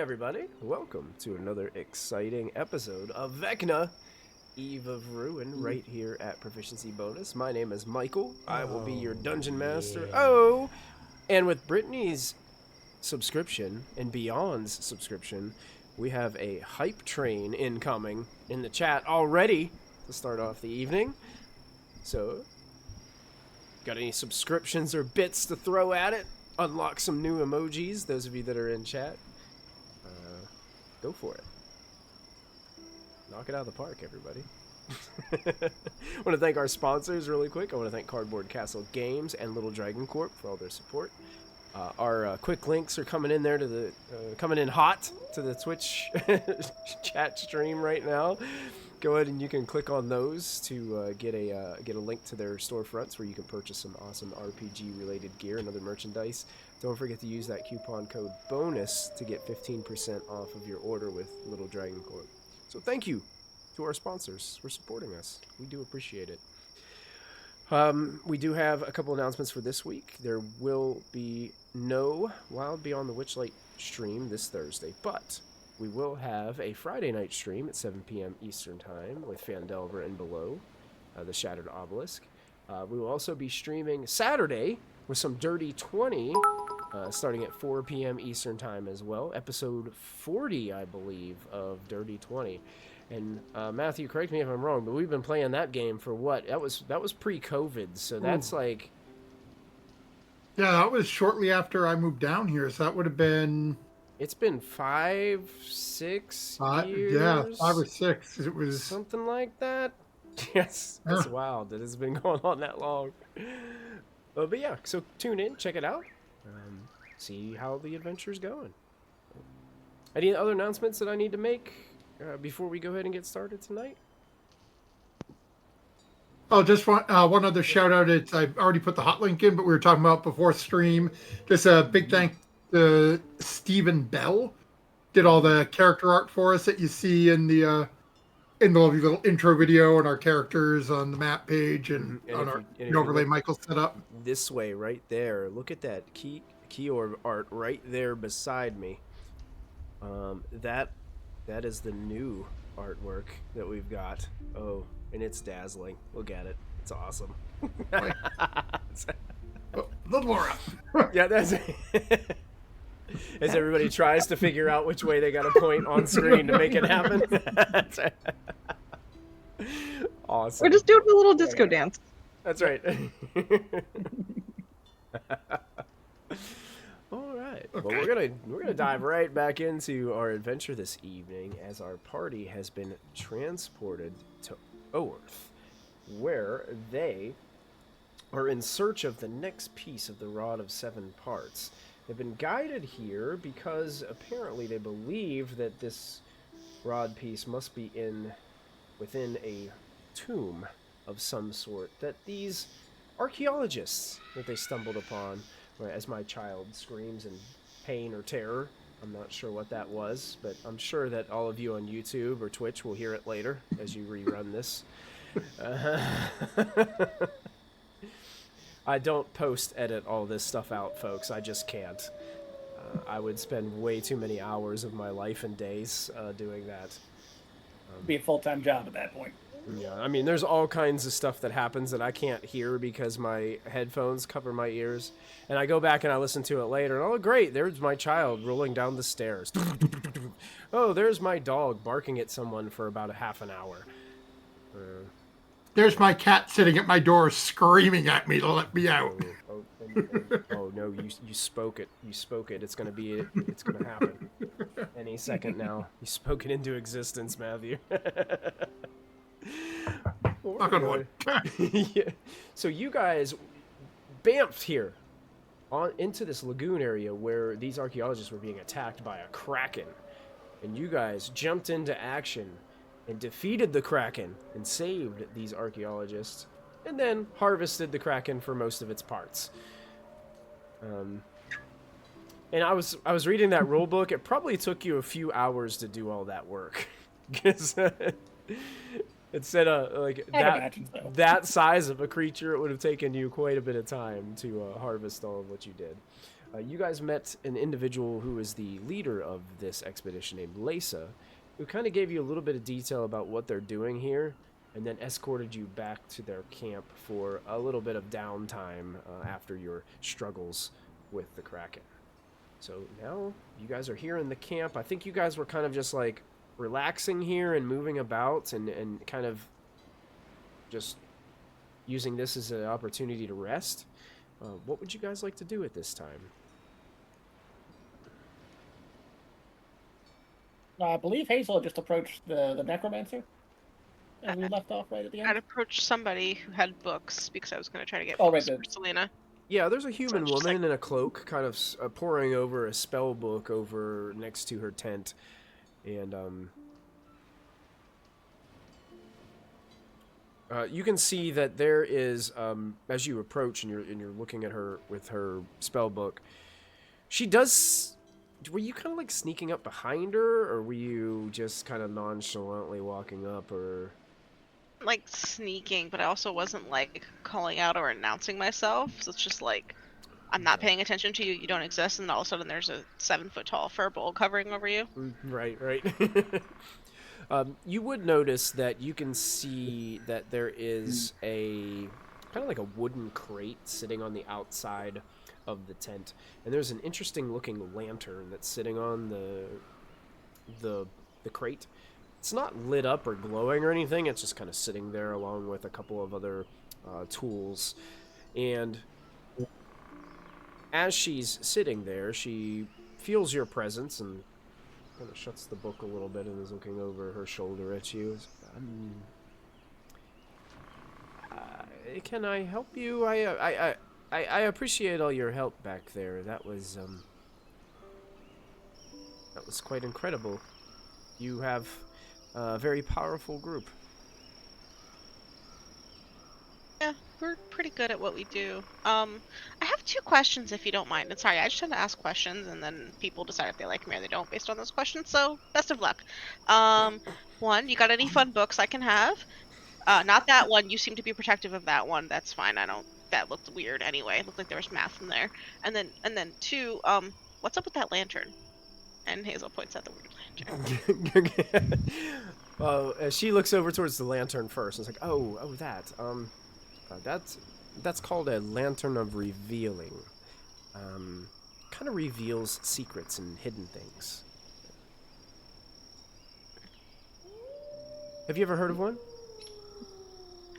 everybody. Welcome to another exciting episode of Vecna, Eve of Ruin, right here at Proficiency Bonus. My name is Michael. I will be your Dungeon Master. Yeah. Oh! And with Brittany's subscription and Beyond's subscription, we have a hype train incoming in the chat already to start off the evening. So, got any subscriptions or bits to throw at it? Unlock some new emojis, those of you that are in chat. Go for it. Knock it out of the park, everybody. I want to thank our sponsors really quick. I want to thank Cardboard Castle Games and Little Dragon Corp for all their support. Our quick links are coming in there to the coming in hot to the Twitch chat stream right now. Go ahead and you can click on those to get a link to their storefronts where you can purchase some awesome RPG related gear and other merchandise. Don't forget to use that coupon code BONUS to get 15% off of your order with Little Dragon Corp. So thank you to our sponsors for supporting us. We do appreciate it. We do have a couple announcements for this week. There will be no Wild Beyond the Witchlight stream this Thursday, but we will have a Friday night stream at 7 p.m. Eastern Time with Fandelver and Below, the Shattered Obelisk. We will also be streaming Saturday with some Dirty 20, starting at 4 p.m. Eastern Time as well. Episode 40, I believe, of Dirty 20. And Matthew, correct me if I'm wrong, but we've been playing that game for what? That was pre-COVID, so that's like... Yeah, that was shortly after I moved down here, so that would have been... It's been 5, 6 years? Yeah, 5 or 6. It was... Something like that? Yes, that's wild that it's been going on that long. But yeah, so tune in, check it out, see how the adventure's going. Any other announcements that I need to make before we go ahead and get started tonight? Oh, just one other shout out. I already put the hot link in, but we were talking about before stream. Just a big thank to Stephen Bell. Did all the character art for us that you see in the lovely little intro video and our characters on the map page and on our overlay Michael set up. This way, right there. Look at that key orb art right there beside me. That is the new artwork that we've got. Oh, and it's dazzling. Look at it. It's awesome. A little more up. Yeah, that's it. As everybody tries to figure out which way they got to point on screen to make it happen. Awesome. We're just doing a little disco dance. That's right. All right. Okay. Well, we're gonna dive right back into our adventure this evening as our party has been transported to Oerth, where they are in search of the next piece of the Rod of Seven Parts. They've been guided here because apparently they believe that this rod piece must be within a tomb of some sort that these archaeologists that they stumbled upon, as my child screams in pain or terror. I'm not sure what that was, but I'm sure that all of you on YouTube or Twitch will hear it later as you rerun this. I don't post-edit all this stuff out, folks. I just can't. I would spend way too many hours of my life and days doing that. Be a full-time job at that point. Yeah, I mean, there's all kinds of stuff that happens that I can't hear because my headphones cover my ears. And I go back and I listen to it later, and oh, great, there's my child rolling down the stairs. Oh, there's my dog barking at someone for about a half an hour. There's my cat sitting at my door screaming at me to let me out. Oh no, you spoke it. You spoke it. It's gonna be it. It's gonna happen any second now. You spoke it into existence, Matthew. Knock on wood. Yeah. So you guys bamfed here into this lagoon area where these archaeologists were being attacked by a kraken, and you guys jumped into action and defeated the kraken and saved these archaeologists, and then harvested the kraken for most of its parts. And I was reading that rule book. It probably took you a few hours to do all that work, because it said that size of a creature, it would have taken you quite a bit of time to harvest all of what you did. You guys met an individual who is the leader of this expedition named Lesa, who kind of gave you a little bit of detail about what they're doing here, and then escorted you back to their camp for a little bit of downtime after your struggles with the Kraken. So now you guys are here in the camp. I think you guys were kind of just like relaxing here and moving about and kind of just using this as an opportunity to rest. What would you guys like to do at this time? I believe Hazel had just approached the necromancer. And we left off right at the end. I'd approach somebody who had books because I was going to try to get Oh, books right, for Selena. Yeah, there's a human just woman in a cloak kind of poring over a spell book over next to her tent. And you can see that there is, as you approach and you're looking at her with her spell book, she does. Were you kind of like sneaking up behind her, or were you just kind of nonchalantly walking up, or? Like sneaking, but I also wasn't like calling out or announcing myself. So it's just like I'm not paying attention to you. You don't exist, and all of a sudden there's a 7-foot-tall fur bowl covering over you. Right. You would notice that you can see that there is a kind of like a wooden crate sitting on the outside of the tent, and there's an interesting looking lantern that's sitting on the crate. It's not lit up or glowing or anything. It's just kind of sitting there along with a couple of other tools. And as she's sitting there, she feels your presence and kind of shuts the book a little bit and is looking over her shoulder at you. Can I help you? I appreciate all your help back there. That was quite incredible. You have a very powerful group. Yeah, we're pretty good at what we do. I have 2 questions if you don't mind. And sorry, I just tend to ask questions and then people decide if they like me or they don't based on those questions. So best of luck. 1, you got any fun books I can have? Not that one. You seem to be protective of that one. That's fine. That looked weird anyway. It looked like there was math in there. And then 2, what's up with that lantern? And Hazel points at the weird lantern. Well, she looks over towards the lantern first. And it's like, oh, that. That's called a lantern of revealing. Kind of reveals secrets and hidden things. Have you ever heard of one?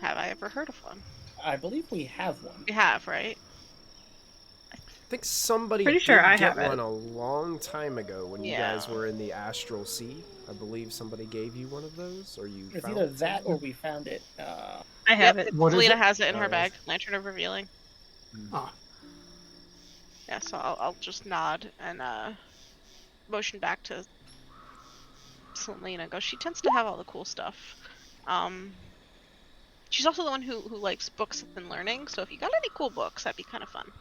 Have I ever heard of one? I believe we have one. We have, right? I think somebody Pretty sure did I get have it. one a long time ago when you Yeah. guys were in the Astral Sea. I believe somebody gave you one of those, or you It's found either it that or somewhere. we found it. I have Yep, it. What is Selena it? has it in her Oh, bag. yes. Lantern of Revealing. Ah, Yeah, so I'll just nod and motion back to Selena. Go. She tends to have all the cool stuff. She's also the one who likes books and learning. So if you got any cool books, that'd be kind of fun.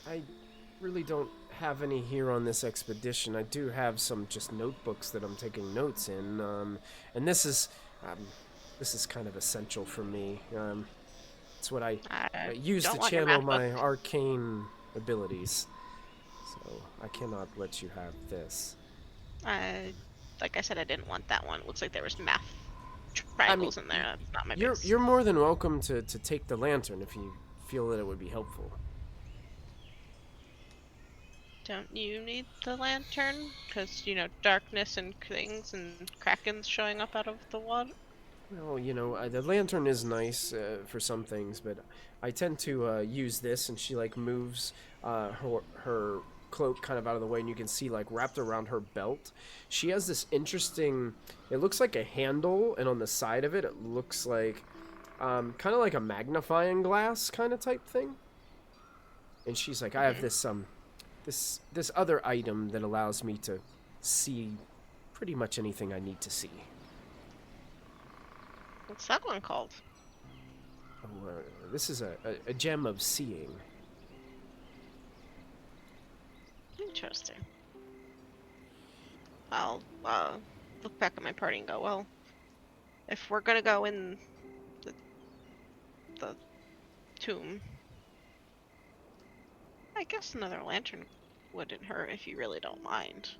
I really don't have any here on this expedition. I do have some just notebooks that I'm taking notes in, and this is kind of essential for me. It's what I use don't to want your channel math my book. arcane abilities. So I cannot let you have this. Like I said, I didn't want that one. It looks like there was math triangles in there. That's not my base. You're more than welcome to take the lantern if you feel that it would be helpful. Don't you need the lantern? Because, darkness and things and krakens showing up out of the water. Well, the lantern is nice for some things, but I tend to use this, and she moves her cloak kind of out of the way, and you can see wrapped around her belt. She has this interesting. It looks like a handle, and on the side of it, it looks like kind of like a magnifying glass kind of type thing. And she's like, I have this this other item that allows me to see pretty much anything I need to see. What's that one called? Oh, this is a gem of seeing. Interesting. I'll look back at my party and go, well, if we're gonna go in the tomb, I guess another lantern wouldn't hurt if you really don't mind.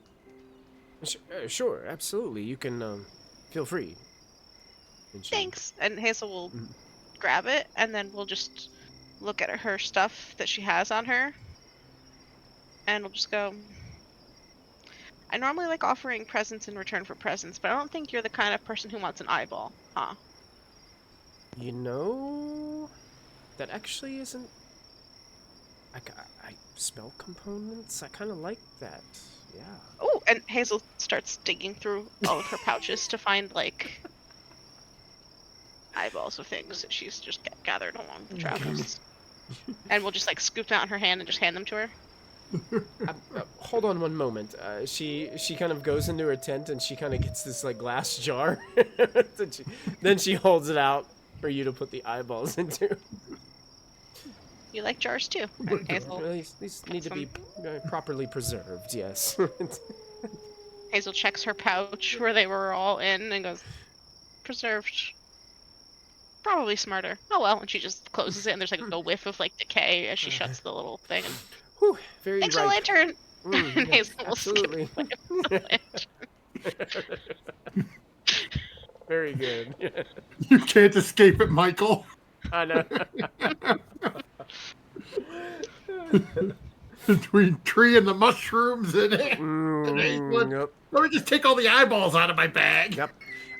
Sure, absolutely. You can feel free. And Thanks. And Hazel will Mhm. grab it, and then we'll just look at her stuff that she has on her, and we'll just go. I normally like offering presents in return for presents, but I don't think you're the kind of person who wants an eyeball, huh? You know, that actually isn't. I spell components. I kind of like that. Yeah. Oh, and Hazel starts digging through all of her pouches to find like eyeballs of things that she's just gathered along the travels. And we'll just like scoop them out in her hand and just hand them to her. Hold on one moment. She kind of goes into her tent and she kind of gets this like glass jar. then she holds it out for you to put the eyeballs into. You like jars too. And Hazel, These need to be properly preserved. Yes. Hazel checks her pouch where they were all in and goes, preserved. Probably smarter. Oh well, and she just closes it and there's like a whiff of like decay as she shuts the little thing. And, Whew, very thanks for the ripe. lantern! Mm, And yes, Hazel will absolutely. skip the lantern. Very good. You can't escape it, Michael. I know. Between tree and the mushrooms and it. Let me just take all the eyeballs out of my bag. Yep.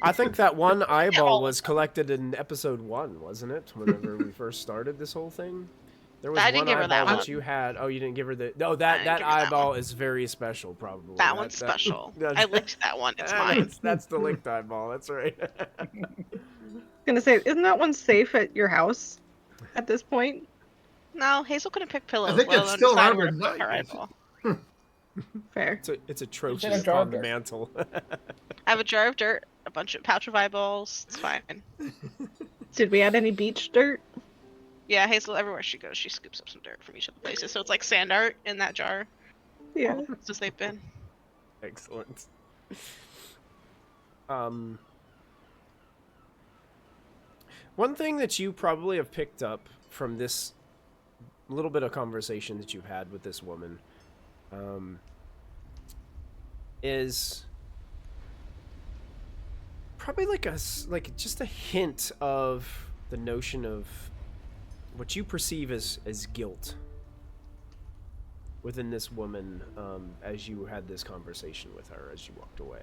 I think that one eyeball was collected in episode 1, wasn't it? Whenever we first started this whole thing. There was I didn't one give her eyeball that that you had. Oh, you didn't give her the. No, I that didn't give her that eyeball is very special, probably. That one's special. I licked that one. It's mine. That's the licked eyeball. That's right. Gonna say, isn't that one safe at your house at this point? No, Hazel couldn't pick pillows. I think let it's alone still decide around where her to put her night. eyeball. Fair. It's a trophy in a jar of on the dirt. mantle. I have a jar of dirt, a pouch of eyeballs. It's fine. Did we add any beach dirt? Yeah, Hazel, everywhere she goes, she scoops up some dirt from each of the places. So it's like sand art in that jar. Yeah. All the places they've been. Excellent. One thing that you probably have picked up from this little bit of conversation that you've had with this woman, is probably like just a hint of the notion of what you perceive as guilt within this woman, as you had this conversation with her as you walked away.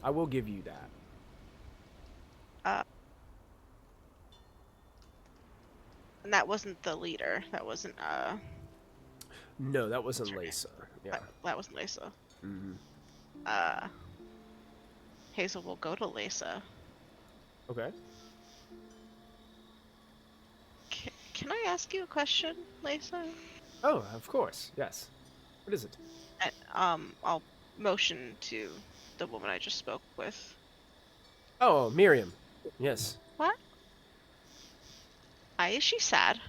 I will give you that. And that wasn't the leader. That wasn't No, that wasn't Lisa. Yeah. that wasn't Lisa. Mm-hmm. Hazel will go to Lisa. Okay. Can I ask you a question, Lisa? Oh, of course. Yes. What is it? And, I'll motion to the woman I just spoke with. Oh, Miriam. Yes. What? Is she sad?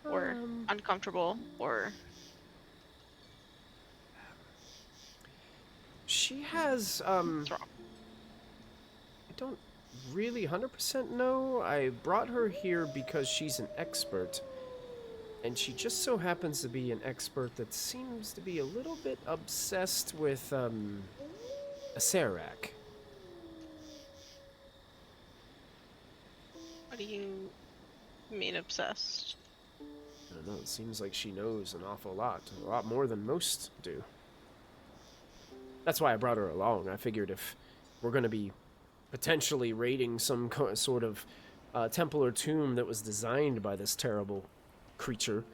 Or uncomfortable? Or... She has, What's wrong? I don't really 100% know. I brought her here because she's an expert. And she just so happens to be an expert that seems to be a little bit obsessed with, a Serac. What do you mean obsessed? I don't know, it seems like she knows an awful lot. A lot more than most do. That's why I brought her along. I figured if we're going to be potentially raiding some sort of temple or tomb that was designed by this terrible creature,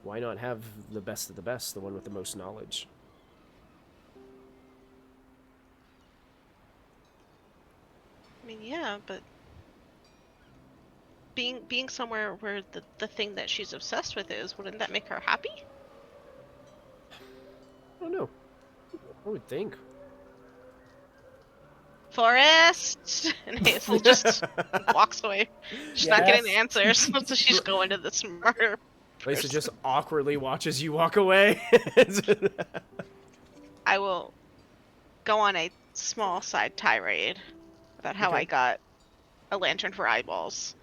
why not have the best of the best, the one with the most knowledge? I mean, yeah, but being somewhere where the thing that she's obsessed with is, wouldn't that make her happy? I don't know. I would think. Forest! And Hazel just walks away. She's not getting the Yes. answers, so she's going to the smarter Lisa person. just awkwardly watches you walk away. I will go on a small side tirade about how Okay. I got a lantern for eyeballs.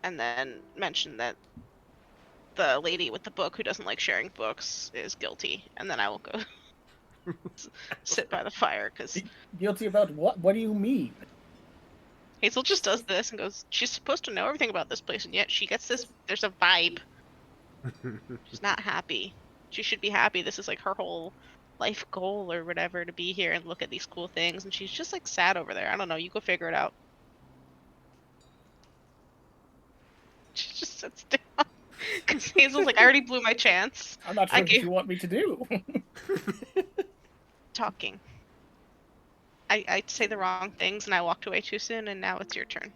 and then mention that the lady with the book who doesn't like sharing books is guilty, and then I will go sit by the fire because Guilty about what? What do you mean? Hazel just does this and goes, she's supposed to know everything about this place, and yet she gets this, there's a vibe. She's not happy. She should be happy. This is like her whole life goal or whatever, to be here and look at these cool things, and she's just like sad over there. I don't know, you go figure it out. She just sits down. Because Hazel's like, I already blew my chance. I'm not sure what you want me to do. Talking. I say the wrong things and I walked away too soon, and now it's your turn.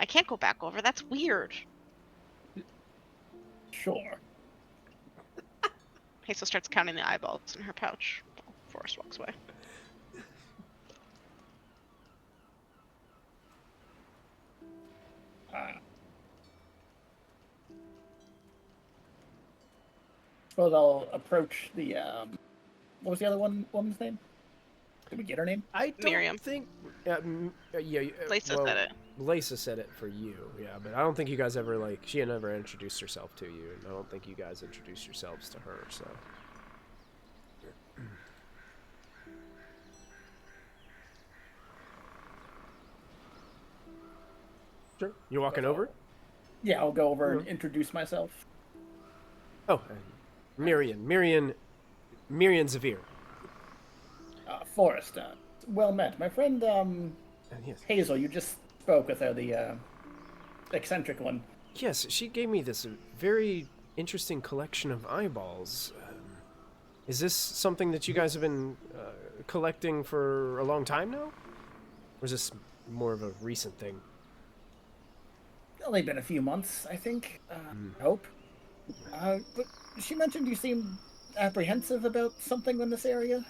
I can't go back over. That's weird. Sure. Hazel starts counting the eyeballs in her pouch. Forrest walks away. Suppose I'll approach the what was the other woman's name? Did we get her name? I don't Miriam. think. Lisa said it. Lisa said it for you, yeah, but I don't think you guys ever she had never introduced herself to you, and I don't think you guys introduced yourselves to her. So. Sure. You walking over? Yeah, I'll go over and introduce myself. Oh, Miriam Zavir. Forrest, well met. My friend, Yes. Hazel, you just spoke with her, the eccentric one. Yes, she gave me this very interesting collection of eyeballs. Is this something that you guys have been collecting for a long time now? Or is this more of a recent thing? Only been a few months, I think. I hope. But she mentioned you seemed apprehensive about something in this area.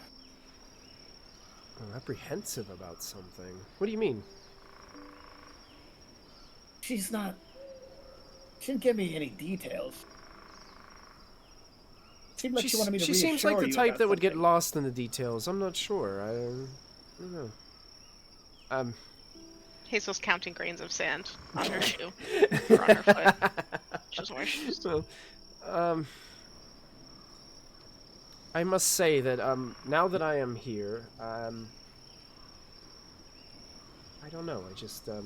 Oh, apprehensive about something? What do you mean? She didn't give me any details. Seemed like she wanted me to She seems like the reassure you type about that would get something. lost in the details. I'm not sure. I don't know. Hazel's counting grains of sand on her shoe. Or on her foot. She doesn't wear shoes. Well, I must say that now that I am here, I don't know. I just it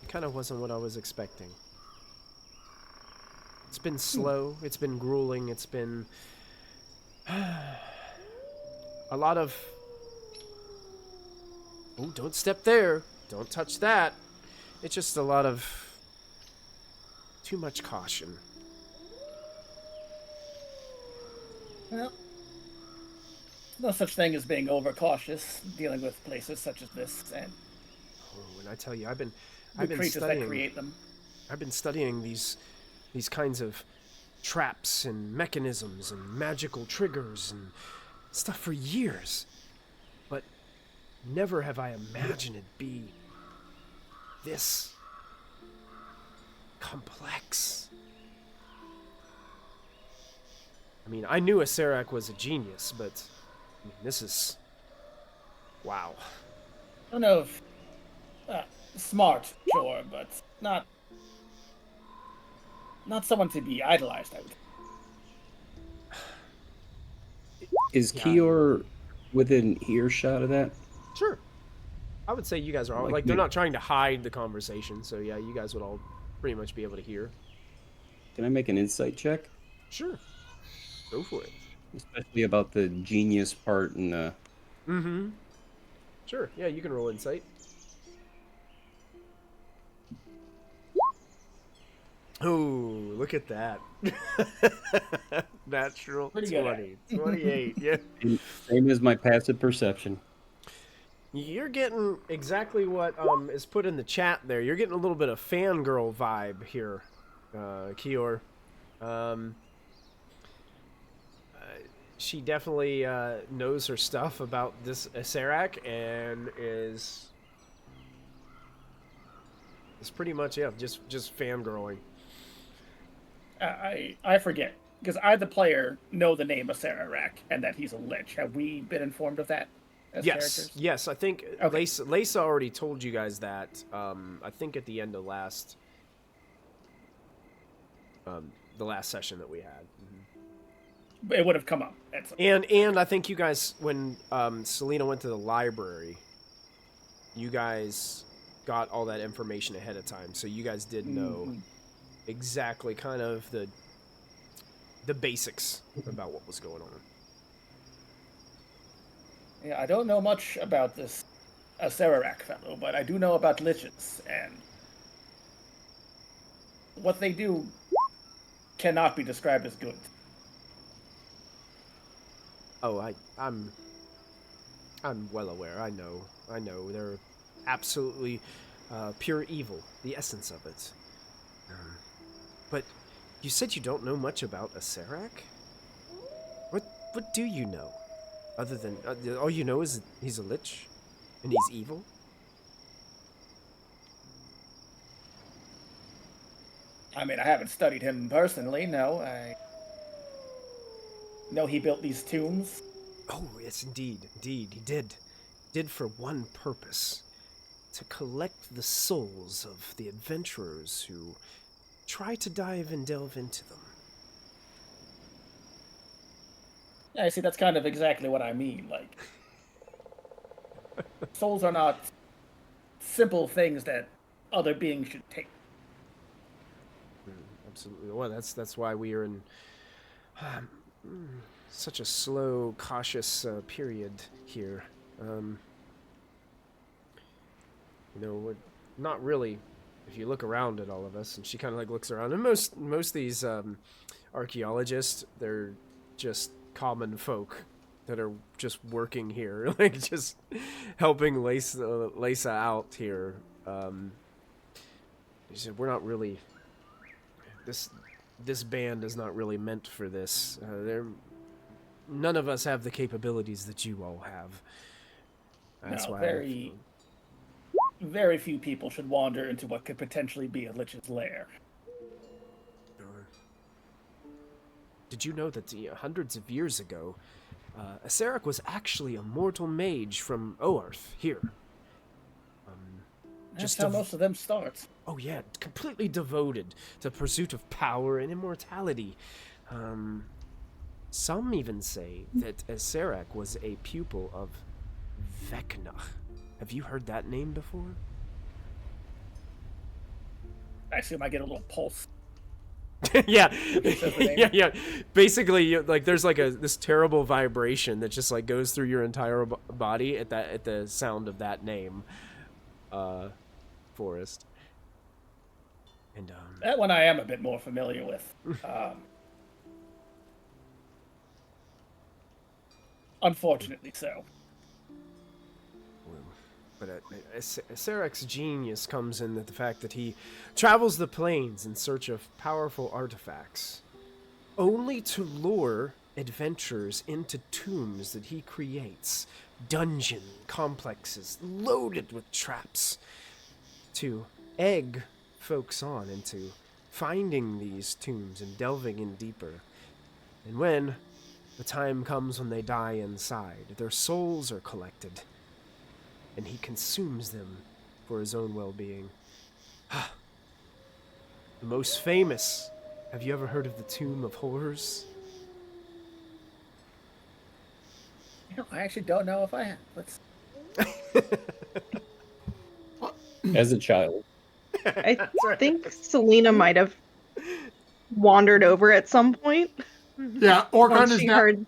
kind of wasn't what I was expecting. It's been slow. It's been grueling. It's been a lot of. Oh, don't step there. Don't touch that. It's just a lot of too much caution. Well, no such thing as being overcautious dealing with places such as this and Oh, and I tell you, I've the been creatures studying. that create them. I've been studying these kinds of traps and mechanisms and magical triggers and stuff for years, but never have I imagined it'd be this complex. I mean, I knew Acerak was a genius, but I mean, this is wow. I don't know if smart, sure, but not someone to be idolized, I would. Is Yeah. Kior within earshot of that? Sure. I would say you guys are all like they're not trying to hide the conversation, so yeah, you guys would all pretty much be able to hear. Can I make an insight check? Sure. Go for it. Especially about the genius part and the... Mm-hmm. Sure. Yeah, you can roll insight. Oh, look at that. Natural Pretty good. 20. 28. Yeah. Same as my passive perception. You're getting exactly what is put in the chat there. You're getting a little bit of fangirl vibe here, Kior. She definitely knows her stuff about this Acerak and is pretty much just fangirling. I forget because I, the player, know the name of Acerak and that he's a lich. Have we been informed of that as characters? Yes. I think Okay. Lisa already told you guys that. I think at the end of last the last session that we had. It would have come up. And I think you guys, when Selena went to the library, you guys got all that information ahead of time, so you guys did know exactly kind of the basics about what was going on. Yeah, I don't know much about this Acererak fellow, but I do know about liches, and what they do cannot be described as good. Oh, I'm well aware. I know. They're absolutely pure evil, the essence of it. But you said you don't know much about Acererak? What do you know? Other than all you know is he's a lich and he's evil? I mean, I haven't studied him personally, no. I know he built these tombs. Oh, yes, indeed. He did for one purpose. To collect the souls of the adventurers who try to dive and delve into them. I see, that's kind of exactly what I mean. Like, souls are not simple things that other beings should take. Absolutely. Well, that's why we are in such a slow, cautious period here. We're not really. If you look around at all of us, and she kind of like looks around, and most of these archaeologists, they're just common folk that are just working here, like just helping Lisa out here. She said, "We're not really. This band is not really meant for this. None of us have the capabilities that you all have. That's why very few people should wander into what could potentially be a lich's lair." Did you know that hundreds of years ago, Acererak was actually a mortal mage from Oarth here? That's how most of them start. Oh yeah, completely devoted to pursuit of power and immortality. Some even say that Acererak was a pupil of Vecna. Have you heard that name before? Actually, I might get a little pulse. yeah. yeah. Basically, like there's like this terrible vibration that just like goes through your entire body at the sound of that name, Forrest. And that one I am a bit more familiar with. Unfortunately, so. But Acerek's genius comes in the fact that he travels the plains in search of powerful artifacts, only to lure adventurers into tombs that he creates, dungeon complexes loaded with traps, to egg folks on into finding these tombs and delving in deeper. And when the time comes when they die inside, their souls are collected, and he consumes them for his own well-being. The most famous. Have you ever heard of the Tomb of Horrors? I actually don't know if I have. Let's... As a child. I think Selena might have wandered over at some point. Yeah, Orgon Once is she now. heard...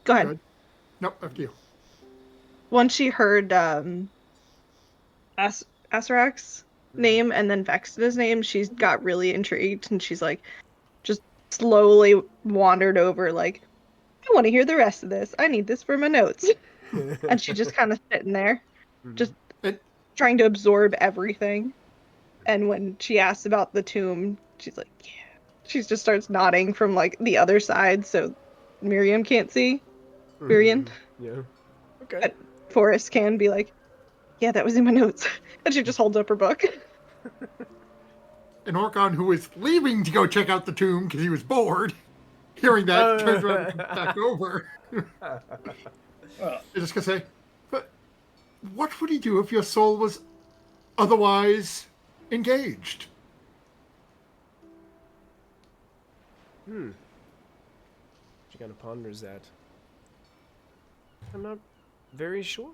Go ahead. Good. Nope, after you. Once she heard Acerak's name and then Vexna's name, she's got really intrigued, and she's like, just slowly wandered over, like, I want to hear the rest of this. I need this for my notes. And she just kind of sitting there, just trying to absorb everything. And when she asks about the tomb, she's like, yeah. She just starts nodding from, like, the other side, so Miriam can't see. Miriam. Yeah. Okay. But Forrest can be like, yeah, that was in my notes. And she just holds up her book. And Orgon, who was leaving to go check out the tomb because he was bored, hearing that, turns around and comes back over. I'm just going to say, but what would he do if your soul was otherwise engaged? She kind of ponders that. I'm not very sure.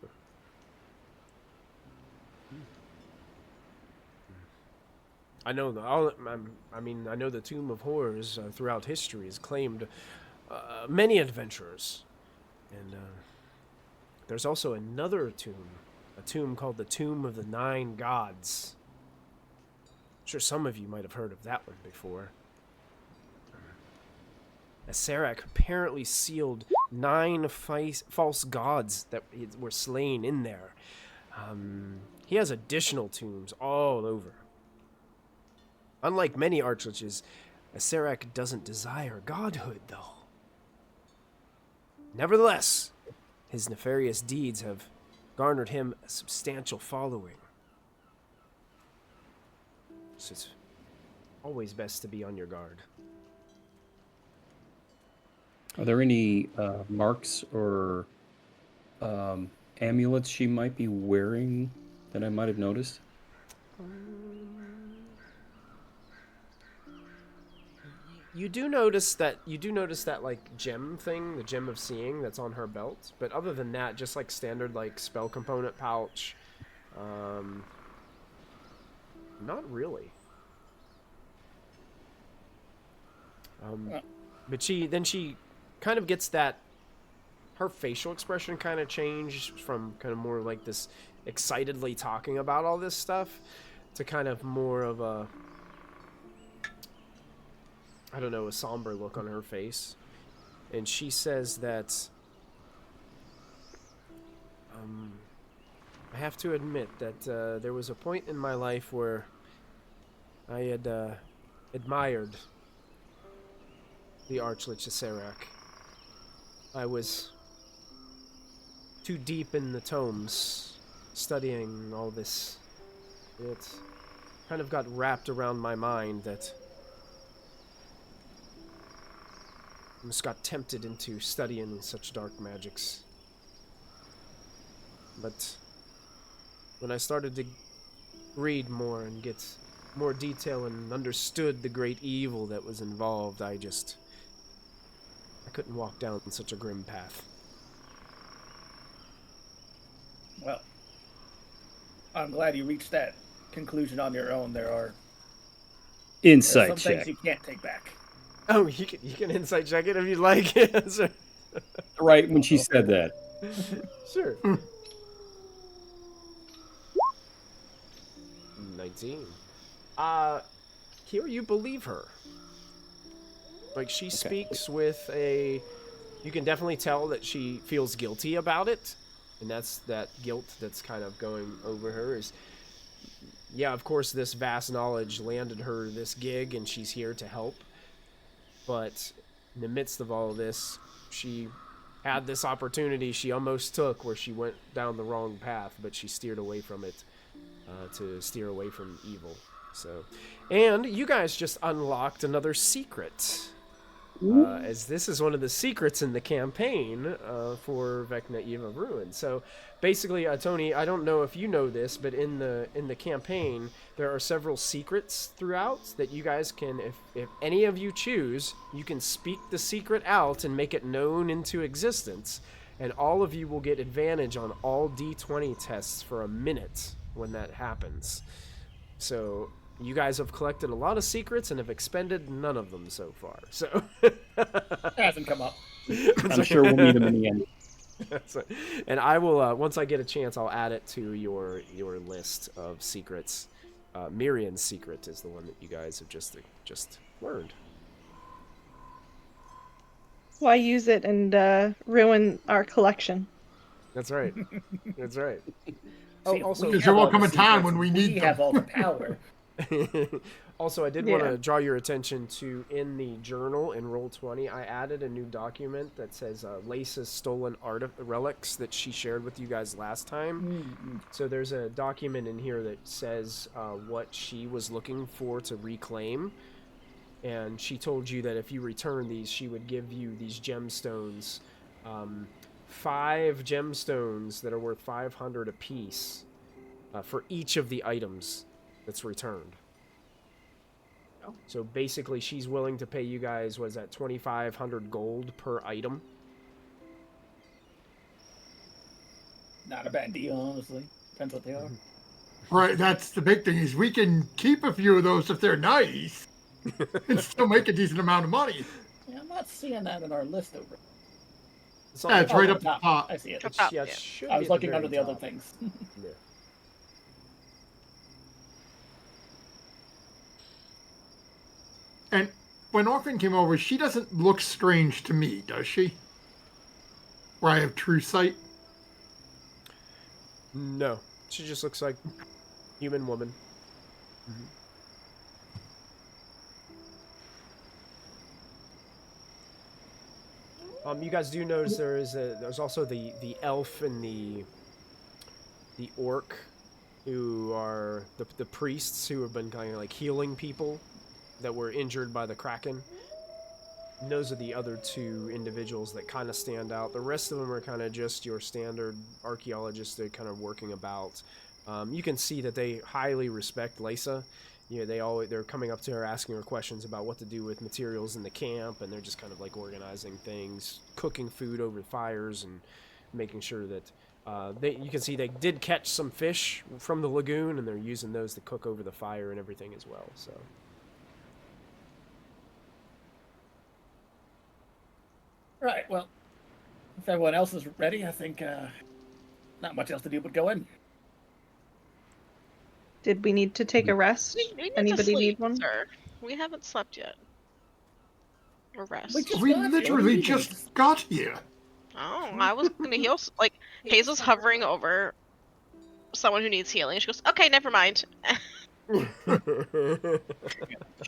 I know I know the Tomb of Horrors throughout history has claimed many adventurers, and there's also another tomb, a tomb called the Tomb of the Nine Gods. I'm sure some of you might have heard of that one before. Acerak apparently sealed 9 false gods that were slain in there. He has additional tombs all over. Unlike many archliches, Acerak doesn't desire godhood, though. Nevertheless, his nefarious deeds have garnered him a substantial following. So it's always best to be on your guard. Are there any marks or amulets she might be wearing that I might have noticed? You do notice that like gem thing, the gem of seeing that's on her belt. But other than that, just like standard like spell component pouch. Not really. But she kind of gets that, her facial expression kind of changed from kind of more like this excitedly talking about all this stuff to kind of more of a, I don't know, a somber look on her face. And she says that, I have to admit that there was a point in my life where I had admired the Archlich Acerak. I was too deep in the tomes, studying all this. It kind of got wrapped around my mind that I almost got tempted into studying such dark magics. But when I started to read more and get more detail and understood the great evil that was involved, I couldn't walk down such a grim path. Well, I'm glad you reached that conclusion on your own. There's Insight some check. things you can't take back. Oh, you can insight check it if you'd like. Sure. Right when she said that. Sure. 19. Here you believe her. Like, she speaks with a... You can definitely tell that she feels guilty about it. And that's that guilt that's kind of going over her is... Yeah, of course, this vast knowledge landed her this gig, and she's here to help. But in the midst of all of this, she had this opportunity she almost took where she went down the wrong path, but she steered away from it to steer away from evil. So, and you guys just unlocked another secret. As this is one of the secrets in the campaign for Vecna Eve of Ruin. So basically, Tony, I don't know if you know this, but in the campaign, there are several secrets throughout that you guys can, if any of you choose, you can speak the secret out and make it known into existence. And all of you will get advantage on all D20 tests for a minute when that happens. So... You guys have collected a lot of secrets and have expended none of them so far. So Hasn't come up. I'm sure we'll need them in the end. And I will, once I get a chance, I'll add it to your list of secrets. Miriam's secret is the one that you guys have just learned. Why use it and ruin our collection? That's right. That's right. See, also, Because there will come a time when we need we them. have all the power. Also, I did want to draw your attention to, in the journal in Roll20, I added a new document that says Lace's stolen relics that she shared with you guys last time. Mm-hmm. So there's a document in here that says what she was looking for to reclaim. And she told you that if you return these, she would give you these gemstones. 5 gemstones that are worth 500 apiece for each of the items that's returned. So basically, she's willing to pay you guys, was that 2,500 gold per item? Not a bad deal, honestly. Depends what they are. Right, that's the big thing, is we can keep a few of those if they're nice and still make a decent amount of money. Yeah, I'm not seeing that in our list over. It's Yeah, it's right on up the top. I see it. Top. Yeah, Yeah. it should I be was at the looking under very the other top. things. Yeah. And when Orphan came over, she doesn't look strange to me, does she? Where I have true sight. No, she just looks like human woman. You guys do notice there's also the elf and the orc, who are the priests who have been kind of like healing people that were injured by the Kraken. And those are the other two individuals that kind of stand out. The rest of them are kind of just your standard archaeologists. They're kind of working about. You can see that they highly respect Lisa. You know, they're coming up to her, asking her questions about what to do with materials in the camp, and they're just kind of like organizing things, cooking food over fires, and making sure that you can see they did catch some fish from the lagoon, and they're using those to cook over the fire and everything as well. So. Right, well, if everyone else is ready, I think not much else to do but go in. Did we need to take a rest? We need Anybody to sleep, need one? sir. We haven't slept yet. Or rest. We got here. literally just got here. Oh, I was gonna heal. Like, Hazel's hovering over someone who needs healing. She goes, "Okay, never mind."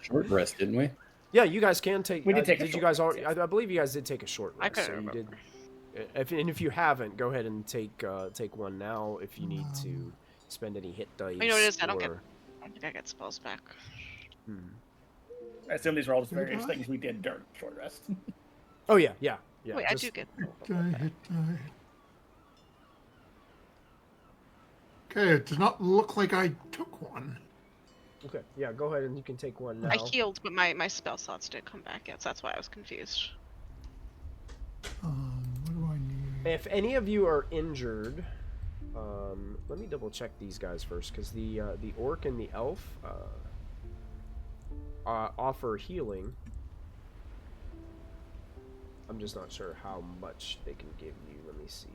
Short rest, didn't we? Yeah, you guys can take. We did take a Did you short guys rest, already? yes. I believe you guys did take a short rest. I couldn't so you remember. did. If you haven't, go ahead and take one now if you need to spend any hit dice. You know what it is? I don't or- think I get spells back. I assume these are all just various things we did during short rest. Oh yeah. Wait, I do get. Hit die. Okay, it does not look like I took one. Okay, yeah, go ahead and you can take one now. I healed, but my spell slots didn't come back yet, so that's why I was confused. What do I need? If any of you are injured, let me double check these guys first, because the orc and the elf offer healing. I'm just not sure how much they can give you. Let me see.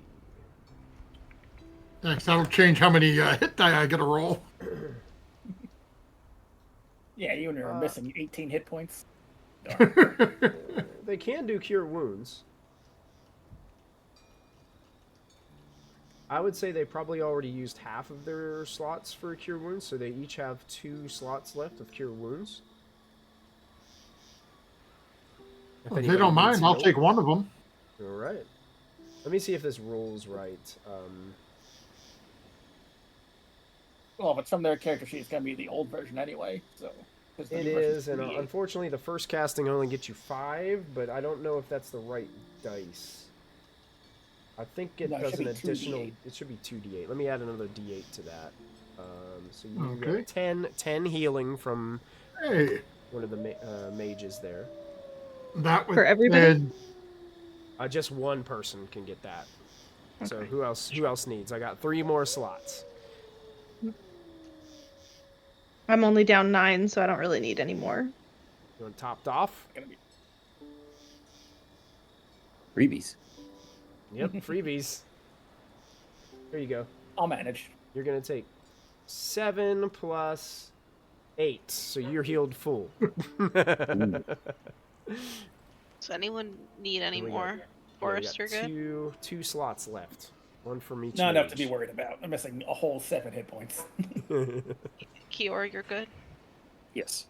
Thanks, that'll change how many hit die I get to roll. Yeah, you and her are missing 18 hit points. They can do cure wounds. I would say they probably already used half of their slots for cure wounds, so they each have 2 slots left of cure wounds. If anybody they don't needs mind, I'll help. take one of them. All right. Let me see if this rolls right. Well, but some of their character sheets going to be the old version anyway, so. 'cause the It new version's is, and 3D. unfortunately, the first casting only gets you 5, but I don't know if that's the right dice. I think it No, it does should an be additional. 2d8. It should be 2d8. Let me add another d8 to that. So you Okay. get 10 healing from Hey, one of the mages there. that was For everybody? Just one person can get that. So Okay. who else needs? I got 3 more slots. I'm only down 9, so I don't really need any more. You want topped off? Gonna be- Freebies. Yep, freebies. Here you go. I'll manage. You're gonna take 7 plus 8, so you're healed full. Does anyone need any We got- more? Yeah, we Forrest, got you're good? two slots left. One from each. Not enough to mage. be worried about. I'm missing a whole 7 hit points. Kiora, you're good? Yes.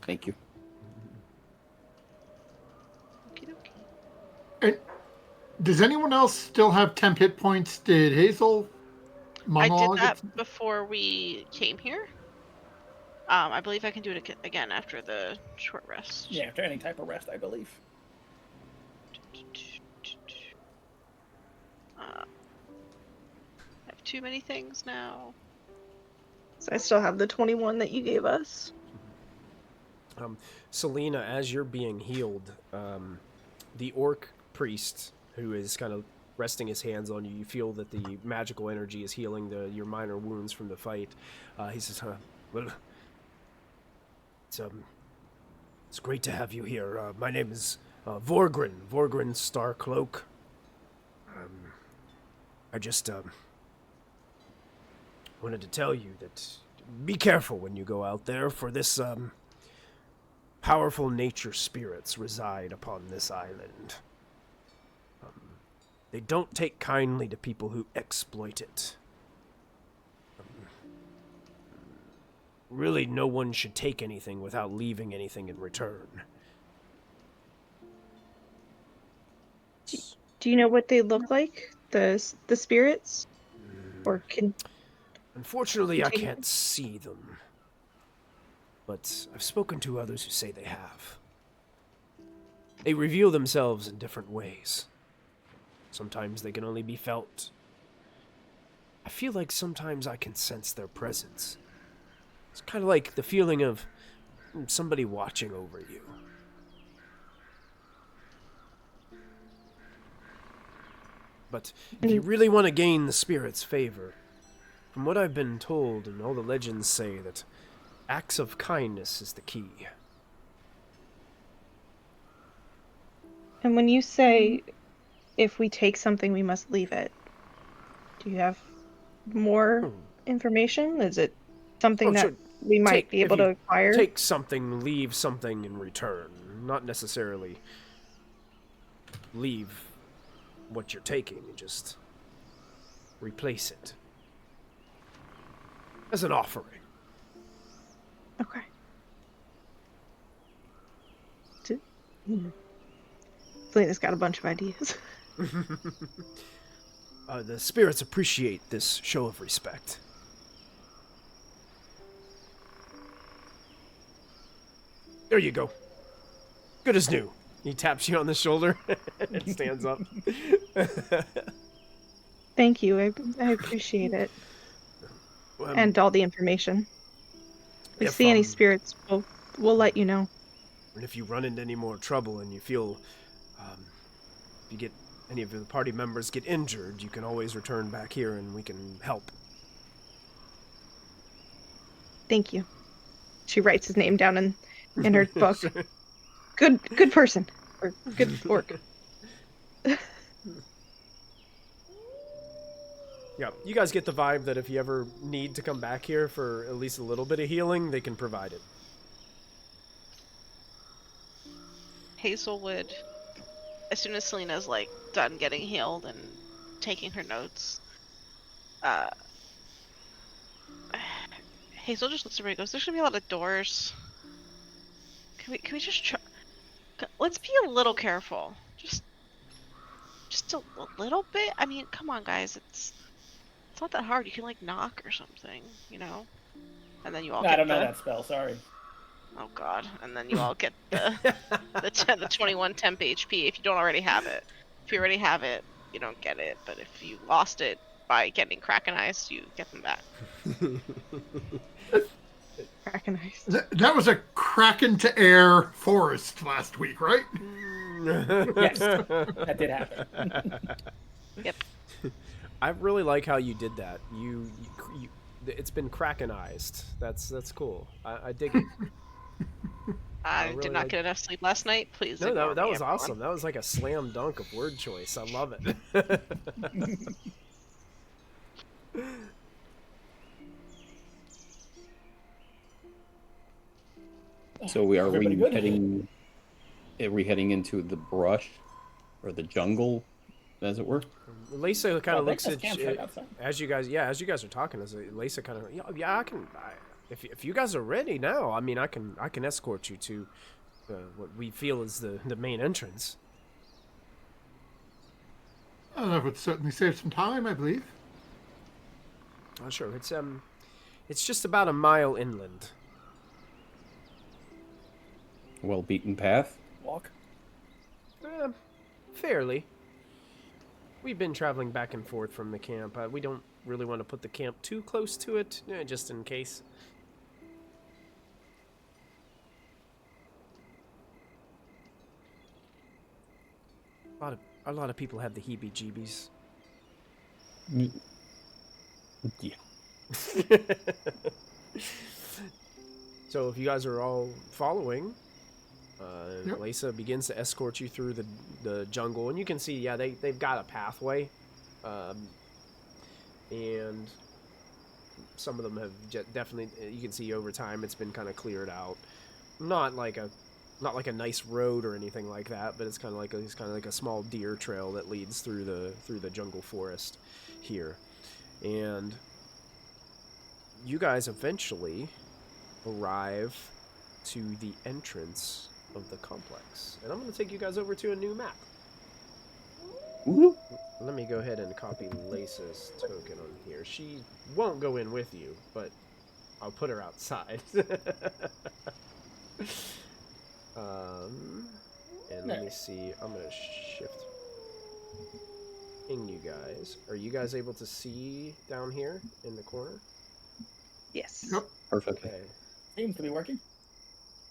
Thank you. Okey-dokey. And does anyone else still have temp hit points? Did Hazel I did monologue? that before we came here. I believe I can do it again after the short rest. Yeah, after any type of rest, I believe. I have too many things now. So I still have the 21 that you gave us. Selena, as you're being healed, the orc priest who is kind of resting his hands on you, you feel that the magical energy is healing your minor wounds from the fight. He says, well, it's great to have you here. My name is Vorgrin Starcloak. I just wanted to tell you that be careful when you go out there, for this powerful nature spirits reside upon this island. They don't take kindly to people who exploit it. Really, no one should take anything without leaving anything in return. Do you know what they look like? The spirits? Or can... Unfortunately, I can't see them. But I've spoken to others who say they have. They reveal themselves in different ways. Sometimes they can only be felt. I feel like sometimes I can sense their presence. It's kind of like the feeling of somebody watching over you. But if you really want to gain the spirit's favor, from what I've been told, and all the legends say, that acts of kindness is the key. And when you say, if we take something, we must leave it, do you have more information? Is it something that we might be able to acquire? Take something, leave something in return. Not necessarily leave what you're taking, just replace it. As an offering. Okay. Selena's got a bunch of ideas. The spirits appreciate this show of respect. There you go. Good as new. He taps you on the shoulder and stands up. Thank you. I appreciate it. And all the information. If we see any spirits, we'll let you know. And if you run into any more trouble and you feel if you get any of the party members get injured, you can always return back here and we can help. Thank you. She writes his name down in her book. Good person. Or good orc. Yeah, you guys get the vibe that if you ever need to come back here for at least a little bit of healing, they can provide it. Hazel would, as soon as Selena's like done getting healed and taking her notes, Hazel just looks at her and goes, "There's gonna be a lot of doors. Can we just try? Let's be a little careful. Just a little bit. I mean, come on, guys. It's not that hard. You can like knock or something, you know." And then you all. I don't know that spell. Sorry. Oh God! And then you all get the 21 temp HP if you don't already have it. If you already have it, you don't get it. But if you lost it by getting Krakenized, you get them back. Krakenized. That was a Kraken to air forest last week, right? Yes, that did happen. Yep. I really like how you did that. You it's been Krakenized. That's cool. I dig it. I really did not get enough sleep last night. Please. No, ignore that me, was everyone. awesome. That was like a slam dunk of word choice. I love it. So are Everybody we good? heading? Are we heading into the brush or the jungle, as it were? Lisa kind of looks at camp's right outside. as you guys are talking. As Lisa kind of, yeah, I can. If you guys are ready now, I mean, I can escort you to what we feel is the main entrance. That would certainly save some time, I believe. Oh, sure. It's just about a mile inland. Well beaten path. Walk. Fairly. We've been traveling back and forth from the camp. We don't really want to put the camp too close to it, just in case. a lot of people have the heebie-jeebies. Yeah. So if you guys are all following, Yep. Lisa begins to escort you through the jungle, and you can see, yeah, they've got a pathway, and some of them have definitely. You can see over time it's been kind of cleared out. Not like a nice road or anything like that, but it's kind of like a small deer trail that leads through the jungle forest here, and you guys eventually arrive to the entrance of the complex, and I'm going to take you guys over to a new map. Woo. Let me go ahead and copy Lace's token on here. She won't go in with you, but I'll put her outside. And let me see. I'm going to shift you guys. Are you guys able to see down here in the corner? Yes. Yep. Perfect. Okay. Seems to be working.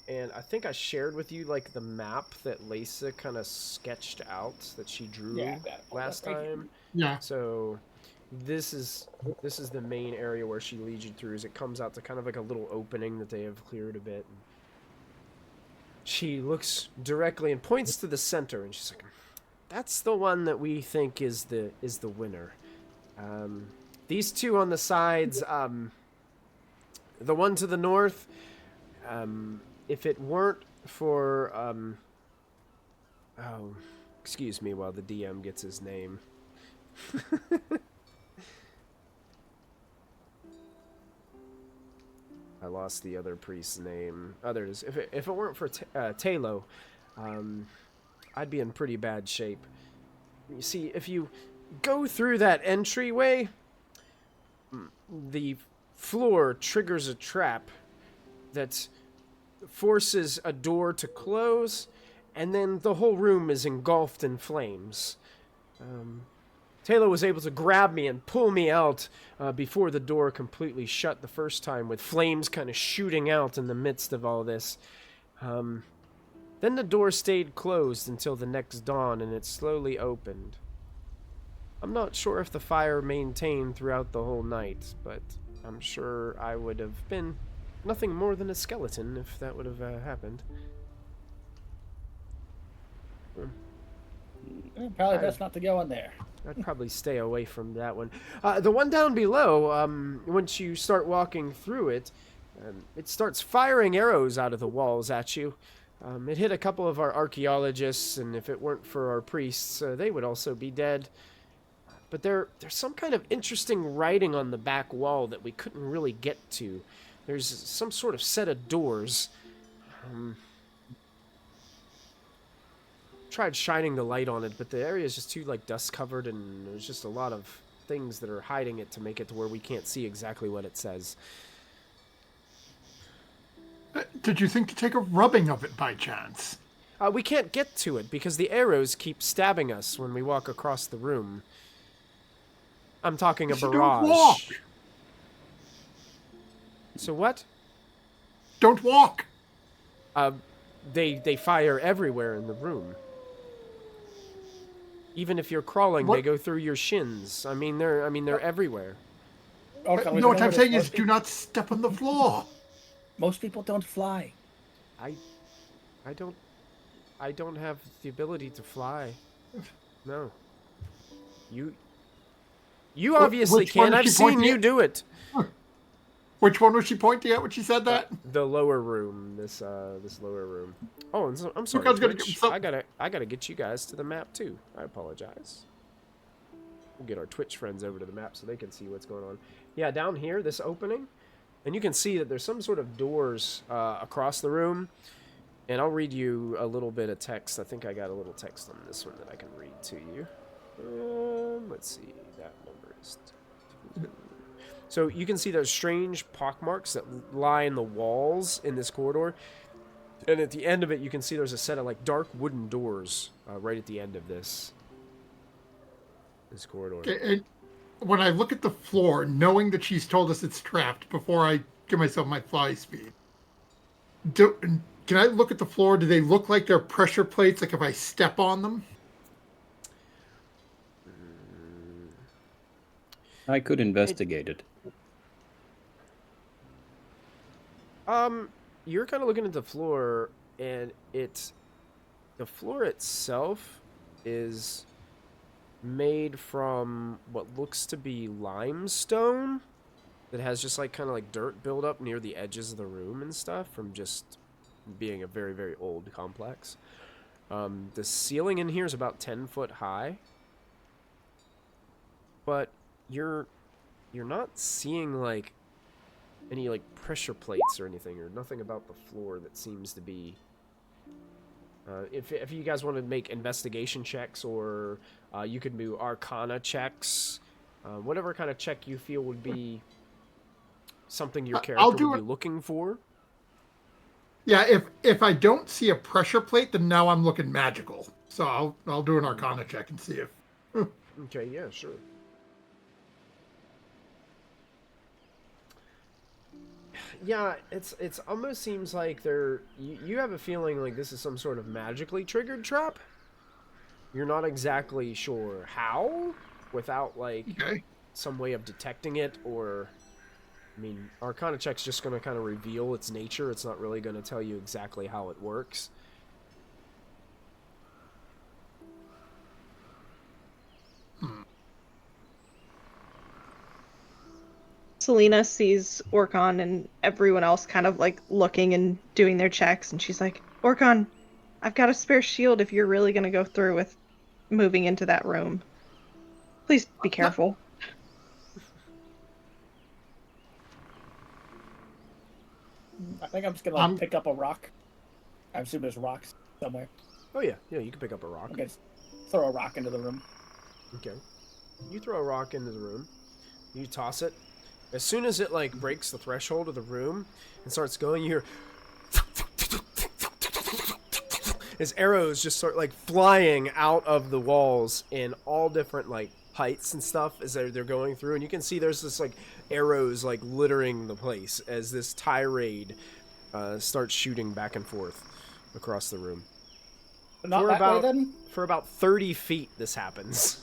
And I think I shared with you like the map that Lisa kind of sketched out that she drew Yeah, I've got it pulled last up right here. time. Yeah. So this is the main area where she leads you through. As it comes out to kind of like a little opening that they have cleared a bit. She looks directly and points to the center, and she's like, "That's the one that we think is the winner. These two on the sides, the one to the north, if it weren't for oh, excuse me while the DM gets his name." I lost the other priest's name. Others. If it weren't for Talo, I'd be in pretty bad shape. You see, if you go through that entryway, the floor triggers a trap that forces a door to close, and then the whole room is engulfed in flames. Taylor was able to grab me and pull me out before the door completely shut the first time, with flames kind of shooting out in the midst of all this. Then the door stayed closed until the next dawn, and it slowly opened. I'm not sure if the fire maintained throughout the whole night, but I'm sure I would have been nothing more than a skeleton if that would have happened. Probably best not to go in there. I'd probably stay away from that one. The one down below, once you start walking through it, it starts firing arrows out of the walls at you. It hit a couple of our archaeologists, and if it weren't for our priests, they would also be dead. But there's some kind of interesting writing on the back wall that we couldn't really get to. There's some sort of set of doors. Tried shining the light on it, but the area is just too dust covered, and there's just a lot of things that are hiding it to make it to where we can't see exactly what it says. Did you think to take a rubbing of it by chance? We can't get to it because the arrows keep stabbing us when we walk across the room. I'm talking a So barrage. don't walk. So what? Don't walk. They fire everywhere in the room. Even if you're crawling, What? they go through your shins. They're everywhere. Okay, No, what I'm saying is do not step on the floor. Most people don't fly. I don't have the ability to fly. No. You obviously which one can. is I've she seen pointing you at? do it. Which one was she pointing at when she said that? The lower room. This lower room. Oh, and I'm sorry. guys gotta Twitch. get some- I gotta get you guys to the map too. I apologize. We'll get our Twitch friends over to the map so they can see what's going on. Yeah, down here, this opening, and you can see that there's some sort of doors across the room. And I'll read you a little bit of text. I think I got a little text on this one that I can read to you. Let's see. That number is 2. So you can see those strange pockmarks that lie in the walls in this corridor. And at the end of it, you can see there's a set of dark wooden doors right at the end of this corridor. Okay, and when I look at the floor, knowing that she's told us it's trapped before I give myself my fly speed, can I look at the floor? Do they look like they're pressure plates, like if I step on them? I could investigate it. You're kind of looking at the floor, and the floor itself is made from what looks to be limestone that has just like kind of like dirt buildup near the edges of the room and stuff from just being a very, very old complex. The ceiling in here is about 10 foot high, but you're not seeing like any like pressure plates or anything, or nothing about the floor that seems to be. If you guys want to make investigation checks, or you could do Arcana checks, whatever kind of check you feel would be something your character would be looking for. Yeah, if I don't see a pressure plate, then now I'm looking magical. So I'll do an Arcana check and see if. Okay, yeah, sure. Yeah, it's almost seems like you have a feeling like this is some sort of magically triggered trap. You're not exactly sure how, without like some way of detecting it, or I mean, Arcana check's just going to kind of reveal its nature. It's not really going to tell you exactly how it works. Selena sees Orcon and everyone else kind of like looking and doing their checks, and she's like, Orcon, I've got a spare shield if you're really going to go through with moving into that room. Please be careful. I think I'm just gonna pick up a rock. I assume there's rocks somewhere. Oh yeah, you can pick up a rock. Okay, throw a rock into the room. Okay. You throw a rock into the room. You toss it. As soon as it like breaks the threshold of the room and starts going, you hear as arrows just start like flying out of the walls in all different like heights and stuff as they're going through, and you can see there's this like arrows like littering the place as this tirade starts shooting back and forth across the room. Not that way, then? For about 30 feet this happens.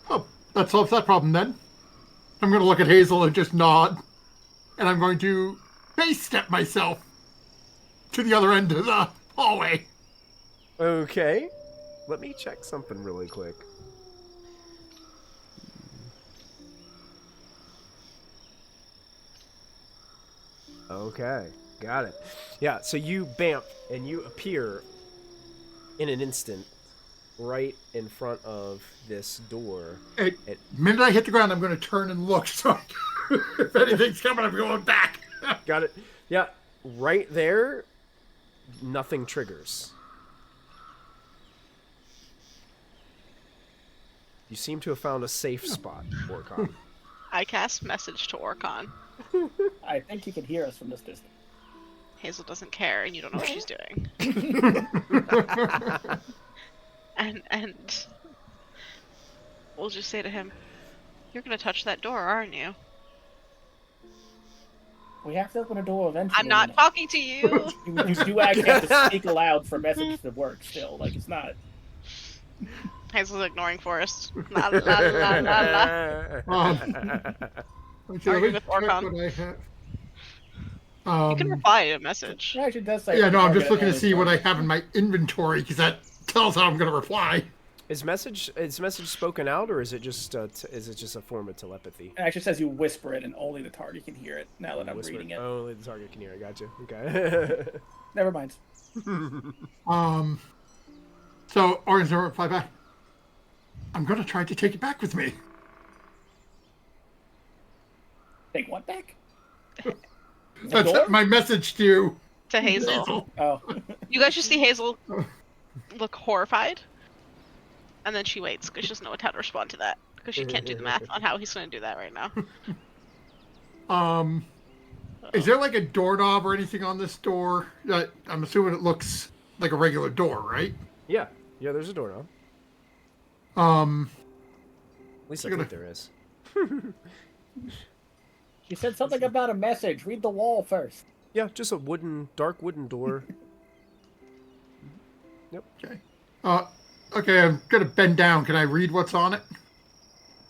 Oh, that solves that problem then. I'm going to look at Hazel and just nod. And I'm going to face step myself to the other end of the hallway. Okay. Let me check something really quick. Okay. Got it. Yeah, so you bamf and you appear in an instant right in front of this door. The minute I hit the ground, I'm going to turn and look. So if anything's coming, I'm going back. Got it. Yeah, right there, nothing triggers. You seem to have found a safe spot, Orcon. I cast message to Orcon. I think you can hear us from this distance. Hazel doesn't care, and you don't know what she's doing. and we'll just say to him, "You're gonna touch that door, aren't you?" We have to open a door eventually. I'm not talking to you. You do actually have to speak aloud for message to work still. Like, it's not... Hazel's ignoring Forrest. La la la la la. Argue with Orcon. You can reply to a message. It actually does say... Yeah, no, I'm just looking to see what I have in my inventory, because that tells how I'm going to reply. Is message spoken out, or is it just a form of telepathy? It actually says you whisper it, and only the target can hear it. Now that I'm reading it, only the target can hear it. Gotcha. Okay. Never mind. So Orion's going to reply back. I'm going to try to take it back with me. Take what back? That's my message to Hazel. Oh. You guys should see Hazel look horrified. And then she waits because she doesn't know how to respond to that. Because she can't do the math on how he's going to do that right now. Is there like a doorknob or anything on this door? I'm assuming it looks like a regular door, right? Yeah, there's a doorknob. At least I think there is. She said something about a message. Read the wall first. Yeah, just a dark wooden door. Yep. Okay. Okay, I'm gonna bend down. Can I read what's on it?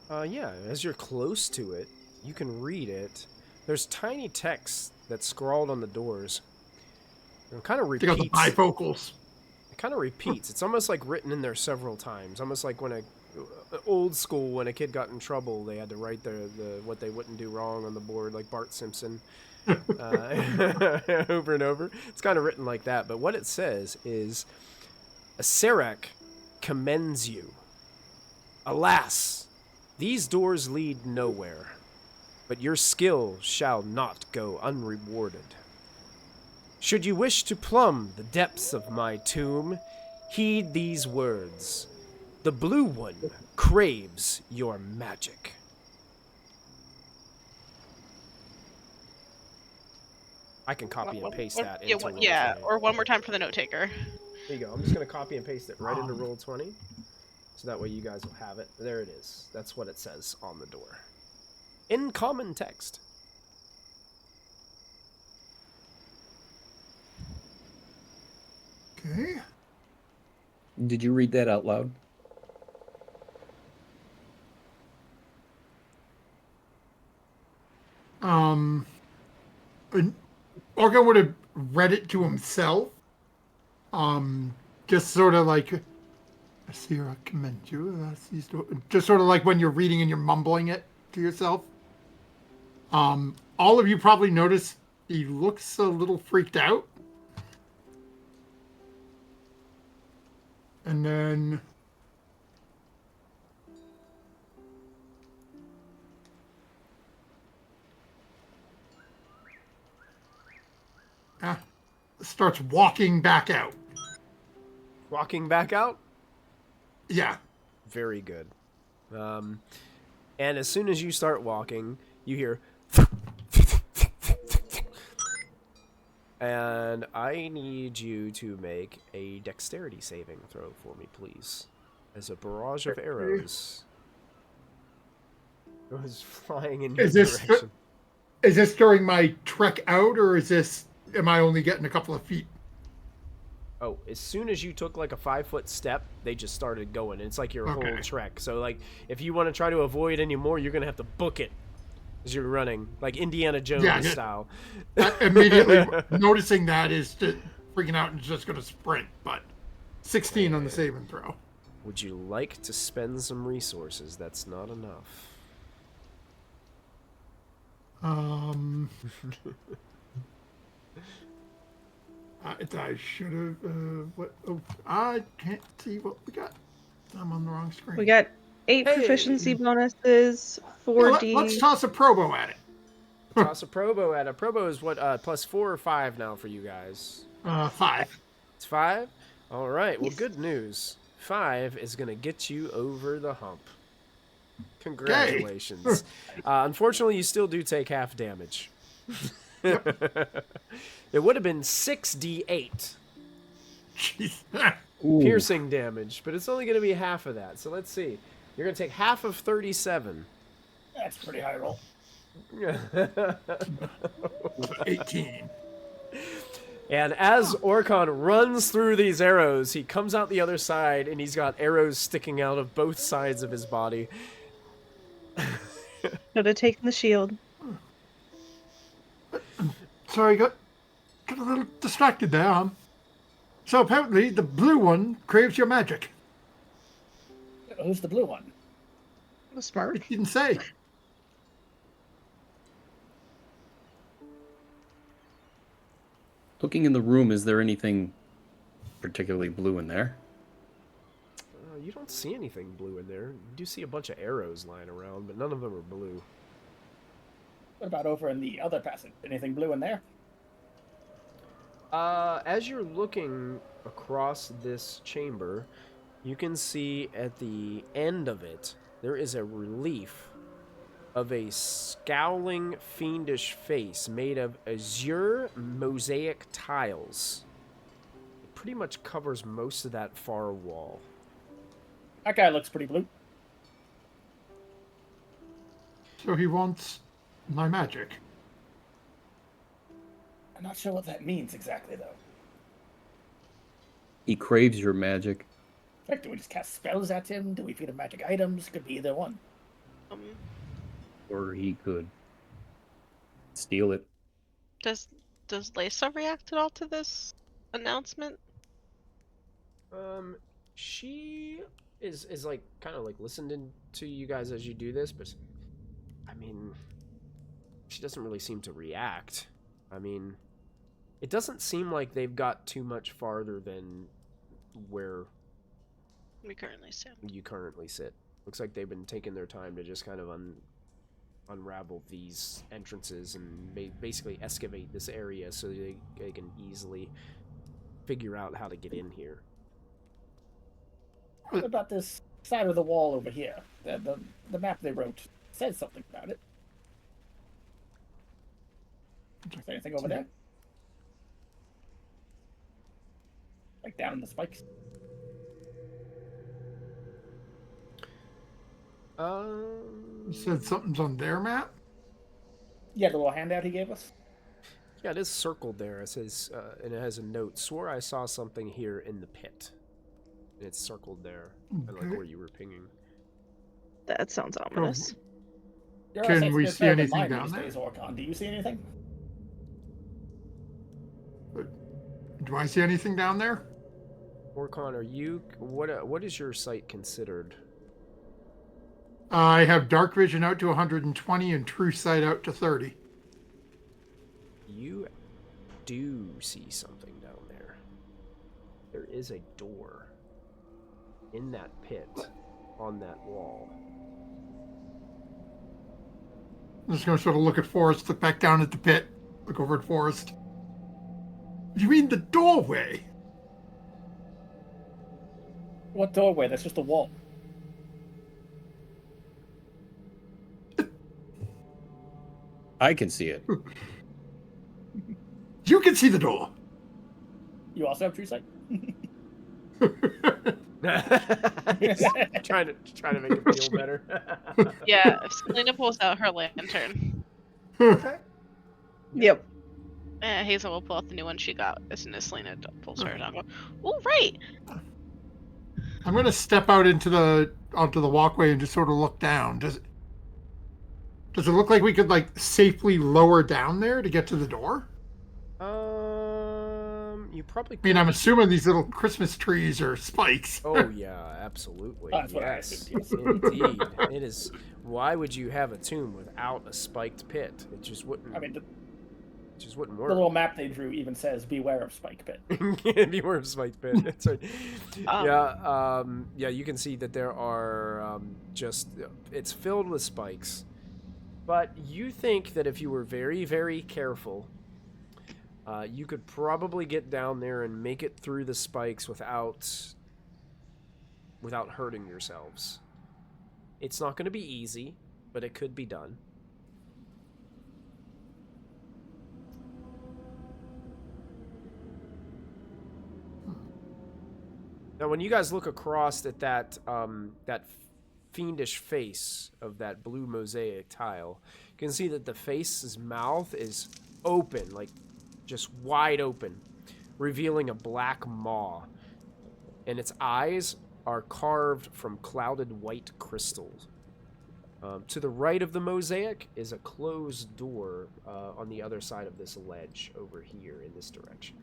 Yeah, as you're close to it, you can read it. There's tiny text that's scrawled on the doors. It kind of Take out the repeats. bifocals. It kind of repeats. It's almost like written in there several times. Almost like when old school, when a kid got in trouble, they had to write the what they wouldn't do wrong on the board, like Bart Simpson, over and over. It's kind of written like that. But what it says is, Serac commends you. Alas, these doors lead nowhere, but your skill shall not go unrewarded. Should you wish to plumb the depths of my tomb, heed these words. The blue one craves your magic. I can copy and paste that into Roll20. Yeah, or one more time for the note taker. There you go. I'm just going to copy and paste it right into Roll20. So that way you guys will have it. There it is. That's what it says on the door. In common text. Okay. Did you read that out loud? Organ would have read it to himself. Just sort of like, I see I commend you. Just sort of like when you're reading and you're mumbling it to yourself. All of you probably notice he looks a little freaked out. And then starts walking back out. Walking back out? Yeah. Very good. And as soon as you start walking, you hear... And I need you to make a dexterity saving throw for me, please. As a barrage of arrows goes flying in your direction. Is this during my trek out, or am I only getting a couple of feet? Oh, as soon as you took like a 5-foot step, they just started going. It's like your whole trek. So like, if you want to try to avoid any more, you're gonna have to book it as you're running, like Indiana Jones style. Immediately noticing that is just freaking out and just gonna sprint. But 16 on the saving throw. Would you like to spend some resources? That's not enough. I should have. I can't see what we got. I'm on the wrong screen. We got 8 proficiency bonuses, 4D. Let's toss a probo at it. Toss a probo at it. Probo is what, +4 or 5 now for you guys? 5. It's 5? All right. Well, good news. 5 is going to get you over the hump. Congratulations. Unfortunately, you still do take half damage. It would have been 6d8 piercing damage, but it's only going to be half of that. So let's see. You're going to take half of 37. That's a pretty high roll. 18. And as Orkon runs through these arrows, he comes out the other side, and he's got arrows sticking out of both sides of his body. Should have taken the shield. Sorry, got a little distracted there. So apparently the blue one craves your magic. Who's the blue one? Smart. It didn't say. Looking in the room, is there anything particularly blue in there? You don't see anything blue in there. You do see a bunch of arrows lying around, but none of them are blue. What about over in the other passage? Anything blue in there? As you're looking across this chamber, you can see at the end of it, there is a relief of a scowling, fiendish face made of azure mosaic tiles. It pretty much covers most of that far wall. That guy looks pretty blue. So he wants my magic. I'm not sure what that means exactly, though. He craves your magic. Like, do we just cast spells at him? Do we feed him magic items? Could be either one. Um, Or he could steal it. does Lisa react at all to this announcement? She is like kind of like listening to you guys as you do this, but I mean, she doesn't really seem to react. I mean, it doesn't seem like they've got too much farther than where We currently stand. you currently sit. Looks like they've been taking their time to just kind of unravel these entrances and basically excavate this area so they can easily figure out how to get in here. What about this side of the wall over here? The map they wrote says something about it. Is there anything over there? Like down in the spikes? You said something's on their map? Yeah, the little handout he gave us. Yeah, it is circled there. It says, and it has a note. Swore I saw something here in the pit. And it's circled there, kind of like Okay. where you were pinging. That sounds ominous. Your Can eyesight's we good see for the anything mind down these there? days, Orcon. Do you see anything? Do I see anything down there? Orcon, are you... What is your sight considered? I have dark vision out to 120 and true sight out to 30. You do see something down there. There is a door in that pit on that wall. I'm just going to sort of look at Forrest, look back down at the pit, look over at Forrest. You mean the doorway? What doorway? That's just a wall. I can see it. You can see the door. You also have true sight? He's trying to make it feel better. Yeah, if Selena pulls out her lantern, Yep. Hazel will pull out the new one she got as soon as Selena pulls hers out. Oh, right! I'm going to step out onto the walkway and just sort of look down. Does it look like we could like safely lower down there to get to the door? You probably. I mean, I'm assuming these little Christmas trees are spikes. Oh yeah, absolutely. That's what I Yes, assumed, indeed. It is. Why would you have a tomb without a spiked pit? It just wouldn't. I mean, It just wouldn't the work. little map they drew even says, beware of spike pit. Beware of spiked pit. That's right. Yeah. You can see that there are it's filled with spikes, but you think that if you were very, very careful, you could probably get down there and make it through the spikes without hurting yourselves. It's not going to be easy, but it could be done. Now, when you guys look across at that fiendish face of that blue mosaic tile, you can see that the face's mouth is open, like just wide open, revealing a black maw, and its eyes are carved from clouded white crystals. To the right of the mosaic is a closed door on the other side of this ledge over here in this direction.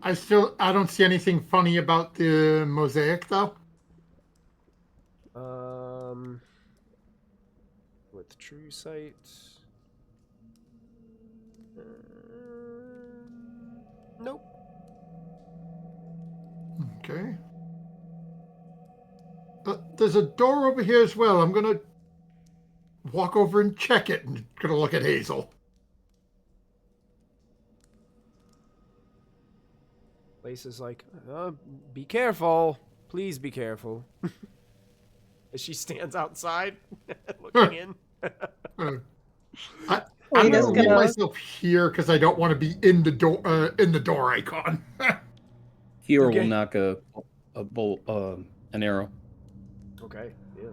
I don't see anything funny about the mosaic though. With true sight. Nope. Okay. There's a door over here as well. I'm gonna walk over and check it and gonna look at Hazel. Lace is like, be careful. Please be careful. As she stands outside, looking in. I'm Lena's gonna leave gonna- myself here because I don't want to be in the door icon. Here Okay. will knock a bolt, an arrow. Okay, yeah.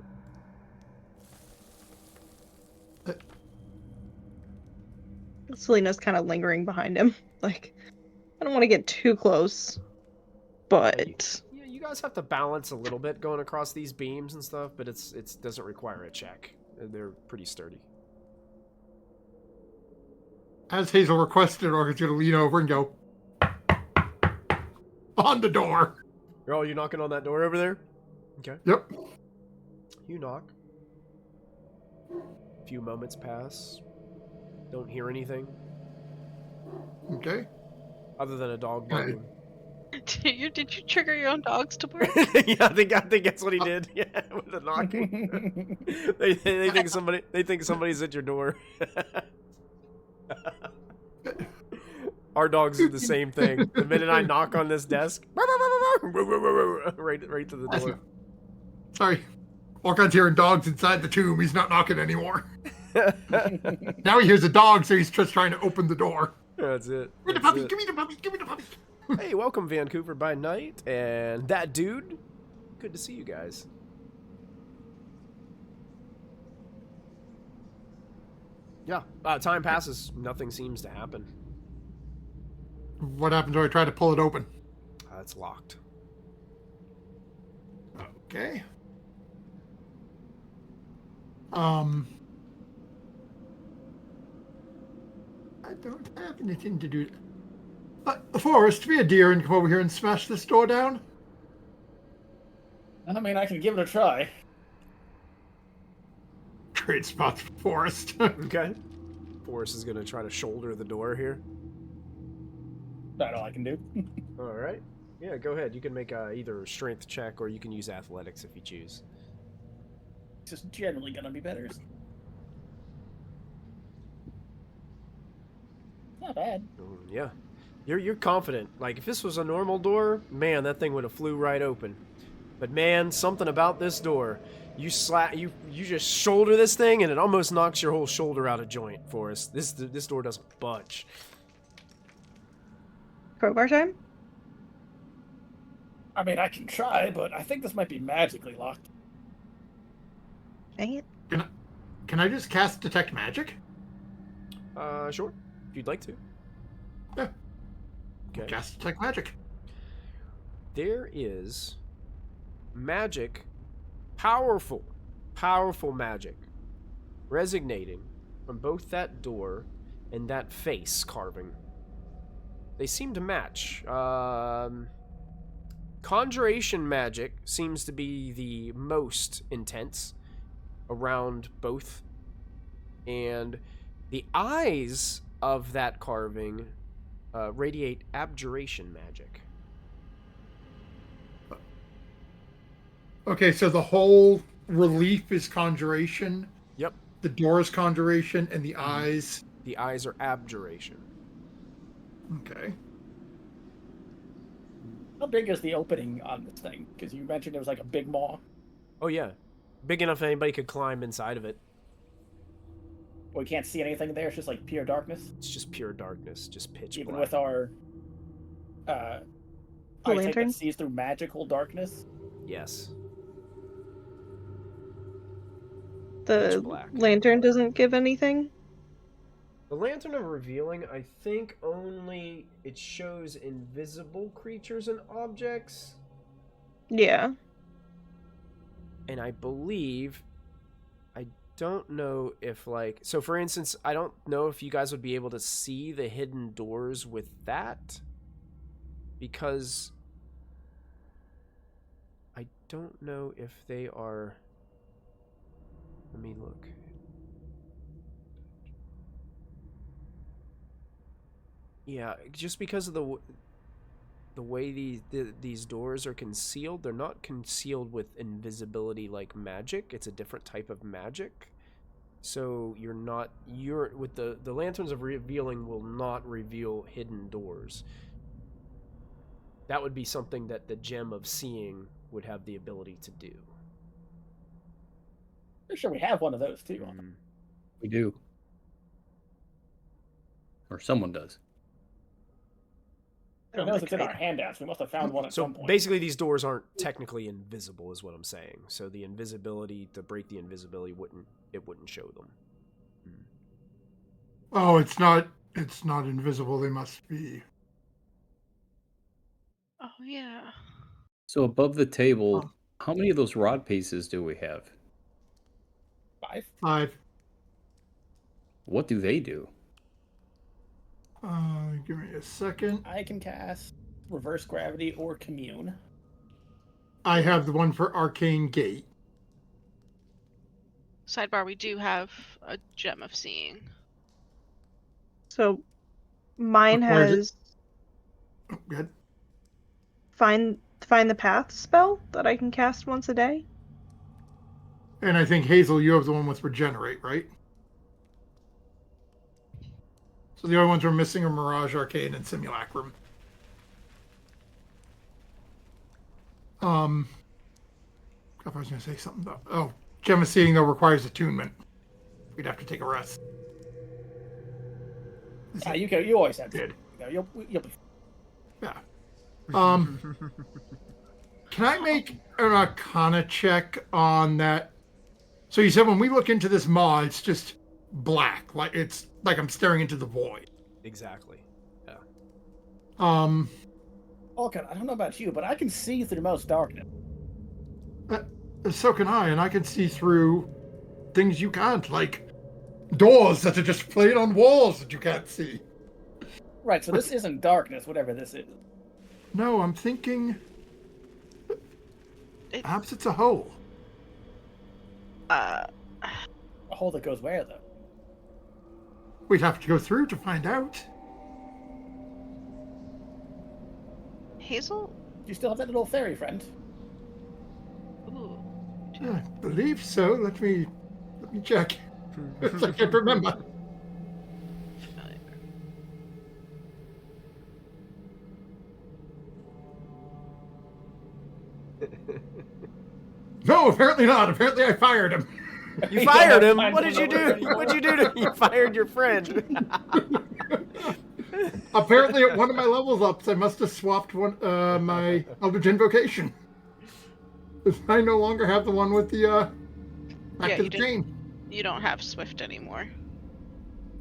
Selena's kind of lingering behind him. Like, I don't want to get too close, but Yeah, you guys have to balance a little bit going across these beams and stuff, but it doesn't require a check. They're pretty sturdy. As Hazel requested, Orca's going to lean over and go on the door. Oh, you knocking on that door over there? Okay. Yep. You knock. A few moments pass. Don't hear anything Okay. other than a dog barking. Did you trigger your own dogs to bark? Yeah, I think that's what he did. Yeah, with the knocking. they think somebody's at your door. Our dogs do the same thing. The minute I knock on this desk, right to the door. Sorry. Orcon's hearing dogs inside the tomb. He's not knocking anymore. Now he hears a dog, so he's just trying to open the door. That's it. Give me the That's puppy, it. give me the puppy, give me the puppy. Hey, welcome Vancouver by night, and that dude. Good to see you guys. Yeah, time passes. Nothing seems to happen. What happens when I try to pull it open? It's locked. Okay. I don't have anything to do. Forrest, be a dear and come over here and smash this door down. I mean, I can give it a try. Great spot for Forrest. Okay. Forrest is gonna try to shoulder the door here. That's all I can do. All right. Yeah, go ahead. You can make either a strength check or you can use athletics if you choose. It's just generally gonna be better. Not bad. Yeah. You're confident. Like, if this was a normal door, man, that thing would have flew right open. But man, something about this door. You just shoulder this thing and it almost knocks your whole shoulder out of joint, Forrest. This door doesn't budge. crowbar time? I mean, I can try, but I think this might be magically locked. Dang it. Can I just cast Detect Magic? Sure. If you'd like to. Yeah. Okay. Cast Detect Magic. There is magic, powerful magic, resonating from both that door and that face carving. They seem to match. Conjuration magic seems to be the most intense around both, and the eyes of that carving radiate abjuration magic. Okay, so the whole relief is conjuration. Yep. The door is conjuration, and the eyes. The eyes are abjuration. Okay. How big is the opening on this thing? Because you mentioned it was like a big maw. Oh yeah, big enough anybody could climb inside of it. We can't see anything there. It's just like pure darkness. It's just pure darkness, just pitch Even black. with our eyesight lantern? that sees through magical darkness. Yes. The Pitch black. lantern doesn't give anything? The Lantern of Revealing, I think only it shows invisible creatures and objects, Yeah. and I believe, I don't know if, like, so for instance, I don't know if you guys would be able to see the hidden doors with that, because I don't know if they are, let me look. Yeah, just because of the way these doors are concealed, they're not concealed with invisibility like magic. It's a different type of magic. So you're with the Lanterns of Revealing will not reveal hidden doors. That would be something that the Gem of Seeing would have the ability to do. Pretty sure we have one of those too. We do. Or someone does. I know it's in our handouts. We must have found one at So some point. basically these doors aren't technically invisible is what I'm saying. So the invisibility, to break the invisibility, wouldn't show them. Oh, it's not it's not invisible, they must be. Oh yeah. So above the table, Oh. how many of those rod pieces do we have? 5. 5. What do they do? Give me a second. I can cast reverse gravity or commune. I have the one for Arcane Gate. Sidebar: we do have a gem of seeing. So mine Where is it? has Oh, good. find the path spell that I can cast once a day. And I think, Hazel, you have the one with Regenerate, right? So the only ones we're missing are Mirage, Arcane, and Simulacrum. I was going to say something about... Oh, Gem of Seeing, though, requires attunement. We'd have to take a rest. You always have to. Good. You'll be. Yeah. Can I make an Arcana check on that? So you said when we look into this maw, it's just black. It's like I'm staring into the void. Exactly. Yeah. Okay, I don't know about you, but I can see through most darkness. So can I, and I can see through things you can't, like doors that are just played on walls that you can't see. Right, so this isn't darkness, whatever this is. No, I'm thinking perhaps it's a hole. A hole that goes where, though? We'd have to go through to find out. Hazel? Do you still have that little fairy friend? Ooh. I believe so. Let me check. I can't remember. No, apparently not. Apparently I fired him. You fired him? What did you do? What'd you do to him? You fired your friend. Apparently at one of my levels ups, I must have swapped my Eldritch Invocation. I no longer have the one with the back to the chain. You don't have Swift anymore.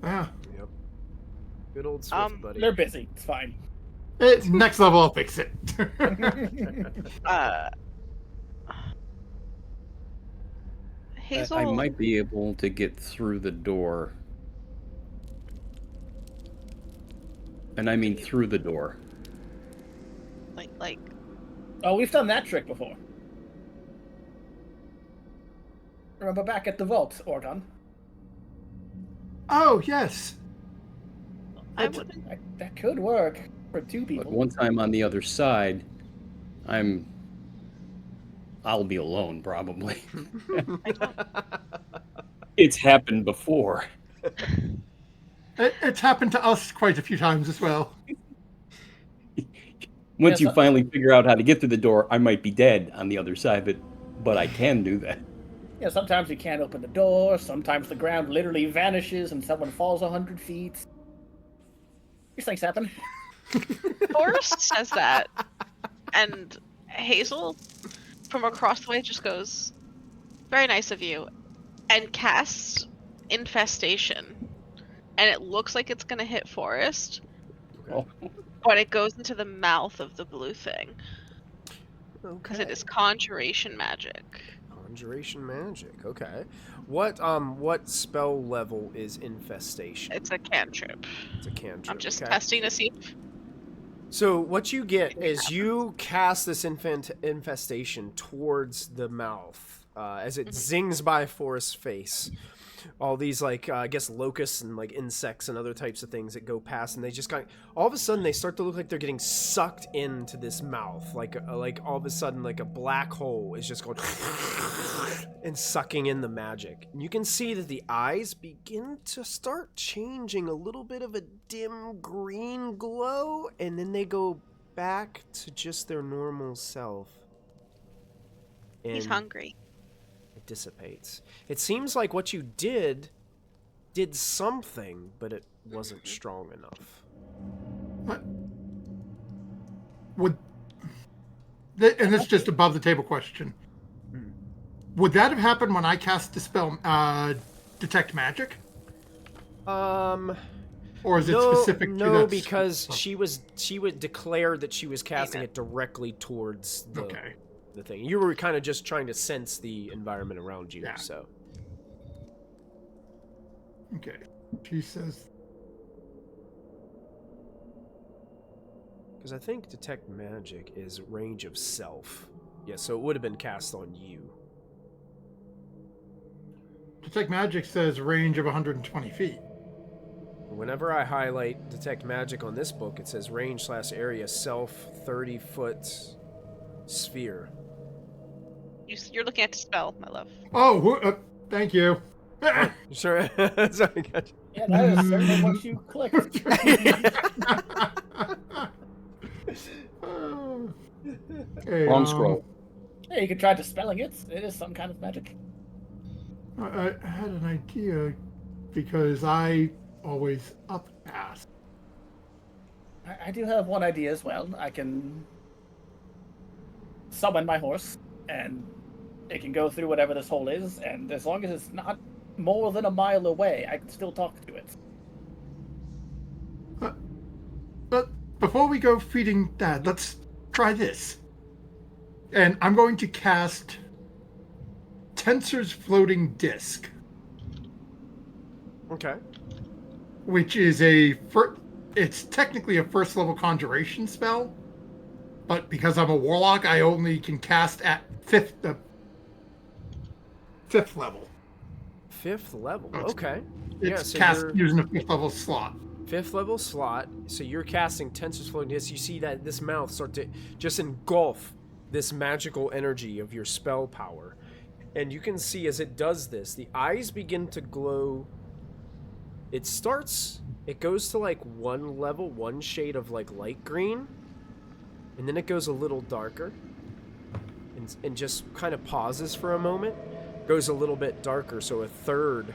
Yeah. Yep. Good old Swift, buddy. They're busy. It's fine. It's next level, I'll fix it. Hazel. I might be able to get through the door. And I mean through the door. Like. Oh, we've done that trick before. Remember back at the vault, Orgon? Oh, yes. I wouldn't. That could work for 2 people. But once I'm on the other side, I'll be alone, probably. It's happened before. It's happened to us quite a few times as well. Once you finally figure out how to get through the door, I might be dead on the other side, but I can do that. Yeah, sometimes you can't open the door, sometimes the ground literally vanishes and someone falls 100 feet. These things happen. Forrest says that, and Hazel, from across the way, just goes, "Very nice of you," and casts Infestation. And it looks like it's gonna hit Forrest, but it goes into the mouth of the blue thing. Because it is conjuration magic. Conjuration magic. Okay. What spell level is Infestation? It's a cantrip. It's a cantrip. I'm just okay. testing to see. So what you get is you cast this infestation towards the mouth as it zings by Forrest's face. All these I guess locusts and insects and other types of things that go past, and they just all of a sudden they start to look like they're getting sucked into this mouth, like all of a sudden a black hole is just going and sucking in the magic. And you can see that the eyes begin to start changing a little bit of a dim green glow, and then they go back to just their normal self. And He's hungry. it dissipates. It seems like what you did something, but it wasn't strong enough. And this is just above the table question. Would that have happened when I cast the spell Detect Magic? or is it no, specific to no, that? because she would declare that she was casting it directly towards the Okay. the thing. You were kind of just trying to sense the environment around you. Yeah. So Okay. She says, because I think detect magic is range of self. Yeah, so it would have been cast on you. detect magic says range of 120 feet. Whenever I highlight detect magic on this book, it says range/area self 30-foot sphere. You're looking at the spell, my love. Oh, thank you. Sure. Sorry, gotcha. Yeah, that is certainly what you clicked. Okay, Long scroll. Yeah, you could try dispelling it. It is some kind of magic. I had an idea because I always upcast. I do have one idea as well. I can summon my horse, and it can go through whatever this hole is, and as long as it's not more than a mile away, I can still talk to it. But before we go feeding that, let's try this. And I'm going to cast Tensor's Floating Disc, Okay. which is it's technically a first level conjuration spell, but because I'm a warlock, I only can cast at fifth level. 5th level. Oh, it's- Okay. It's so cast you're- using a 5th level slot. 5th level slot. So you're casting Tensor's Floating Disc. You see that this mouth start to just engulf this magical energy of your spell power. And you can see as it does this, the eyes begin to glow. It goes to like one shade of like light green. And then it goes a little darker. And just kind of pauses for a moment. Goes a little bit darker, so a third.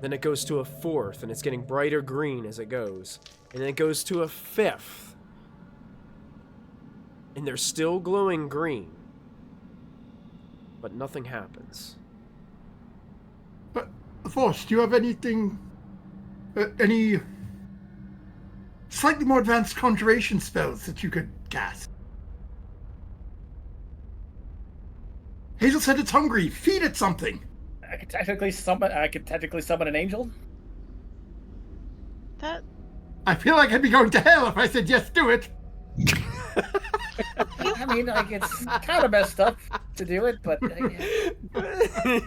Then it goes to a fourth, and it's getting brighter green as it goes. And then it goes to a fifth. And they're still glowing green. But nothing happens. But, Force, do you have anything... any slightly more advanced conjuration spells that you could cast? Hazel said it's hungry. Feed it something. I could technically summon an angel. That I feel like I'd be going to hell if I said yes, do it. I mean, like, it's kind of messed up to do it, but yeah.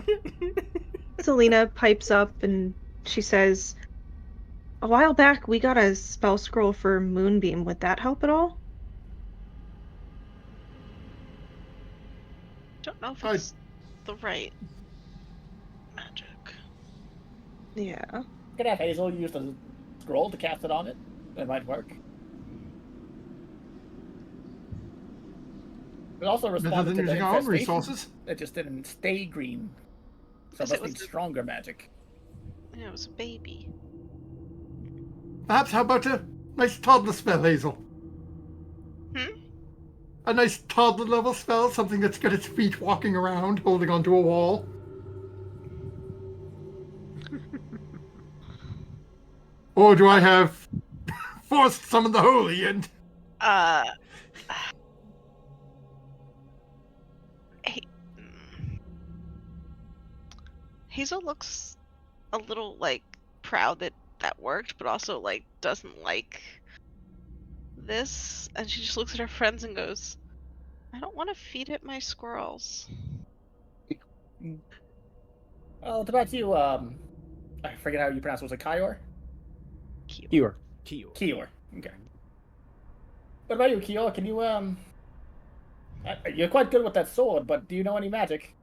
Selena pipes up and she says, "A while back we got a spell scroll for Moonbeam. Would that help at all?" don't know if I- it's the right magic. Yeah. Could have Hazel use the scroll to cast it on it. That might work. It also Better responded than to the using our own infestation. resources. It just didn't stay green. So it Yes, must it was be the- stronger magic. Yeah, it was a baby. Perhaps how about a nice toddler spell, Hazel? Hmm? A nice toddler level spell, something that's got its feet walking around, holding onto a wall. Or do I have forced summon the holy and Uh. Hazel looks a little like proud that that worked, but also like doesn't like this, and she just looks at her friends and goes, "I don't want to feed it my squirrels." Oh, what about you? I forget how you pronounce it. Was it Kior? Cure. Keel. Kior. Okay. What about you, Kior? Can you you're quite good with that sword, but do you know any magic?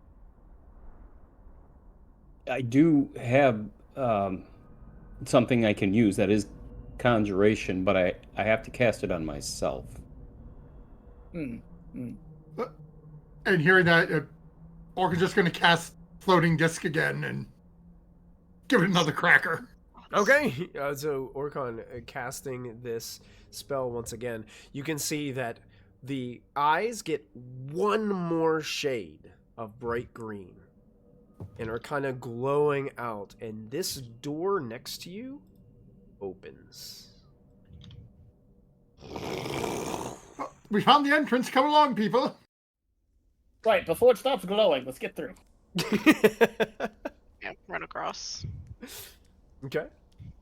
I do have something I can use that is conjuration, but I have to cast it on myself. Hmm. and hearing that, Orca's just going to cast floating disc again and give it another cracker. Okay, so Orcon casting this spell once again. You can see that the eyes get one more shade of bright green and are kind of glowing out. And this door next to you opens. Oh, we found the entrance. Come along, people. Right, before it stops glowing, let's get through. Yeah, run across. Okay.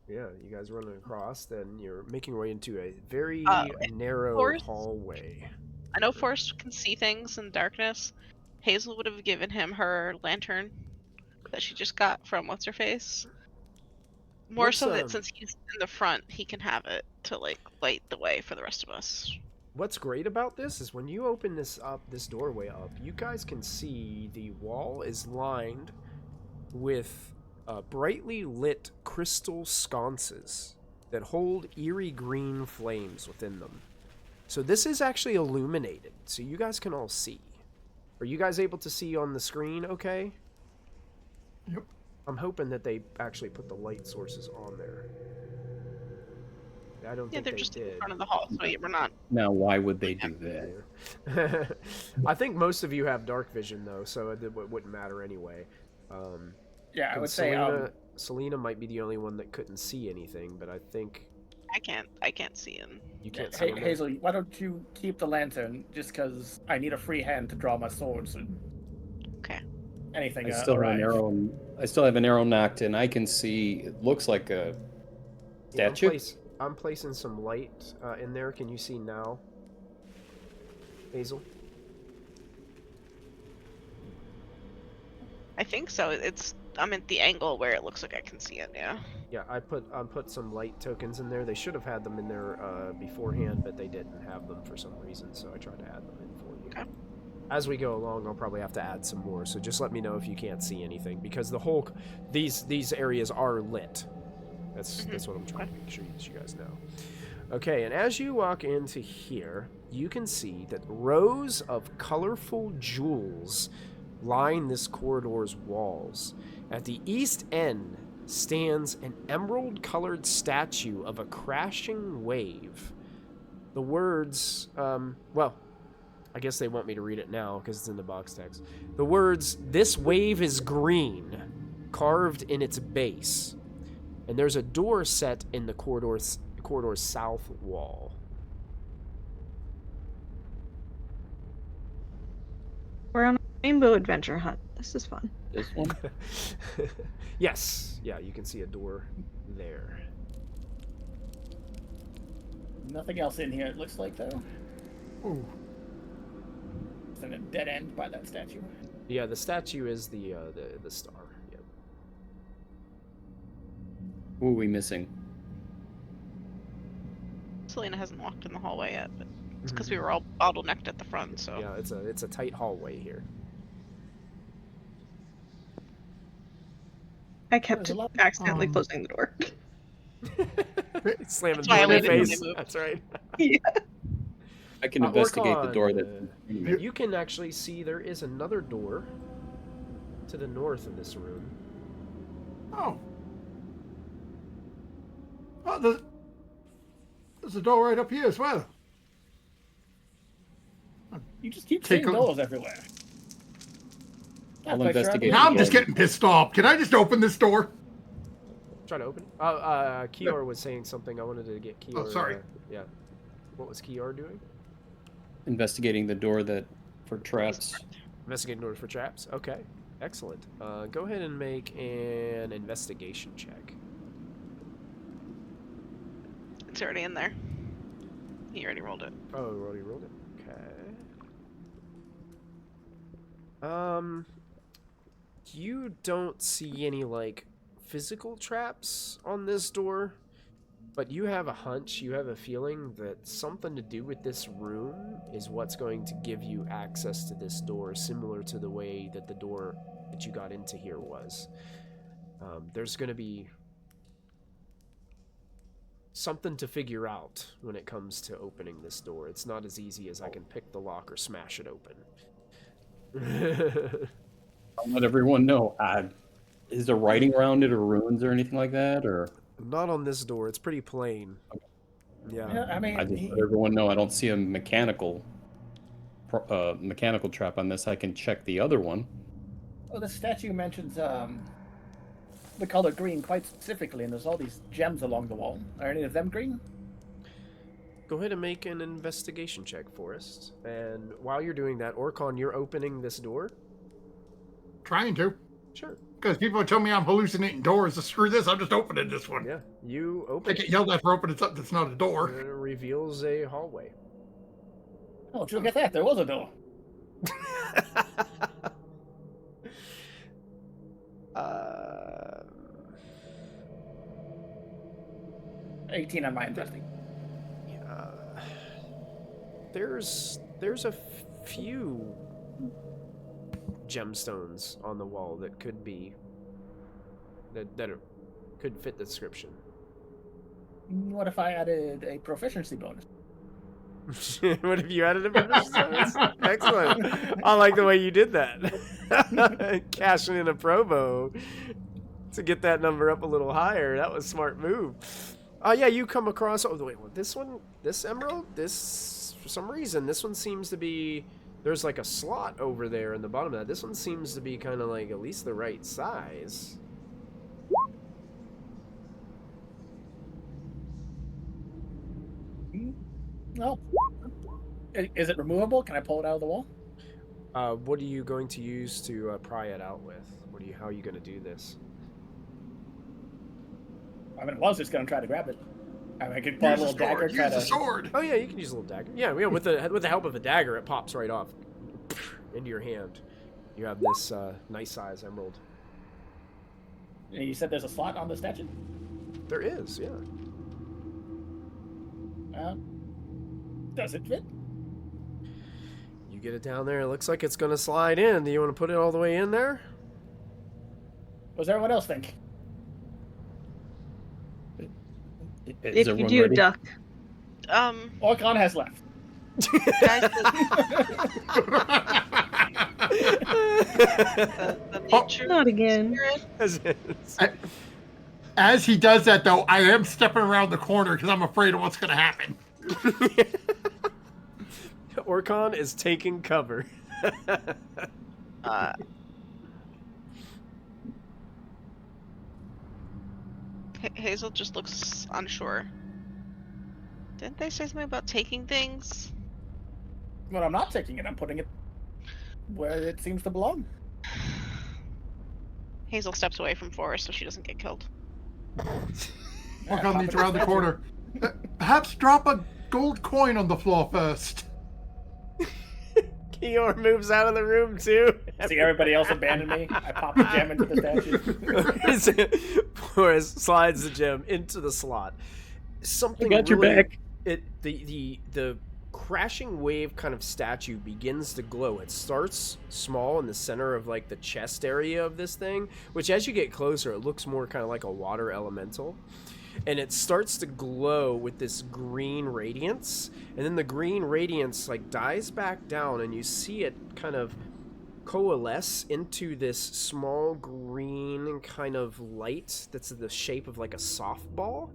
Yeah, you guys running across, then you're making your way into a very narrow Forrest? hallway. I know Forrest can see things in darkness. Hazel would have given him her lantern that she just got from what's her face. More What's, so that since he's in the front, he can have it to like light the way for the rest of us. What's great about this is when you open this doorway up, you guys can see the wall is lined with brightly lit crystal sconces that hold eerie green flames within them. So this is actually illuminated, so you guys can all see. Are you guys able to see on the screen okay? Yep. I'm hoping that they actually put the light sources on there. I don't think they're they just did. in front of the hall, so we're not. Now, why would they do that? I think most of you have dark vision, though, so it wouldn't matter anyway. Yeah, I and would say. Selena might be the only one that couldn't see anything, but I think I can't see him. you can't see him. Hazel, why don't you keep the lantern? Just because I need a free hand to draw my swords and Okay. anything. I still have an arrow. I still have an arrow knocked, and I can see. It looks like a statue. I'm placing some light in there. Can you see now, Hazel? I think so. I'm at the angle where it looks like I can see it. Yeah. Yeah, I put some light tokens in there. They should have had them in there beforehand, but they didn't have them for some reason, so I tried to add them in for you. Okay. As we go along, I'll probably have to add some more, so just let me know if you can't see anything, because the whole these areas are lit. That's what I'm trying to make sure you guys know. Okay, and as you walk into here, you can see that rows of colorful jewels line this corridor's walls. At the east end stands an emerald-colored statue of a crashing wave. The words, well, I guess they want me to read it now because it's in the box text. The words, "This wave is green," carved in its base. And there's a door set in the corridor's south wall. We're on a rainbow adventure hunt. This is fun. This one. Yes. Yeah, you can see a door there. Nothing else in here. It looks like though. Ooh. It's in a dead end by that statue. Yeah, the statue is the star. Yep. Who are we missing? Selena hasn't walked in the hallway yet, but it's because we were all bottlenecked at the front. So Yeah, it's a tight hallway here. I kept There's a lot- accidentally closing the door. Slamming That's the why I door in your waited till face. they moved. That's right. Yeah. I can investigate the door that. You can actually see there is another door to the north of this room. Oh. Oh, there's a door right up here as well. You just keep Take seeing a- doors everywhere. I'll Not quite sure I investigate. believe Now I'm you. just getting pissed off. Can I just open this door? Try to open it. Kior was saying something. I wanted to get Kior. Oh, sorry. Yeah. What was Kior doing? Investigating the door that for traps. Investigating doors for traps. Okay. Excellent. Go ahead and make an investigation check. it's already in there. He already rolled it. Oh, we already rolled it. Okay. You don't see any, like, physical traps on this door, but you have a hunch, you have a feeling that something to do with this room is what's going to give you access to this door, similar to the way that the door that you got into here was. There's going to be something to figure out when it comes to opening this door. It's not as easy as I can pick the lock or smash it open. I'll let everyone know. Is there writing around it or runes or anything like that? Or Not on this door. It's pretty plain. Yeah. Yeah, I mean, I just let everyone know I don't see a mechanical trap on this. I can check the other one. the statue mentions the color green quite specifically, and there's all these gems along the wall. Are any of them green? Go ahead and make an investigation check, Forrest. And while you're doing that, Orcon, you're opening this door? Trying to. Sure. Because people tell me I'm hallucinating doors. So screw this, I'm just opening this one. Yeah, you I open get it. yelled at for opening something that's not a door. And it reveals a hallway. Oh, look at that. There was a door. uh, 18 on my investing. there's a few gemstones on the wall that could be could fit the description. What if I added a proficiency bonus? What if you added a proficiency? Excellent. I like the way you did that. Cashing in a promo to get that number up a little higher. That was a smart move. Yeah, you come across. Oh wait, this one, this emerald, this for some reason, this one seems to be. There's like a slot over there in the bottom of that. This one seems to be kind of like at least the right size. No. Is it removable? Can I pull it out of the wall? What are you going to use to pry it out with? How are you going to do this? I mean, I was just going to try to grab it. I mean, I could pull a little dagger. Use the sword. Oh yeah, you can use a little dagger. Yeah, with the help of a dagger, it pops right off into your hand. You have this nice size emerald. You said there's a slot on the statue? There is, yeah. Does it fit? You get it down there. It looks like it's going to slide in. Do you want to put it all the way in there? What does everyone else think? If you do, duck. Orcon has left. Guys, the nature Not again. spirit. As he does that, though, I am stepping around the corner because I'm afraid of what's going to happen. Orcon is taking cover. Hazel just looks unsure. Didn't they say something about taking things? Well, I'm not taking it. I'm putting it where it seems to belong. Hazel steps away from Forrest so she doesn't get killed. Orcon leads around the corner. Perhaps drop a gold coin on the floor first. Kior moves out of the room too. See everybody else abandon me. I pop the gem into the statue. Forrest slides the gem into the slot. Something I got your back. The crashing wave kind of statue begins to glow. It starts small in the center of like the chest area of this thing, which as you get closer, it looks more kind of like a water elemental. And it starts to glow with this green radiance, and then the green radiance like dies back down, and you see it kind of coalesce into this small green kind of light that's the shape of like a softball,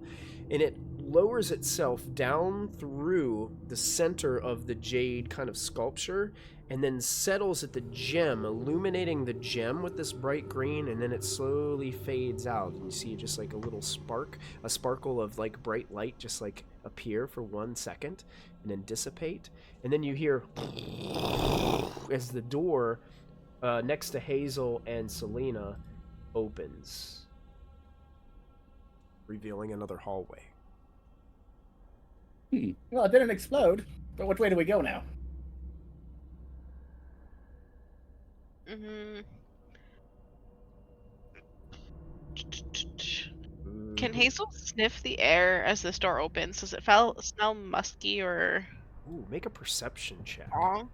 and it lowers itself down through the center of the jade kind of sculpture and then settles at the gem, illuminating the gem with this bright green, and then it slowly fades out, and you see just like a little sparkle of like bright light just like appear for 1 second and then dissipate, and then you hear as the door next to Hazel and Selena opens, revealing another hallway. Well, it didn't explode, but which way do we go now? Can Hazel sniff the air as this door opens? Does it smell musky or Ooh, make a perception check. wrong?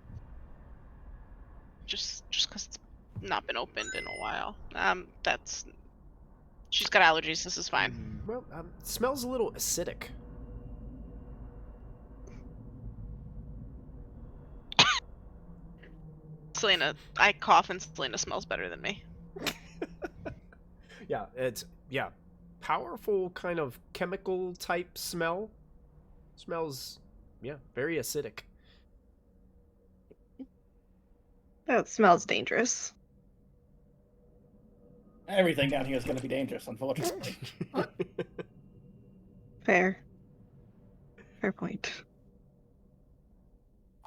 Just because it's not been opened in a while. She's got allergies. This is fine. Well, it smells a little acidic. Selena, I cough and Selena smells better than me. Yeah, it's powerful kind of chemical type smell. Smells very acidic. That smells dangerous. Everything down here is going to be dangerous, unfortunately. Fair. Fair point.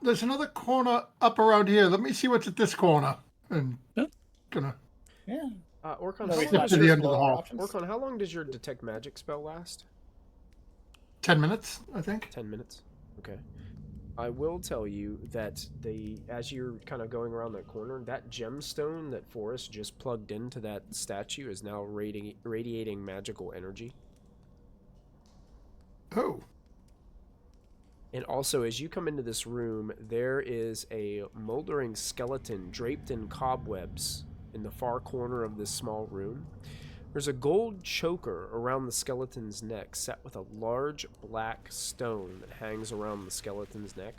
There's another corner up around here. Let me see what's at this corner. And gonna Yeah. Orcon, No how reason long not does to to the your, end of the explore hall. options. Orcon, how long does your detect magic spell last? 10 minutes, I think. 10 minutes. Okay. I will tell you that as you're kind of going around that corner, that gemstone that Forrest just plugged into that statue is now radiating magical energy. Oh. And also, as you come into this room, there is a moldering skeleton draped in cobwebs in the far corner of this small room. There's a gold choker around the skeleton's neck, set with a large black stone that hangs around the skeleton's neck.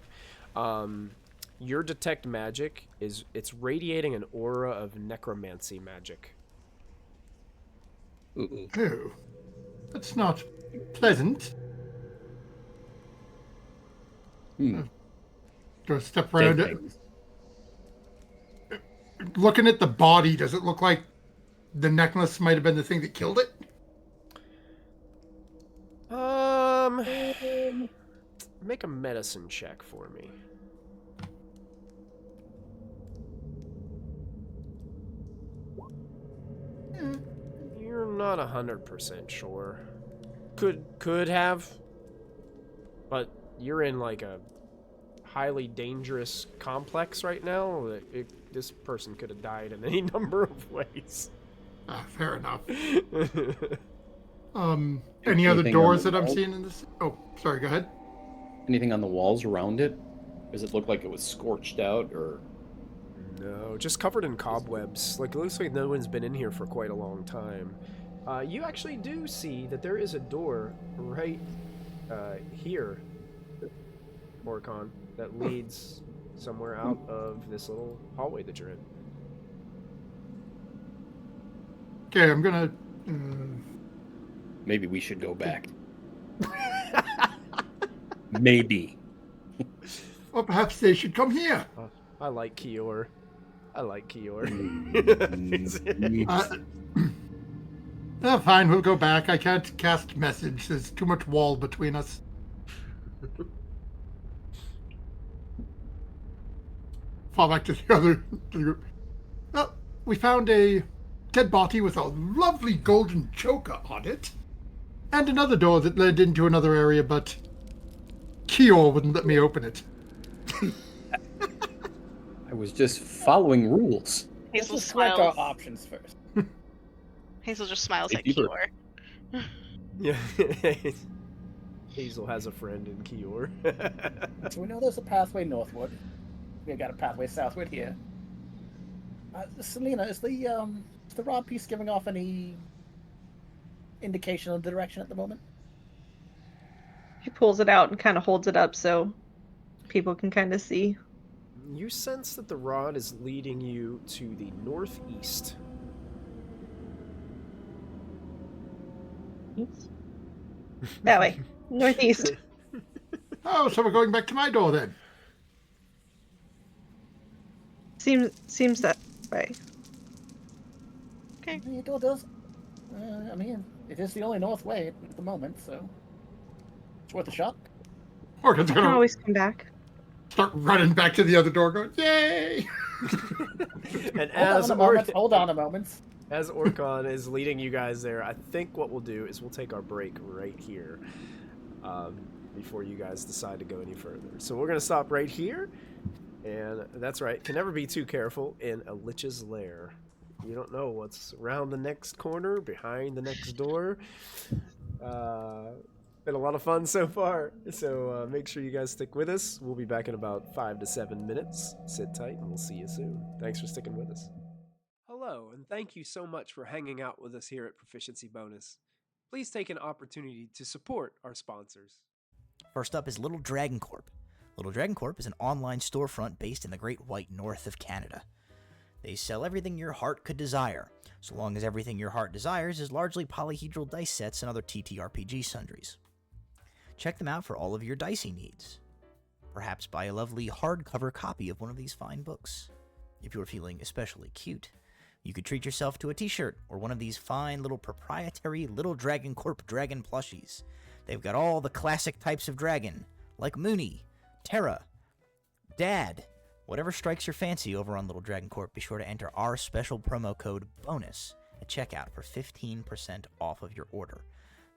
Your detect magic it's radiating an aura of necromancy magic. Ooh. Oh. That's not pleasant. Go a step around it. Looking at the body, does it look like the necklace might have been the thing that killed it? Make a medicine check for me. You're not 100% sure. Could have, but you're in like a highly dangerous complex right now. This person could have died in any number of ways. Fair enough. Any other Anything doors on the that I'm wall? seeing in this? Oh, sorry, go ahead. Anything on the walls around it? Does it look like it was scorched out, or? No, just covered in cobwebs. Like, it looks like no one's been in here for quite a long time. You actually do see that there is a door right here, Orcon, that leads somewhere out of this little hallway that you're in. Okay, I'm gonna. Maybe we should go back. Maybe. Or perhaps they should come here. I like Kior. Fine, we'll go back. I can't cast message. There's too much wall between us. Fall back to the other group. Well, we found a dead body with a lovely golden choker on it. And another door that led into another area, but Kior wouldn't let me open it. I was just following rules. Let's Hazel just select our smiles. options first. Hazel just smiles Hey, at Keeper. Kior. Yeah. Hazel has a friend in Kior. So we know there's a pathway northward. We've got a pathway southward here. Selena, is the rod piece giving off any indication of the direction at the moment? He pulls it out and kind of holds it up so people can kind of see. You sense that the rod is leading you to the northeast. That way. Northeast. Oh, so we're going back to my door then. Seems that way. Okay. Your door does. I mean, it is the only north way at the moment, so it's worth a shot. Orcon's I can gonna always come back. start running back to the other door, going, "Yay!" And Hold on a moment. as Orcon is leading you guys there, I think what we'll do is we'll take our break right here before you guys decide to go any further. So we're going to stop right here. And that's right, can never be too careful in a lich's lair. You don't know what's around the next corner, behind the next door. Been a lot of fun so far. So make sure you guys stick with us. We'll be back in about 5 to 7 minutes. Sit tight and we'll see you soon. Thanks for sticking with us. Hello, and thank you so much for hanging out with us here at Proficiency Bonus. Please take an opportunity to support our sponsors. First up is Little Dragon Corp. Little Dragon Corp is an online storefront based in the Great White North of Canada. They sell everything your heart could desire, so long as everything your heart desires is largely polyhedral dice sets and other TTRPG sundries. Check them out for all of your dicey needs. Perhaps buy a lovely hardcover copy of one of these fine books. If you're feeling especially cute, You could treat yourself to a t-shirt or one of these fine little proprietary Little Dragon Corp dragon plushies. They've got all the classic types of dragon, like Mooney, Terra, Dad, whatever strikes your fancy over on Little Dragon Corp. Be sure to enter our special promo code BONUS at checkout for 15% off of your order.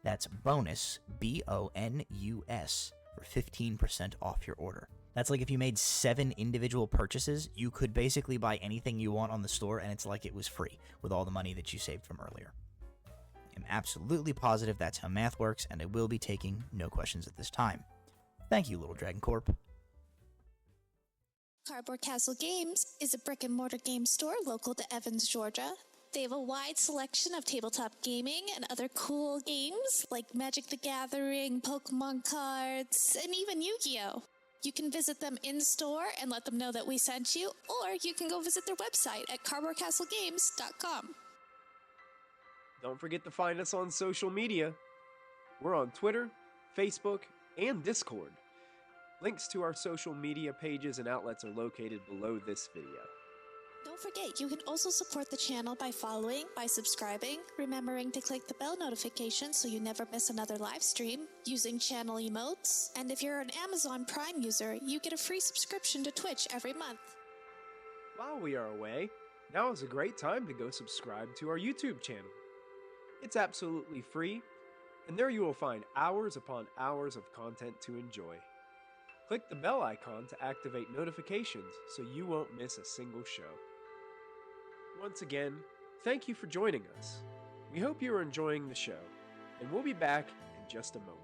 That's BONUS, BONUS, for 15% off your order. That's like if you made 7 individual purchases, you could basically buy anything you want on the store, and it's like it was free with all the money that you saved from earlier. I'm absolutely positive that's how math works, and I will be taking no questions at this time. Thank you, Little Dragon Corp. Cardboard Castle Games is a brick-and-mortar game store local to Evans, Georgia. They have a wide selection of tabletop gaming and other cool games like Magic the Gathering, Pokemon cards, and even Yu-Gi-Oh! You can visit them in-store and let them know that we sent you, or you can go visit their website at cardboardcastlegames.com. Don't forget to find us on social media. We're on Twitter, Facebook, and Discord. Links to our social media pages and outlets are located below this video. Don't forget, you can also support the channel by following, by subscribing, remembering to click the bell notification so you never miss another live stream, using channel emotes, and if you're an Amazon Prime user, you get a free subscription to Twitch every month. While we are away, now is a great time to go subscribe to our YouTube channel. It's absolutely free, and there you will find hours upon hours of content to enjoy. Click the bell icon to activate notifications so you won't miss a single show. Once again, thank you for joining us. We hope you are enjoying the show, and we'll be back in just a moment.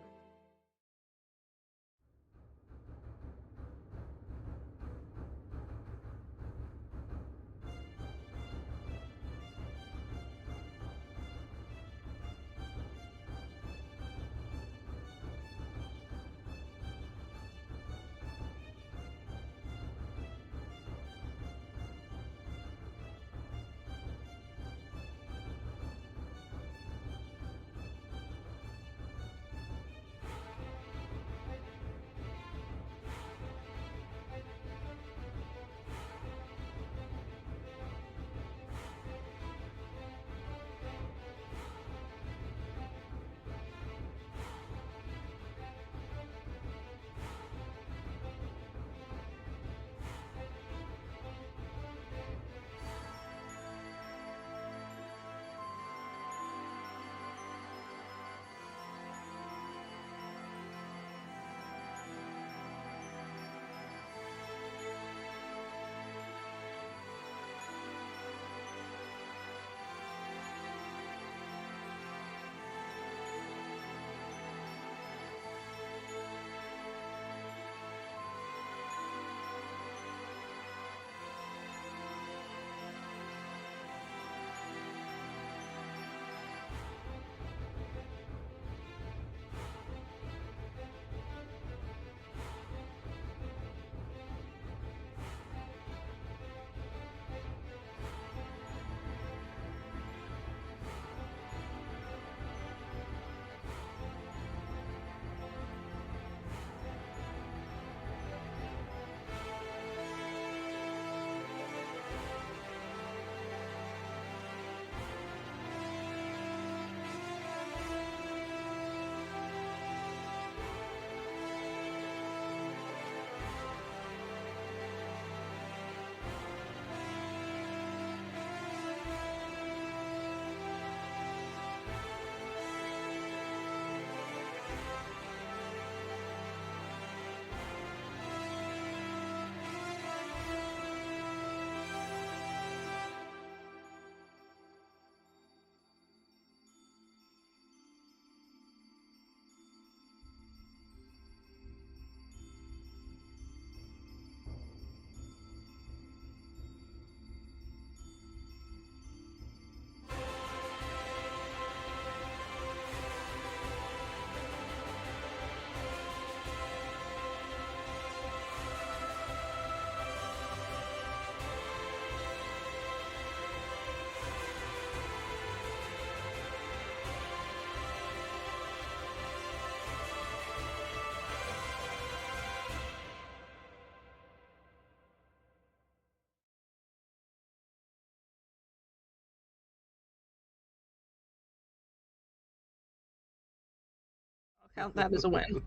Count that as a win.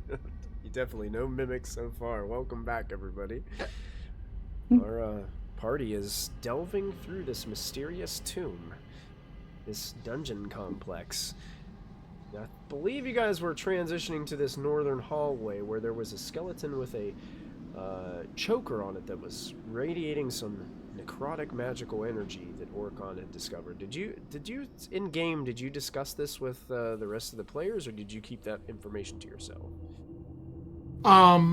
You definitely know mimics so far. Welcome back, everybody. Our party is delving through this mysterious tomb, this dungeon complex. I believe you guys were transitioning to this northern hallway where there was a skeleton with a choker on it that was radiating some necrotic magical energy that Orcon had discovered. Did you in game, did you discuss this with the rest of the players, or did you keep that information to yourself? Yeah,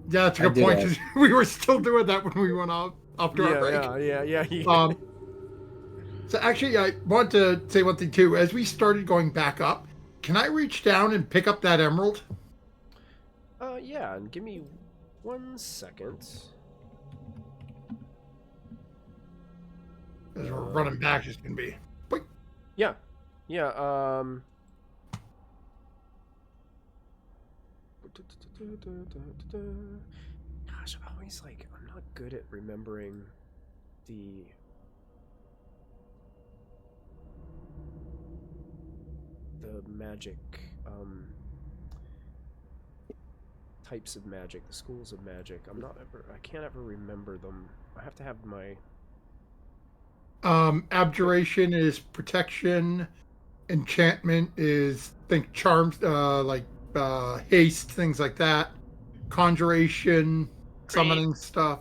that's a good point, 'cause we were still doing that when we went off after our break. Yeah. So actually, I want to say one thing too. As we started going back up, can I reach down and pick up that emerald? Yeah, and give me 1 second. As we're running back, it's gonna be. Wait. Yeah. Gosh, I'm always like, I'm not good at remembering the magic types of magic, the schools of magic. I can't ever remember them. I have to have my Abjuration is protection. Enchantment is charms, haste, things like that. Conjuration, summoning stuff.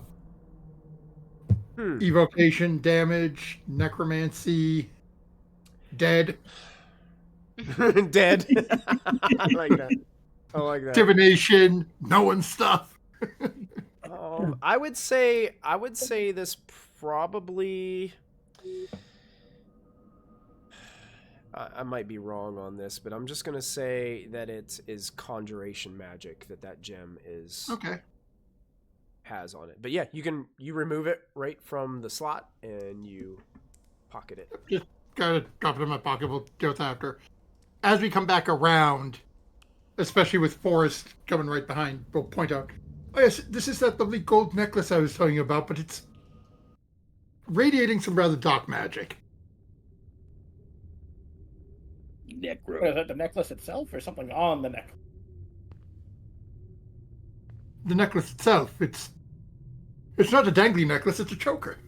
Evocation, damage, necromancy, dead. Dead. I like that. Divination, knowing stuff. I would say this probably. I might be wrong on this, but I'm just gonna say that it is conjuration magic that gem is has on it. But yeah, you remove it right from the slot and you pocket it. Just gotta drop it in my pocket. We'll deal with that after. As we come back around, especially with Forrest coming right behind, we'll point out, oh yes, this is that lovely gold necklace I was telling you about, but it's radiating some rather dark magic. What is it, the necklace itself or something on the necklace? The necklace itself, it's not a dangly necklace, it's a choker.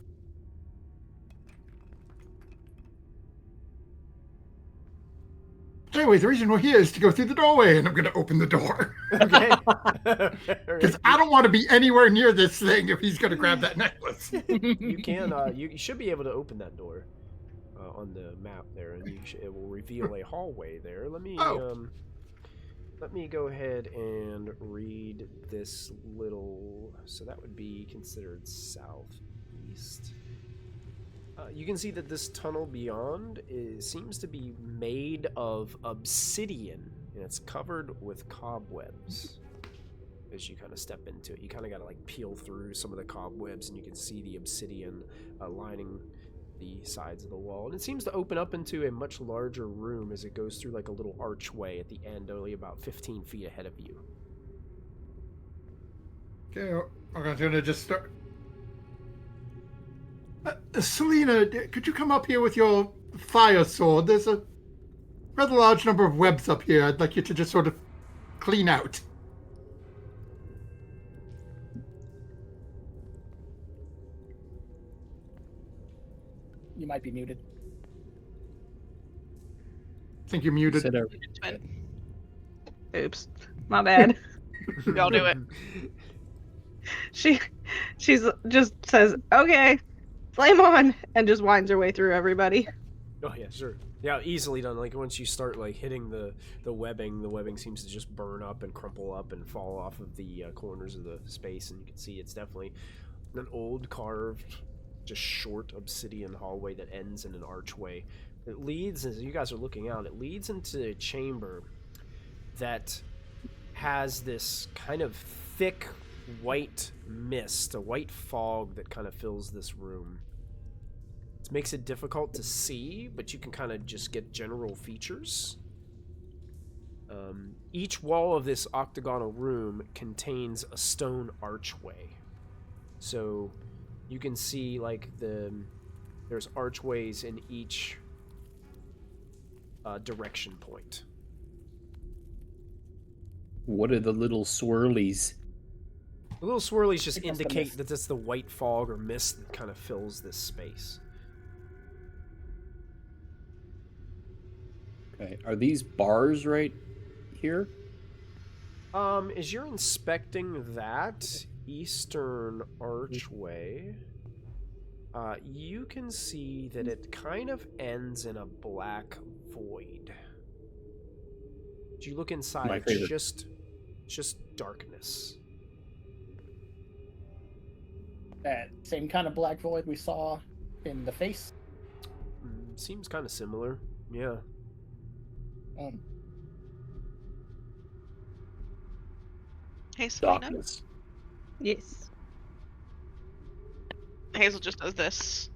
Anyway, the reason we're here is to go through the doorway, and I'm going to open the door. Okay. Because I don't want to be anywhere near this thing if he's going to grab that necklace. You can. You should be able to open that door on the map there, and it will reveal a hallway there. Let me go ahead and read this little. So that would be considered southeast. You can see that this tunnel beyond seems to be made of obsidian, and it's covered with cobwebs. As you kind of step into it, you kind of got to like peel through some of the cobwebs, and you can see the obsidian lining the sides of the wall. And it seems to open up into a much larger room as it goes through like a little archway at the end, only about 15 feet ahead of you. Okay, I'm going to just start. Selena, could you come up here with your fire sword? There's a rather large number of webs up here. I'd like you to just sort of clean out. You might be muted. I think you're muted. Oops, my bad. Y'all do it. She's just says, okay, flame on, and just winds her way through everybody. Oh yeah, sure. Yeah, easily done. Like once you start like hitting the webbing seems to just burn up and crumple up and fall off of the corners of the space, and you can see it's definitely an old carved, just short obsidian hallway that ends in an archway. It leads, as you guys are looking out, it leads into a chamber that has this kind of thick white mist, a white fog that kind of fills this room. It makes it difficult to see, but you can kind of just get general features. Each wall of this octagonal room contains a stone archway. So you can see like there's archways in each direction point. What are the little swirlies? The little swirlies just I think that's the indicate mist. that that's the white fog or mist that kind of fills this space. Okay. Are these bars right here? As you're inspecting that eastern archway, you can see that it kind of ends in a black void. As you look inside, My it's favorite. just darkness. That same kind of black void we saw in the face. Seems kind of similar. Yeah. Hey, Selena. Darkness. Yes. Hazel just does this.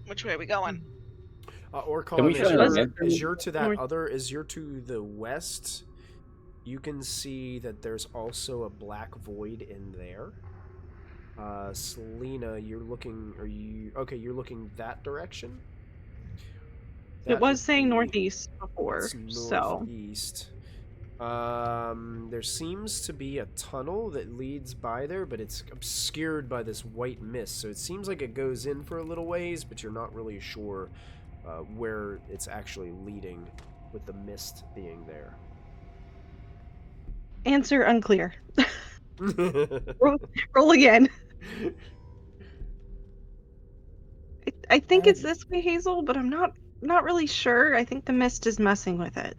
Which way are we going? Or Can we Colin, try and as you're to that North. as you're to the west, you can see that there's also a black void in there. Selena, you're looking. You're looking that direction. It That was would saying be- northeast before, it's so northeast. There seems to be a tunnel that leads by there, but it's obscured by this white mist. So it seems like it goes in for a little ways, but you're not really sure where it's actually leading with the mist being there. answer unclear. Roll again. I think it's this way, Hazel, but I'm not really sure. I think the mist is messing with it.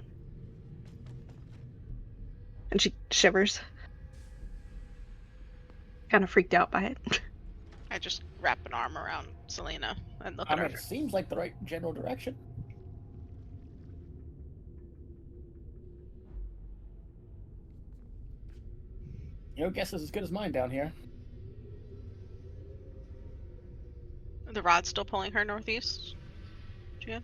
And she shivers. Kind of freaked out by it. I just wrap an arm around Selena and look I at mean, her. it seems like the right general direction. Your guess is as good as mine down here. The rod's still pulling her northeast. Jan?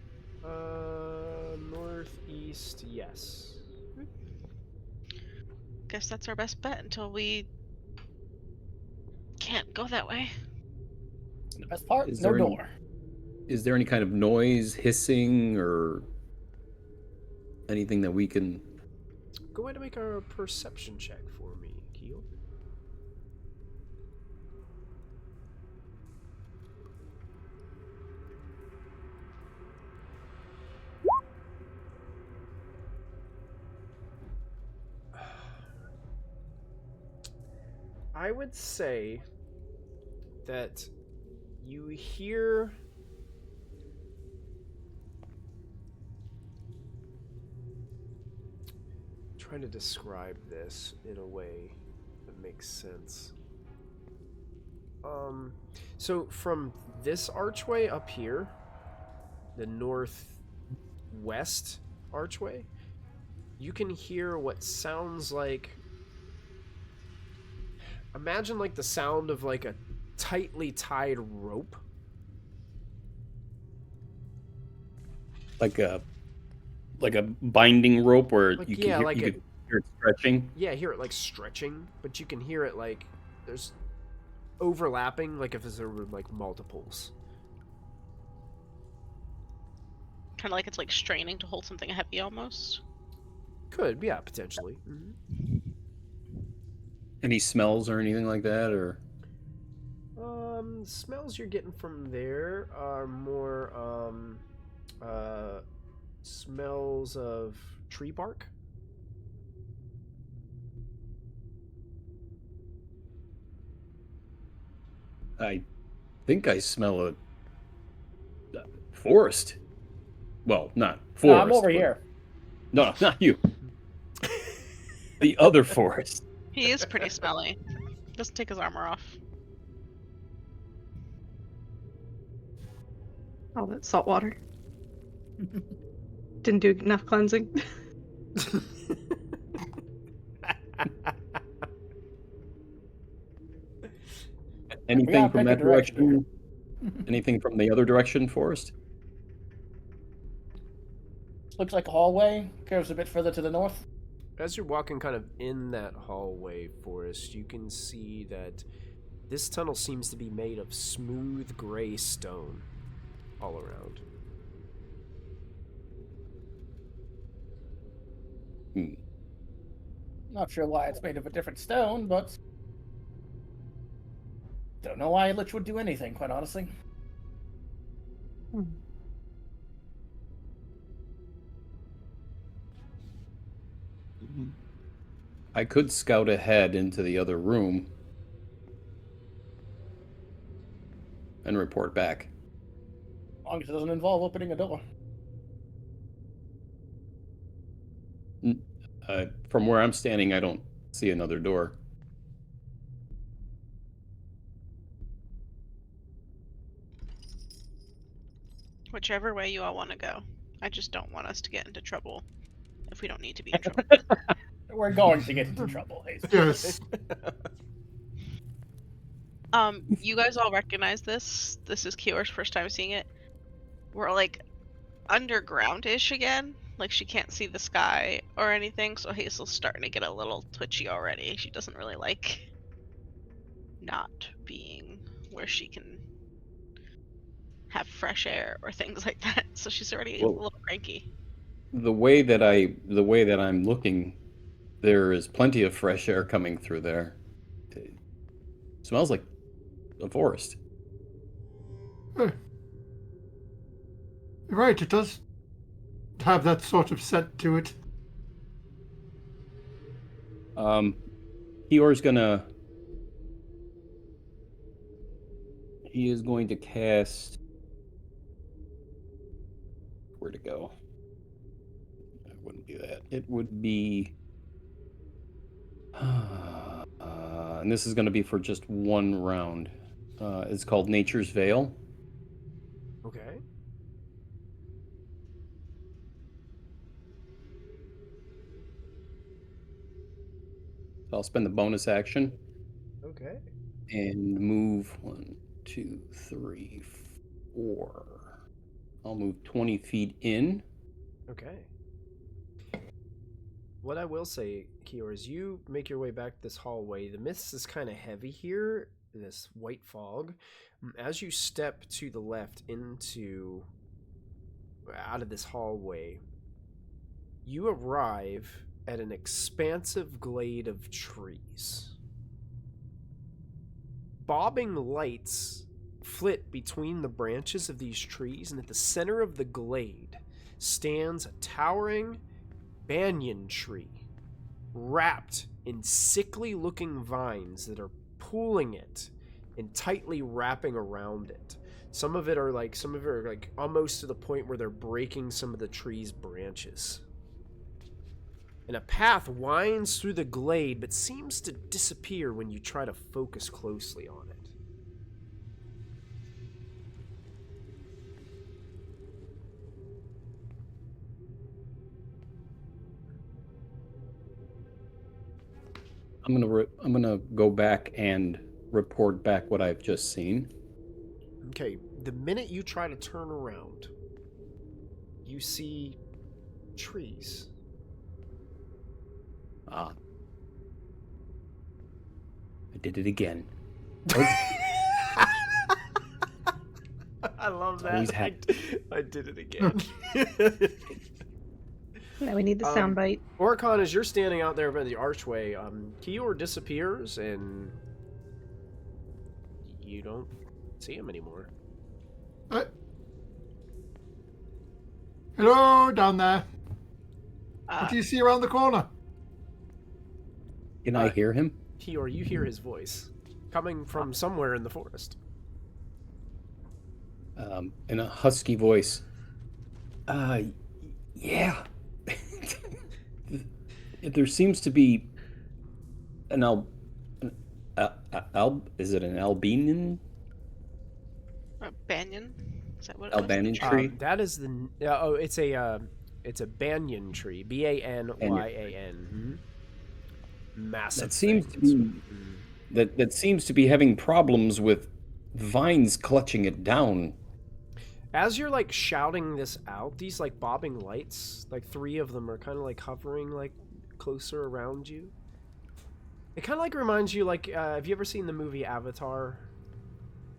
Northeast, yes. Guess that's our best bet until we can't go that way. And the best part, Is no there any- door. Is there any kind of noise, hissing, or anything that we can... Go ahead and make a perception check for me, Keel. I would say that you hear trying to describe this in a way that makes sense. So from this archway up here, the northwest archway, you can hear what sounds like, imagine like the sound of like a tightly tied rope. Like a binding rope where Like, you can yeah, hear, like you a- could hear it stretching. Yeah, hear it like stretching, but you can hear it like there's overlapping, like if there were like multiples. Kind of like it's like straining to hold something heavy almost. Could, yeah, potentially. Any smells or anything like that, or Smells you're getting from there are more smells of tree bark. I think I smell a forest. Well, not forest. No, I'm over but- here. No, not you. The other forest. He is pretty smelly. Doesn't take his armor off. All that salt water. Didn't do enough cleansing. Anything gotta from pick a that direction direction? Anything from the other direction, forest? Looks like a hallway. Curves a bit further to the north. As you're walking kind of in that hallway, Forrest, you can see that this tunnel seems to be made of smooth gray stone all around. Not sure why it's made of a different stone, but don't know why a lich would do anything, quite honestly. I could scout ahead into the other room and report back. As long as it doesn't involve opening a door. From where I'm standing, I don't see another door. Whichever way you all want to go. I just don't want us to get into trouble if we don't need to be in trouble. We're going to get into trouble, Hazel. Yes. You guys all recognize this? This is Kior's first time seeing it. We're like underground-ish again. Like she can't see the sky or anything, so Hazel's starting to get a little twitchy already. She doesn't really like not being where she can have fresh air or things like that. So she's already a little cranky. The way that I'm looking, there is plenty of fresh air coming through there. It smells like a forest. You're right, it does have that sort of scent to it. He is going to cast. Where to go? I wouldn't do that. It would be. And this is going to be for just one round. It's called Nature's Veil. Okay. I'll spend the bonus action Okay. and move 1, 2, 3, 4. I'll move 20 feet in. Okay. What I will say, Kior, is you make your way back this hallway. The mist is kind of heavy here, this white fog. As you step to the left out of this hallway, you arrive at an expansive glade of trees. Bobbing lights flit between the branches of these trees, and at the center of the glade stands a towering banyan tree wrapped in sickly-looking vines that are pulling it and tightly wrapping around it. Some of it are like almost to the point where they're breaking some of the tree's branches. And a path winds through the glade but seems to disappear when you try to focus closely on it. I'm gonna go back and report back what I've just seen. Okay, the minute you try to turn around, you see trees. I did it again. I love that. Always I did it again. Now we need the soundbite. Oricon, as you're standing out there by the archway, Kior disappears and you don't see him anymore. Hello, down there. What do you see around the corner? Can I hear him? Kior, you hear his voice coming from somewhere in the forest. In a husky voice. Yeah. There seems to be an is it an Albanian? A banyan? Is that what it Albanian was? tree? That is the it's a banyan tree. Banyan. Mm-hmm. Massive. That seems to things. be that seems to be having problems with vines clutching it down. As you're like shouting this out, these like bobbing lights, like 3 of them are kind of like hovering like closer around you. It kind of like reminds you like have you ever seen the movie Avatar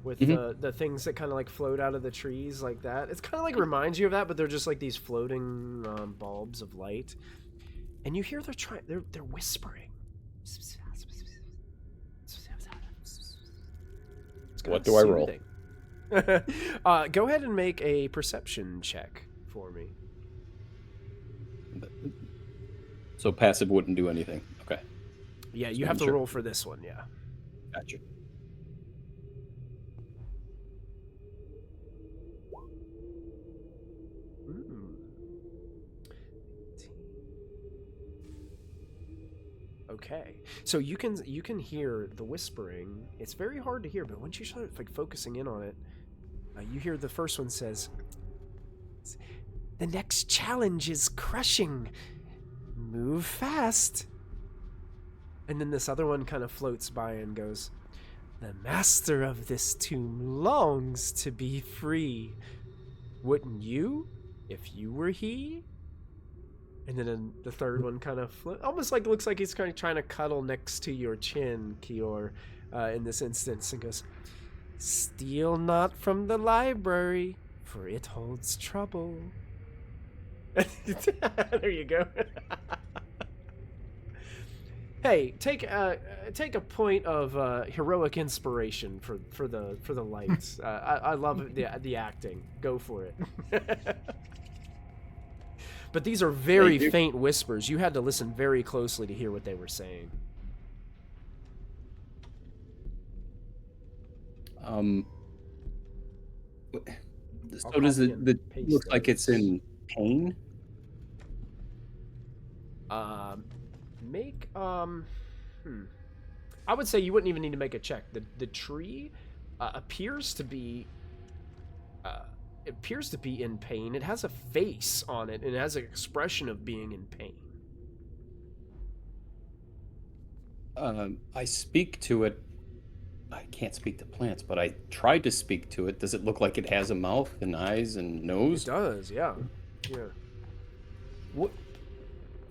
with the things that kind of like float out of the trees like that? It's kind of like reminds you of that, but they're just like these floating bulbs of light. and you hear they're whispering. What do I roll? Go ahead and make a perception check for me. So passive wouldn't do anything. Okay. Yeah, you have to roll for this one, yeah. Gotcha. Okay, so you can hear the whispering. It's very hard to hear, but once you start like focusing in on it, you hear the first one says, "The next challenge is crushing. Move fast." And then this other one kind of floats by and goes, "The master of this tomb longs to be free. Wouldn't you, if you were he?" And then the third one kind of almost like looks like he's kind of trying to cuddle next to your chin, Kior, in this instance, and goes, "Steal not from the library, for it holds trouble." There you go. Hey, take a point of heroic inspiration for the lights. I love the acting. Go for it. But these are very faint whispers. You had to listen very closely to hear what they were saying. So does it look like it's in pain? Make I would say you wouldn't even need to make a check. The tree appears to be in pain. It has a face on it, and it has an expression of being in pain. I speak to it. I can't speak to plants, but I tried to speak to it. Does it look like it has a mouth and eyes and nose? It does, yeah.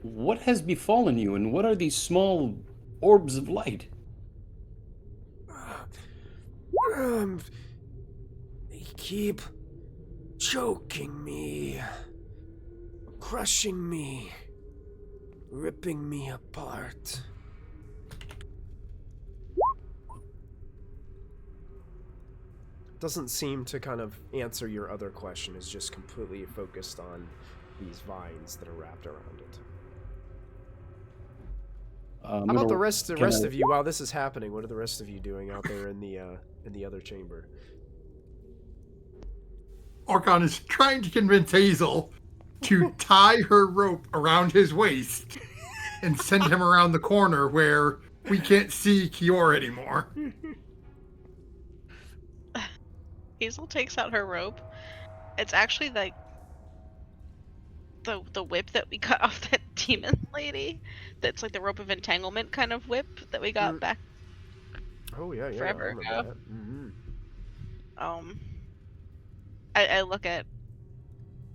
What has befallen you, and what are these small orbs of light? They keep choking me, crushing me, ripping me apart. Doesn't seem to kind of answer your other question. Is just completely focused on these vines that are wrapped around it. How about the rest of you? While this is happening, what are the rest of you doing out there in the other chamber? Orkon is trying to convince Hazel to tie her rope around his waist and send him around the corner where we can't see Kior anymore. Hazel takes out her rope. It's actually like the whip that we got off that demon lady. That's like the rope of entanglement kind of whip that we got back. Oh yeah, forever I ago. Mm-hmm. I look at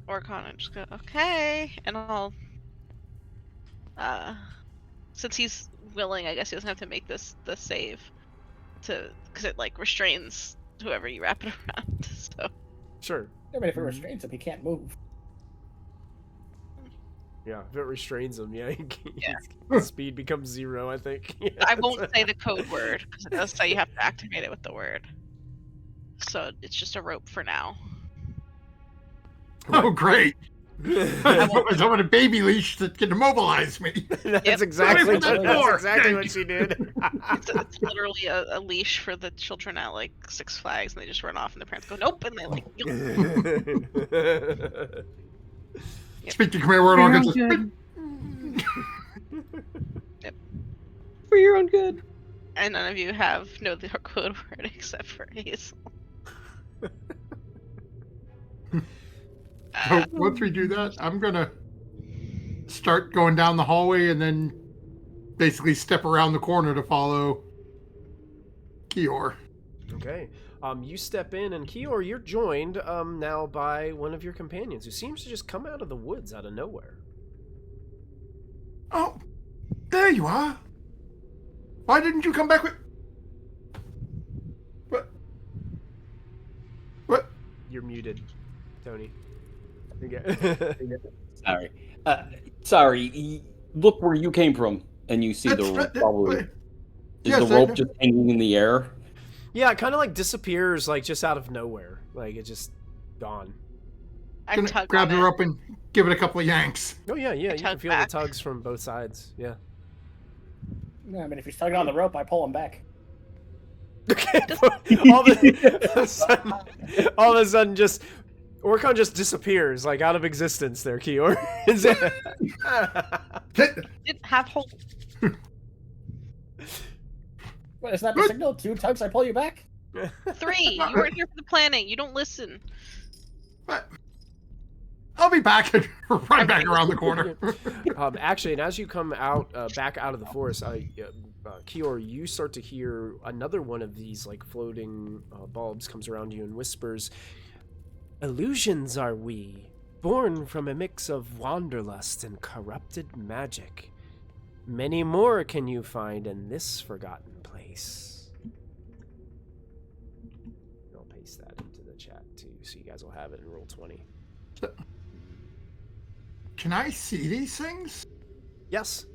Orkon and just go, okay, and I'll since he's willing, I guess he doesn't have to make the save because it like restrains whoever you wrap it around. So sure. Yeah, but if it restrains him, he can't move. Yeah, if it restrains him, yeah, speed becomes 0, I think. Yeah, I won't say the code word because it does say you have to activate it with the word. So it's just a rope for now. Oh, great! I want a baby leash that can immobilize me. That's exactly what she did. It's literally a leash for the children at like Six Flags, and they just run off, and the parents go, "Nope," and they like. Yep. Speak to Khmer word on good. Yep. For your own good. And none of you know the code word except for Hazel. So once we do that, I'm gonna start going down the hallway and then basically step around the corner to follow Kior. Okay. You step in, and Kior, you're joined now by one of your companions who seems to just come out of the woods out of nowhere. Oh, there you are. Why didn't you come back with... What? You're muted, Tony. Sorry. Sorry. look where you came from, and you see the rope probably. Is Yes, the rope just hanging in the air? Yeah, it kind of like disappears, like just out of nowhere. Like it just gone. I Gonna tug grab on her it. up and give it a couple of yanks. Oh yeah, you can tug feel back. the tugs from both sides. Yeah. Yeah, I mean, if he's tugging on the rope, I pull him back. all of a sudden, just Orcon just disappears, like out of existence. There, Kior. Didn't have whole. What, is that the signal? 2 tugs, I pull you back? 3. You weren't here for the planning. You don't listen. I'll be back and run back around the corner. Actually, and as you come out back out of the forest, Kior, you start to hear another one of these like floating bulbs comes around you and whispers, "Illusions are we, born from a mix of wanderlust and corrupted magic. Many more can you find in this forgotten place." I'll paste that into the chat too, so you guys will have it in Roll20. Can I see these things? Yes.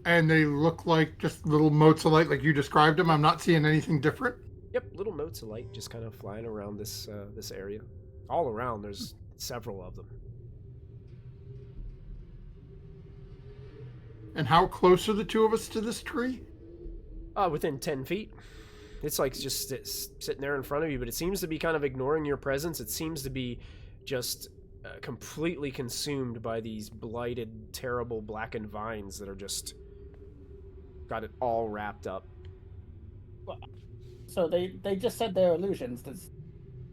And they look like just little motes of light like you described them. I'm not seeing anything different. Yep, little motes of light just kind of flying around this this area. All around, there's several of them. And how close are the two of us to this tree? Within 10 feet. It's like just sitting there in front of you, but it seems to be kind of ignoring your presence. It seems to be just completely consumed by these blighted, terrible blackened vines that are just got it all wrapped up. So they just said they're illusions.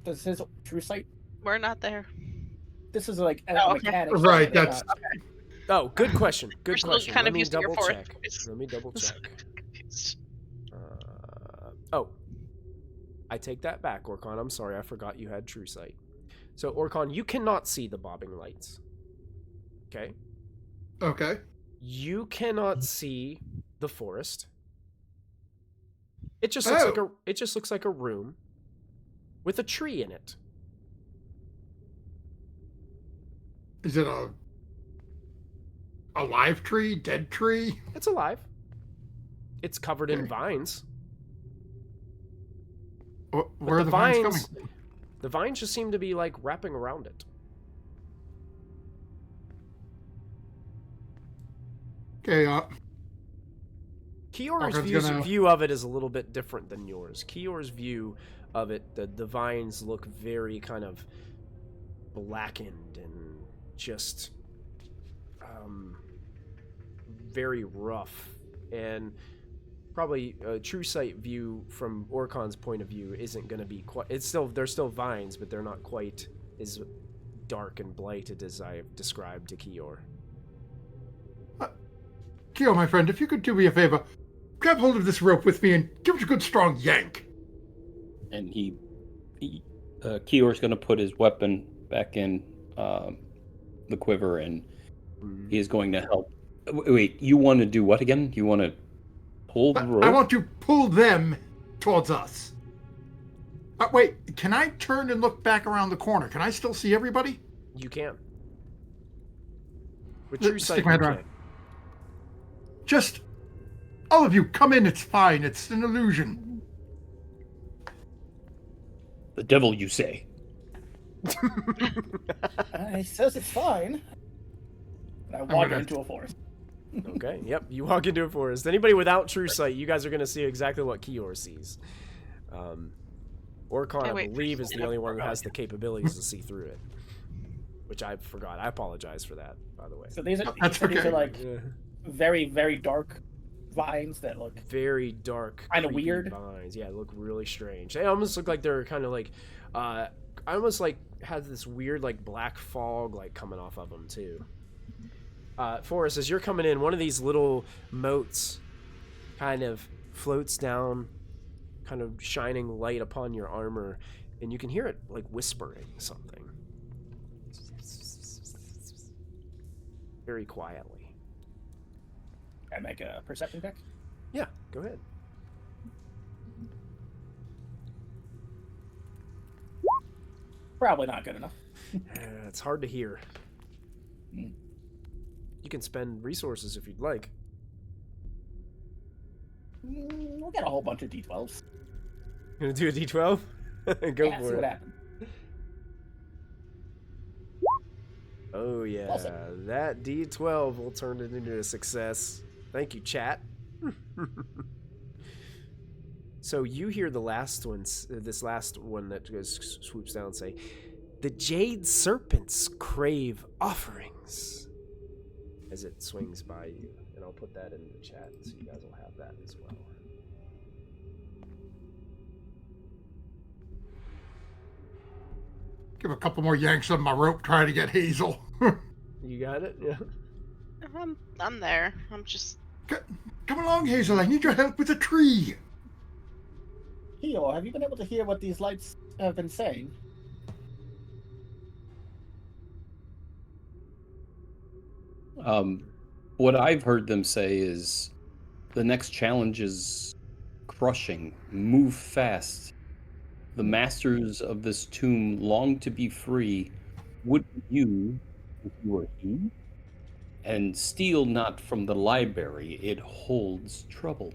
Does his true sight? We're not there. This is like a okay. mechanic. Right, that's... Oh, good question. Good We're still question. kind Let of me used to your double forest check. voice. Let me double check. Confused. Oh, I take that back, Orcon. I'm sorry, I forgot you had true sight. So, Orcon, you cannot see the bobbing lights. Okay? Okay. You cannot see the forest. It just looks like a room with a tree in it. Is it a live tree? Dead tree? It's alive. It's covered in vines. Where are the vines coming from? The vines just seem to be like wrapping around it. Okay, Kior's view of it is a little bit different than yours. Kior's view of it, the vines look very kind of blackened and just very rough. And probably a true sight view from Orcon's point of view isn't going to be quite... There's still vines, but they're not quite as dark and blighted as I've described to Kior. Kior, my friend, if you could do me a favor, grab hold of this rope with me and give it a good strong yank. And Kior's going to put his weapon back in the quiver, and he is going to help. Wait, you want to do what again? You want to pull the rope? I want to pull them towards us. Wait, can I turn and look back around the corner? Can I still see everybody? You can. With true sight, Stick my you head around. can. Just, all of you, come in. It's fine. It's an illusion. The devil, you say? He says it's fine. And I walk into a forest. Okay, yep, you walk into a forest. Anybody without true sight, you guys are going to see exactly what Kior sees. Orcon, I believe, is the only one who has the capabilities to see through it. Which I forgot. I apologize for that, by the way. So these are, That's these okay. are like very, very dark vines that look very dark, kinda creepy weird. vines. Yeah, they look really strange. They almost look like they're kind of like... I almost like had this weird like black fog like coming off of them too. Forrest, as you're coming in, one of these little motes kind of floats down, kind of shining light upon your armor, and you can hear it like whispering something. Very quietly. I make a perception check. Yeah, go ahead. Probably not good enough. It's hard to hear. You can spend resources if you'd like. We'll get a whole bunch of D12s. You gonna do a D12? Go Yeah, for see it. what happens. Oh yeah, Awesome. that D12 will turn it into a success. Thank you, chat. So you hear the last one, this last one that goes swoops down, say, "The jade serpents crave offerings," as it swings by you, and I'll put that in the chat so you guys will have that as well. Give a couple more yanks on my rope trying to get Hazel. You got it? Yeah. I'm there. I'm just. Come along, Hazel. I need your help with a tree. Heo, have you been able to hear what these lights have been saying? What I've heard them say is the next challenge is crushing. Move fast. The masters of this tomb long to be free. Would you, if you were he? And steal not from the library, it holds trouble.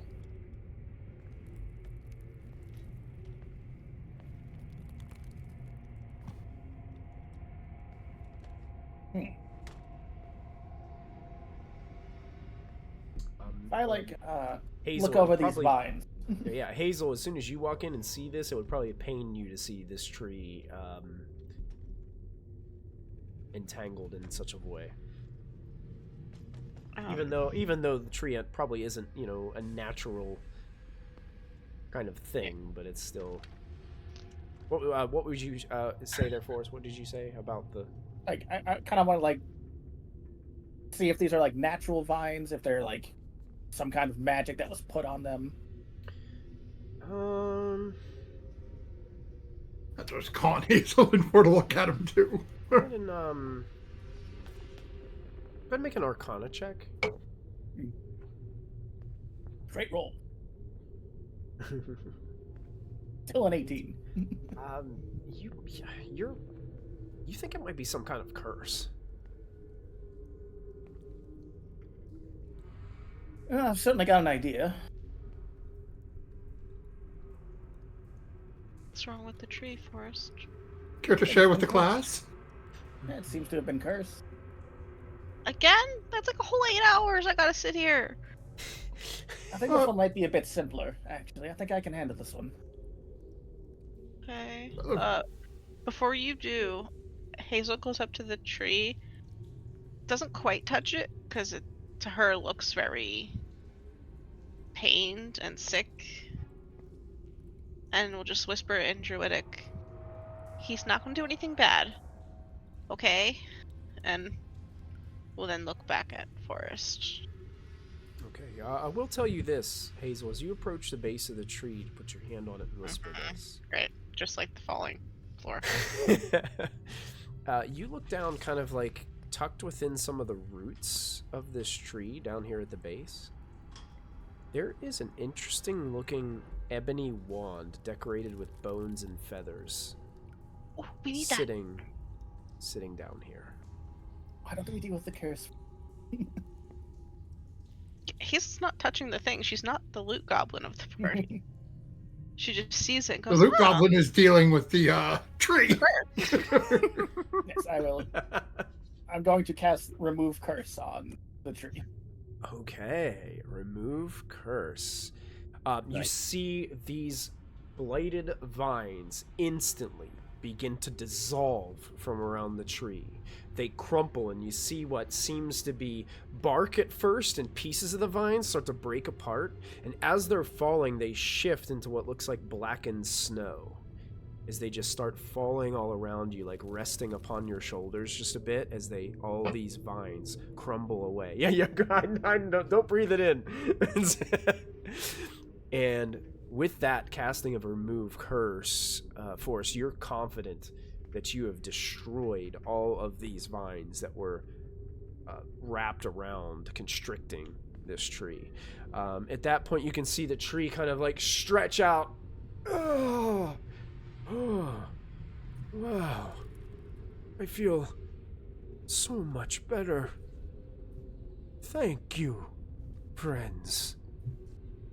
I like Hazel, look over these probably- vines. Yeah, Hazel, as soon as you walk in and see this, it would probably pain you to see this tree entangled in such a way. Even though the tree probably isn't, a natural kind of thing, but it's still. What would you say there for us? What did you say about the? Like, I kind of want to like see if these are like natural vines, if they're like some kind of magic that was put on them. That's what's calling Hazel and for to look at him too. Go ahead and go ahead and make an Arcana check. Great roll. Still an 18. You think it might be some kind of curse? I've certainly got an idea. What's wrong with the tree, Forrest? Care to share with the class? Yeah, it seems to have been cursed. Again? That's like a whole 8 hours I gotta sit here. I think this one might be a bit simpler, actually. I think I can handle this one. Okay. Before you do, Hazel goes up to the tree. Doesn't quite touch it, because it, to her, looks very pained and sick. And we'll just whisper in Druidic, "He's not going to do anything bad. Okay?" And we'll then look back at Forrest. Okay, I will tell you this, Hazel. As you approach the base of the tree, put your hand on it and whisper this. Great. Just like the falling floor. You look down kind of like tucked within some of the roots of this tree down here at the base. There is an interesting looking ebony wand decorated with bones and feathers. Oh, we need that. Sitting down here. Why don't we deal with the curse? He's not touching the thing. She's not the loot goblin of the party. She just sees it and The goes, loot "Oh, goblin is dealing with the tree. Yes, I will. I'm going to cast Remove Curse on the tree. Okay, remove curse. You Right. see these blighted vines instantly begin to dissolve from around the tree. They crumple, and you see what seems to be bark at first, and pieces of the vines start to break apart. And as they're falling, they shift into what looks like blackened snow, as they just start falling all around you, like resting upon your shoulders just a bit, as all these vines crumble away. Yeah, don't breathe it in. And with that casting of Remove Curse, Force, you're confident that you have destroyed all of these vines that were wrapped around, constricting this tree. At that point, you can see the tree kind of like stretch out. Oh, wow. I feel so much better. Thank you, friends.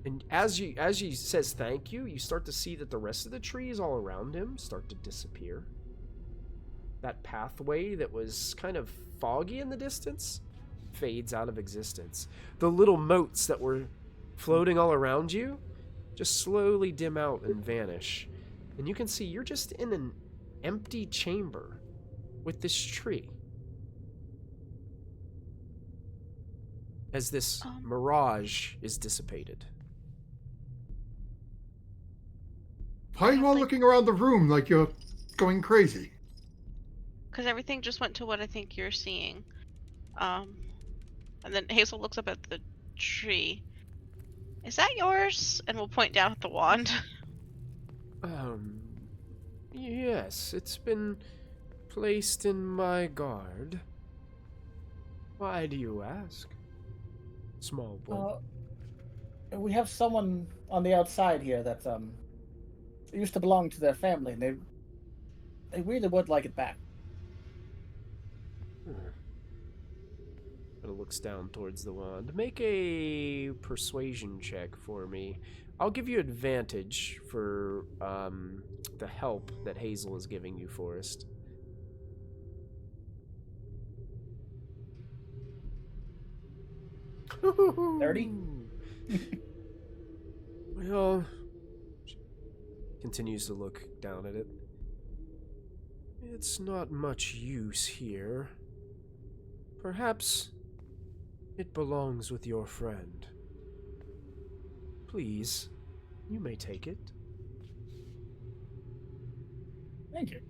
And as he says thank you, you start to see that the rest of the trees all around him start to disappear. That pathway that was kind of foggy in the distance fades out of existence. The little motes that were floating all around you just slowly dim out and vanish. And you can see you're just in an empty chamber with this tree. As this mirage is dissipated. Why are you all looking around the room like you're going crazy? Because everything just went to what I think you're seeing. And then Hazel looks up at the tree. Is that yours? And we'll point down at the wand. Yes, it's been placed in my guard. Why do you ask? Small boy. We have someone on the outside here that used to belong to their family, and they really would like it back. It looks down towards the wand. Make a persuasion check for me. I'll give you advantage for the help that Hazel is giving you, Forrest. $30? Well, she continues to look down at it. It's not much use here. Perhaps it belongs with your friend. Please, you may take it. Thank you.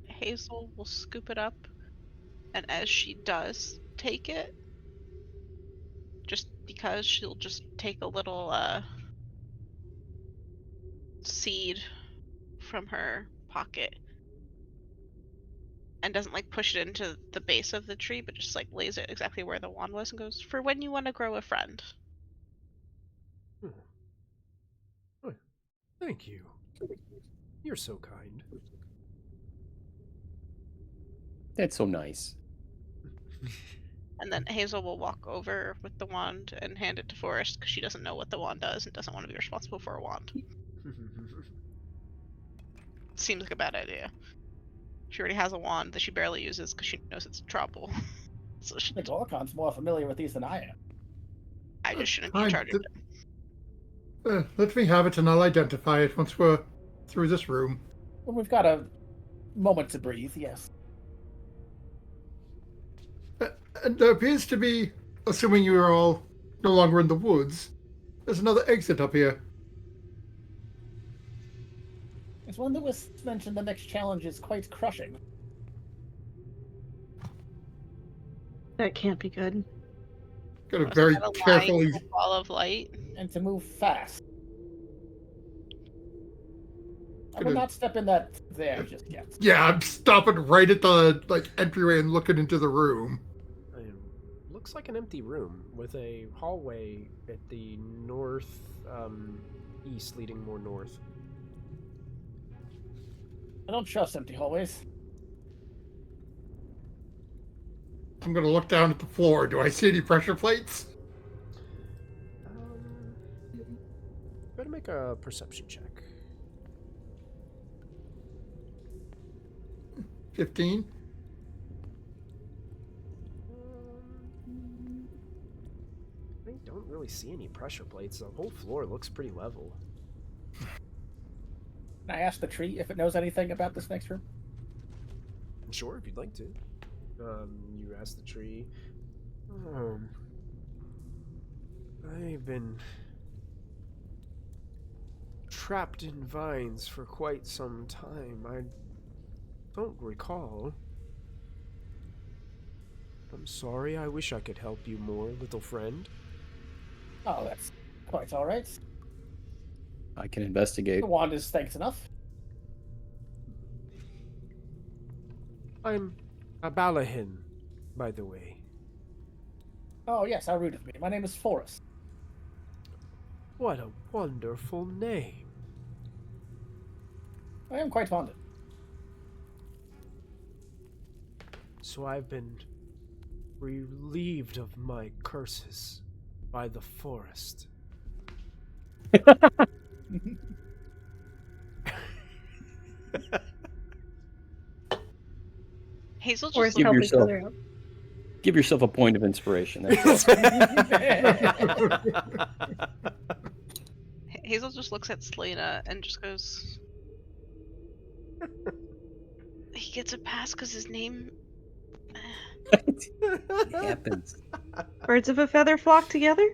Hazel will scoop it up, and as she does take it, just because she'll just take a little seed from her pocket and doesn't like push it into the base of the tree, but just like lays it exactly where the wand was and goes, for when you want to grow a friend. Oh, thank you. You're so kind. That's so nice. And then Hazel will walk over with the wand and hand it to Forrest because she doesn't know what the wand does and doesn't want to be responsible for a wand. Seems like a bad idea. She already has a wand that she barely uses because she knows it's trouble. So I think Orcon's more familiar with these than I am. I just shouldn't be in charge of it. Let me have it and I'll identify it once we're through this room. When we've got a moment to breathe, yes. And there appears to be, assuming you are all no longer in the woods, there's another exit up here. As one that was mentioned, the next challenge is quite crushing. That can't be good. Gotta Was very that a carefully. lying ball of light? And to move fast. I will Gonna- not step in that there just yet. Yeah, I'm stopping right at the entryway and looking into the room. Looks like an empty room with a hallway at the north east leading more north. I don't trust empty hallways. I'm gonna look down at the floor. Do I see any pressure plates? Better make a perception check. 15. I don't really see any pressure plates. The whole floor looks pretty level. Can I ask the tree if it knows anything about this next room? Sure, if you'd like to. You ask the tree. I've been trapped in vines for quite some time. I don't recall. I'm sorry. I wish I could help you more, little friend. Oh, that's quite alright. I can investigate. The wand is thanks enough. I'm a Balahin, by the way. Oh yes, how rude of me. My name is Forrest. What a wonderful name. I am quite fond of it. So I've been relieved of my curses by the forest. Hazel Or just Give help each yourself- other out. Give yourself a point of inspiration. There you go. Hazel just looks at Selena and just goes. He gets a pass because his name. It happens. Birds of a feather flock together?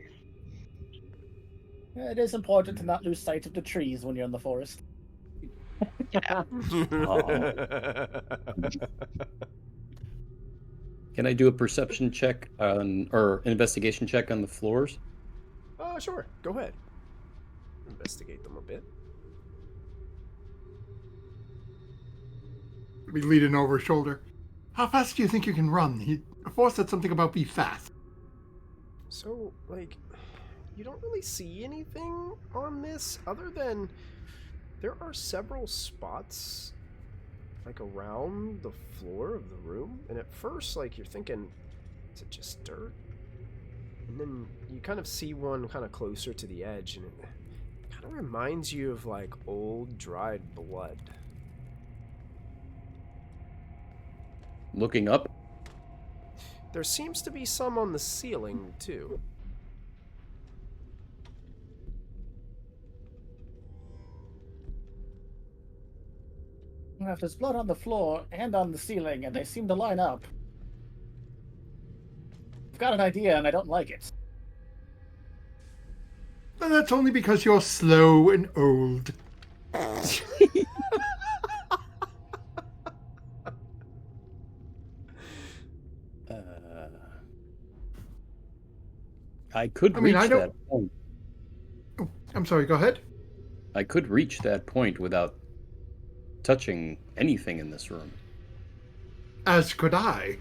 It is important to not lose sight of the trees when you're in the forest. Can I do a perception check on, or an investigation check on the floors? Sure. Go ahead. Investigate them a bit. We lead in over his shoulder. How fast do you think you can run? Forrest said something about be fast. So, like, you don't really see anything on this other than there are several spots, like, around the floor of the room. And at first, like, you're thinking, is it just dirt? And then you kind of see one kind of closer to the edge, and it kind of reminds you of, like, old dried blood. Looking up, There seems to be some on the ceiling, too. If there's blood on the floor and on the ceiling, and they seem to line up, I've got an idea, and I don't like it. And that's only because you're slow and old. I could I mean, reach I don't- that point. Oh, I'm sorry, go ahead. I could reach that point without touching anything in this room. As could I.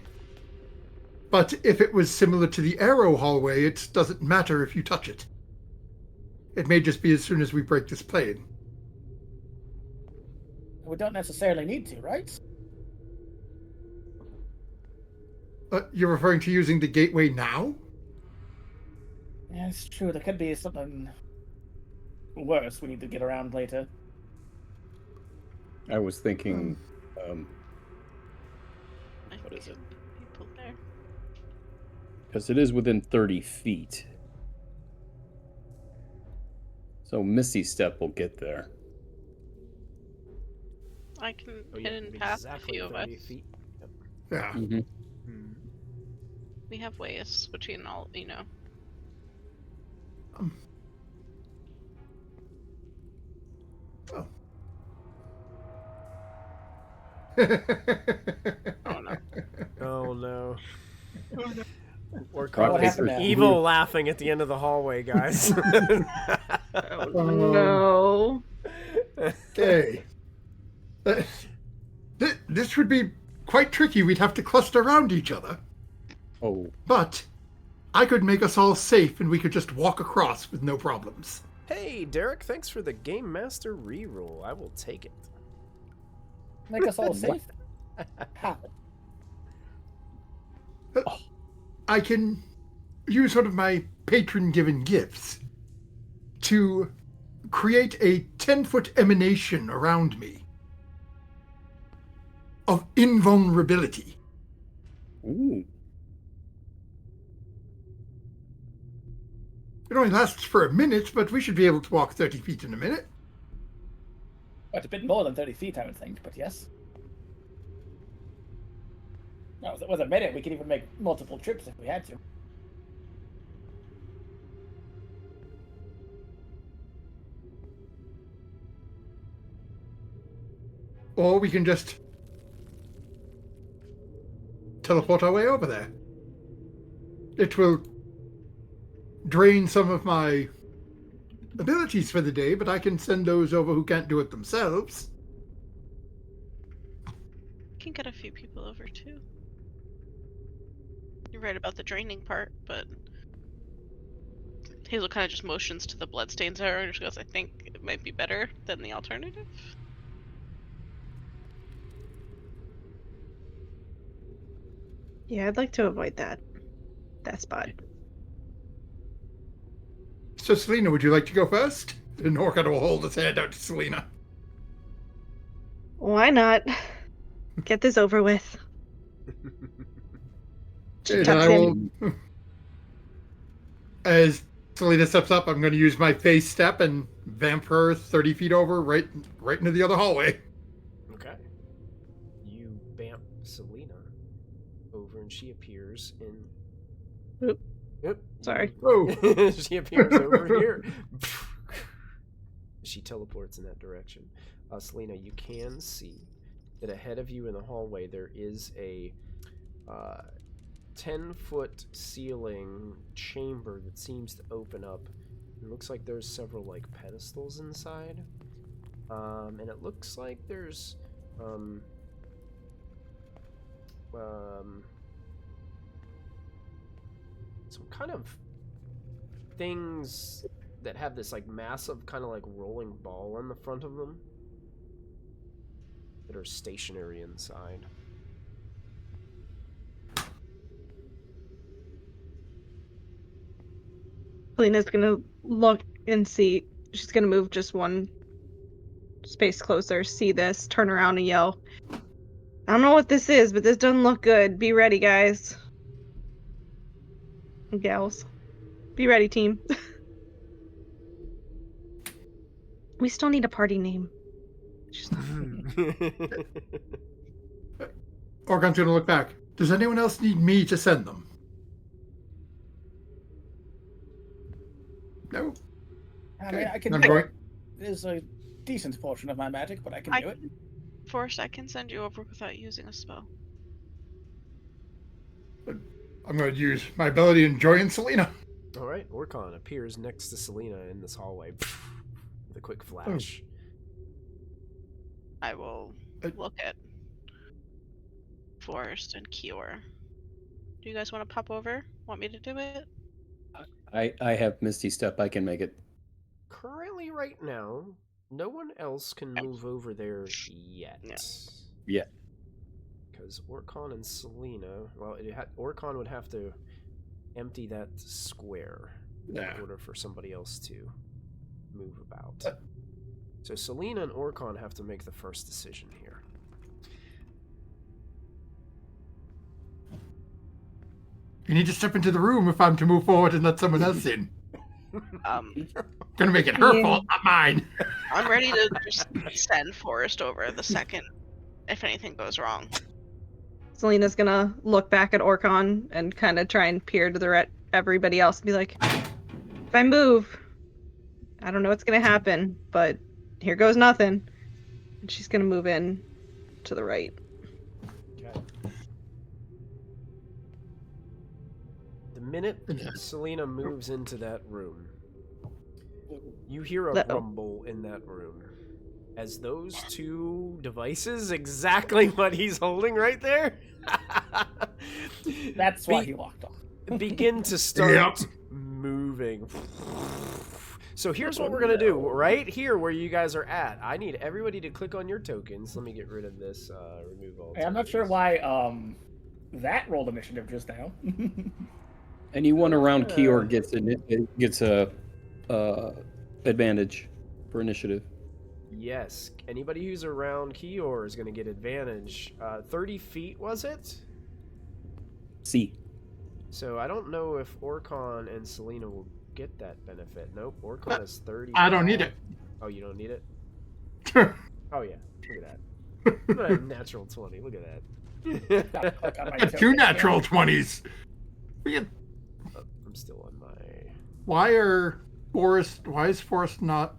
But if it was similar to the arrow hallway, it doesn't matter if you touch it. It may just be as soon as we break this plane. We don't necessarily need to, right? You're referring to using the gateway now? Yeah, it's true. There could be something worse we need to get around later. I was thinking, What is it? People there. because it is within 30 feet. So Misty Step will get there. I can Oh, yeah, hidden path a exactly few of us. 30 feet. Yep. Yeah. Mm-hmm. We have ways between all, you know. Oh. Oh no. Oh no. We're What caught happened now? evil laughing at the end of the hallway, guys. No. Okay. This would be quite tricky. We'd have to cluster around each other. Oh, But I could make us all safe and we could just walk across with no problems. Hey, Derek, thanks for the Game Master reroll. I will take it. Make us all safe. How? I can use one of my patron-given gifts to create a 10-foot emanation around me of invulnerability. ooh. It only lasts for a minute, but we should be able to walk 30 feet in a minute. But a bit more than 30 feet, I would think, but yes. No, with a minute, we could even make multiple trips if we had to. Or we can just teleport our way over there. It will drain some of my abilities for the day, but I can send those over who can't do it themselves. Can get a few people over too. You're right about the draining part, but Hazel kind of just motions to the bloodstains arrow and just goes, I think it might be better than the alternative. Yeah, I'd like to avoid that. that spot. So, Selena, would you like to go first? And Orkan will hold his hand out to Selena. Why not? Get this over with. She And tucks I in. will, as Selena steps up, I'm going to use my phase step and vamp her 30 feet over, right into the other hallway. Okay. You bamp Selena over, and she appears in. Oop. Oop. Sorry. Whoa. She appears over here. She teleports in that direction. Selena, you can see that ahead of you in the hallway there is a 10-foot ceiling chamber that seems to open up. It looks like there's several like pedestals inside, and it looks like there's some kind of things that have this like massive kind of like rolling ball on the front of them that are stationary inside. Selena's gonna look and see. She's gonna move just one space closer, see this, turn around and yell. I don't know what this is, but this doesn't look good. Be ready, guys. And gals. Be ready, team. We still need a party name. She's not. Orkan's going to look back. Does anyone else need me to send them? No. I mean, I can I'm do going. it. There's a decent portion of my magic, but I can do it. Forrest, I can send you over without using a spell. I'm going to use my ability to join Selena. All right, Orkan appears next to Selena in this hallway with a quick flash. I will look at Forrest and Kior. Do you guys want to pop over? Want me to do it? I have Misty Step. I can make it. Currently, right now, no one else can move over there yet. Yeah. Because Orkan and Selena, well, Orkan would have to empty that square in order for somebody else to move about. So Selena and Orkan have to make the first decision here. You need to step into the room if I'm to move forward and let someone else in. Gonna make it her fault, not mine. I'm ready to just send Forrest over the second if anything goes wrong. Selena's gonna look back at Orkan and kind of try and peer to everybody else and be like, if I move, I don't know what's gonna happen, but here goes nothing. And she's gonna move in to the right. Okay. The minute Selena moves into that room, you hear a rumble in that room. As those two devices, exactly what he's holding right there, That's why he locked off. begin to start moving. So here's what we're going to do. Right here where you guys are at, I need everybody to click on your tokens. Let me get rid of this. Remove all Hey, I'm not sure why that rolled initiative just now. Anyone around Kior gets a advantage for initiative. Yes. Anybody who's around Kior is going to get advantage. 30 feet, was it? C. So I don't know if Orkan and Selena will get that benefit. Nope, Orkan is 30. I don't need it. Oh, you don't need it? Oh, yeah. Look at that. Look at that natural 20. Look at that. 2 natural 20s. I'm still on my... Why is Forrest not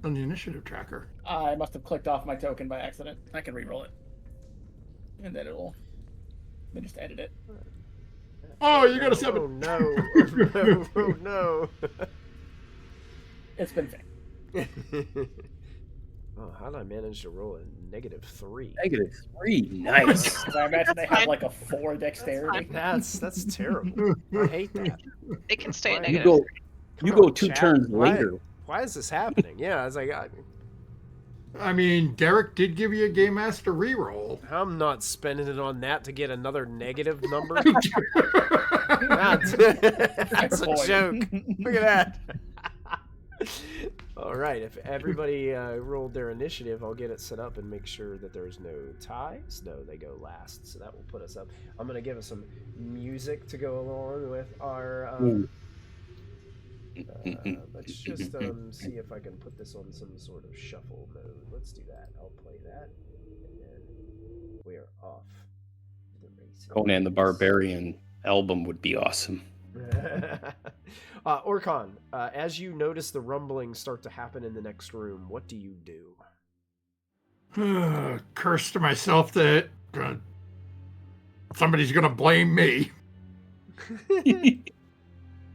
on the initiative tracker? I must have clicked off my token by accident. I can re-roll it. And then let me just edit it. Oh, you got a 7. Oh, no. Oh, no. Oh, no. It's been fine. Oh, how did I manage to roll a -3? -3, nice. Because I imagine they have like a 4 dexterity. That's terrible. I hate that. It can stay Why? negative. You go 2 chat. turns later. Why is this happening? Yeah, I was like, I mean, Derek did give you a Game Master reroll. I'm not spending it on that to get another negative number. That's a Boy. joke. Look at that. All right, if everybody rolled their initiative, I'll get it set up and make sure that there's no ties. No, they go last, so that will put us up. I'm going to give us some music to go along with our... let's just see if I can put this on some sort of shuffle mode. Let's do that. I'll play that, and then we are off to the races. Conan the Barbarian album would be awesome. Orkhan, as you notice the rumbling start to happen in the next room, what do you do? Curse to myself that somebody's going to blame me.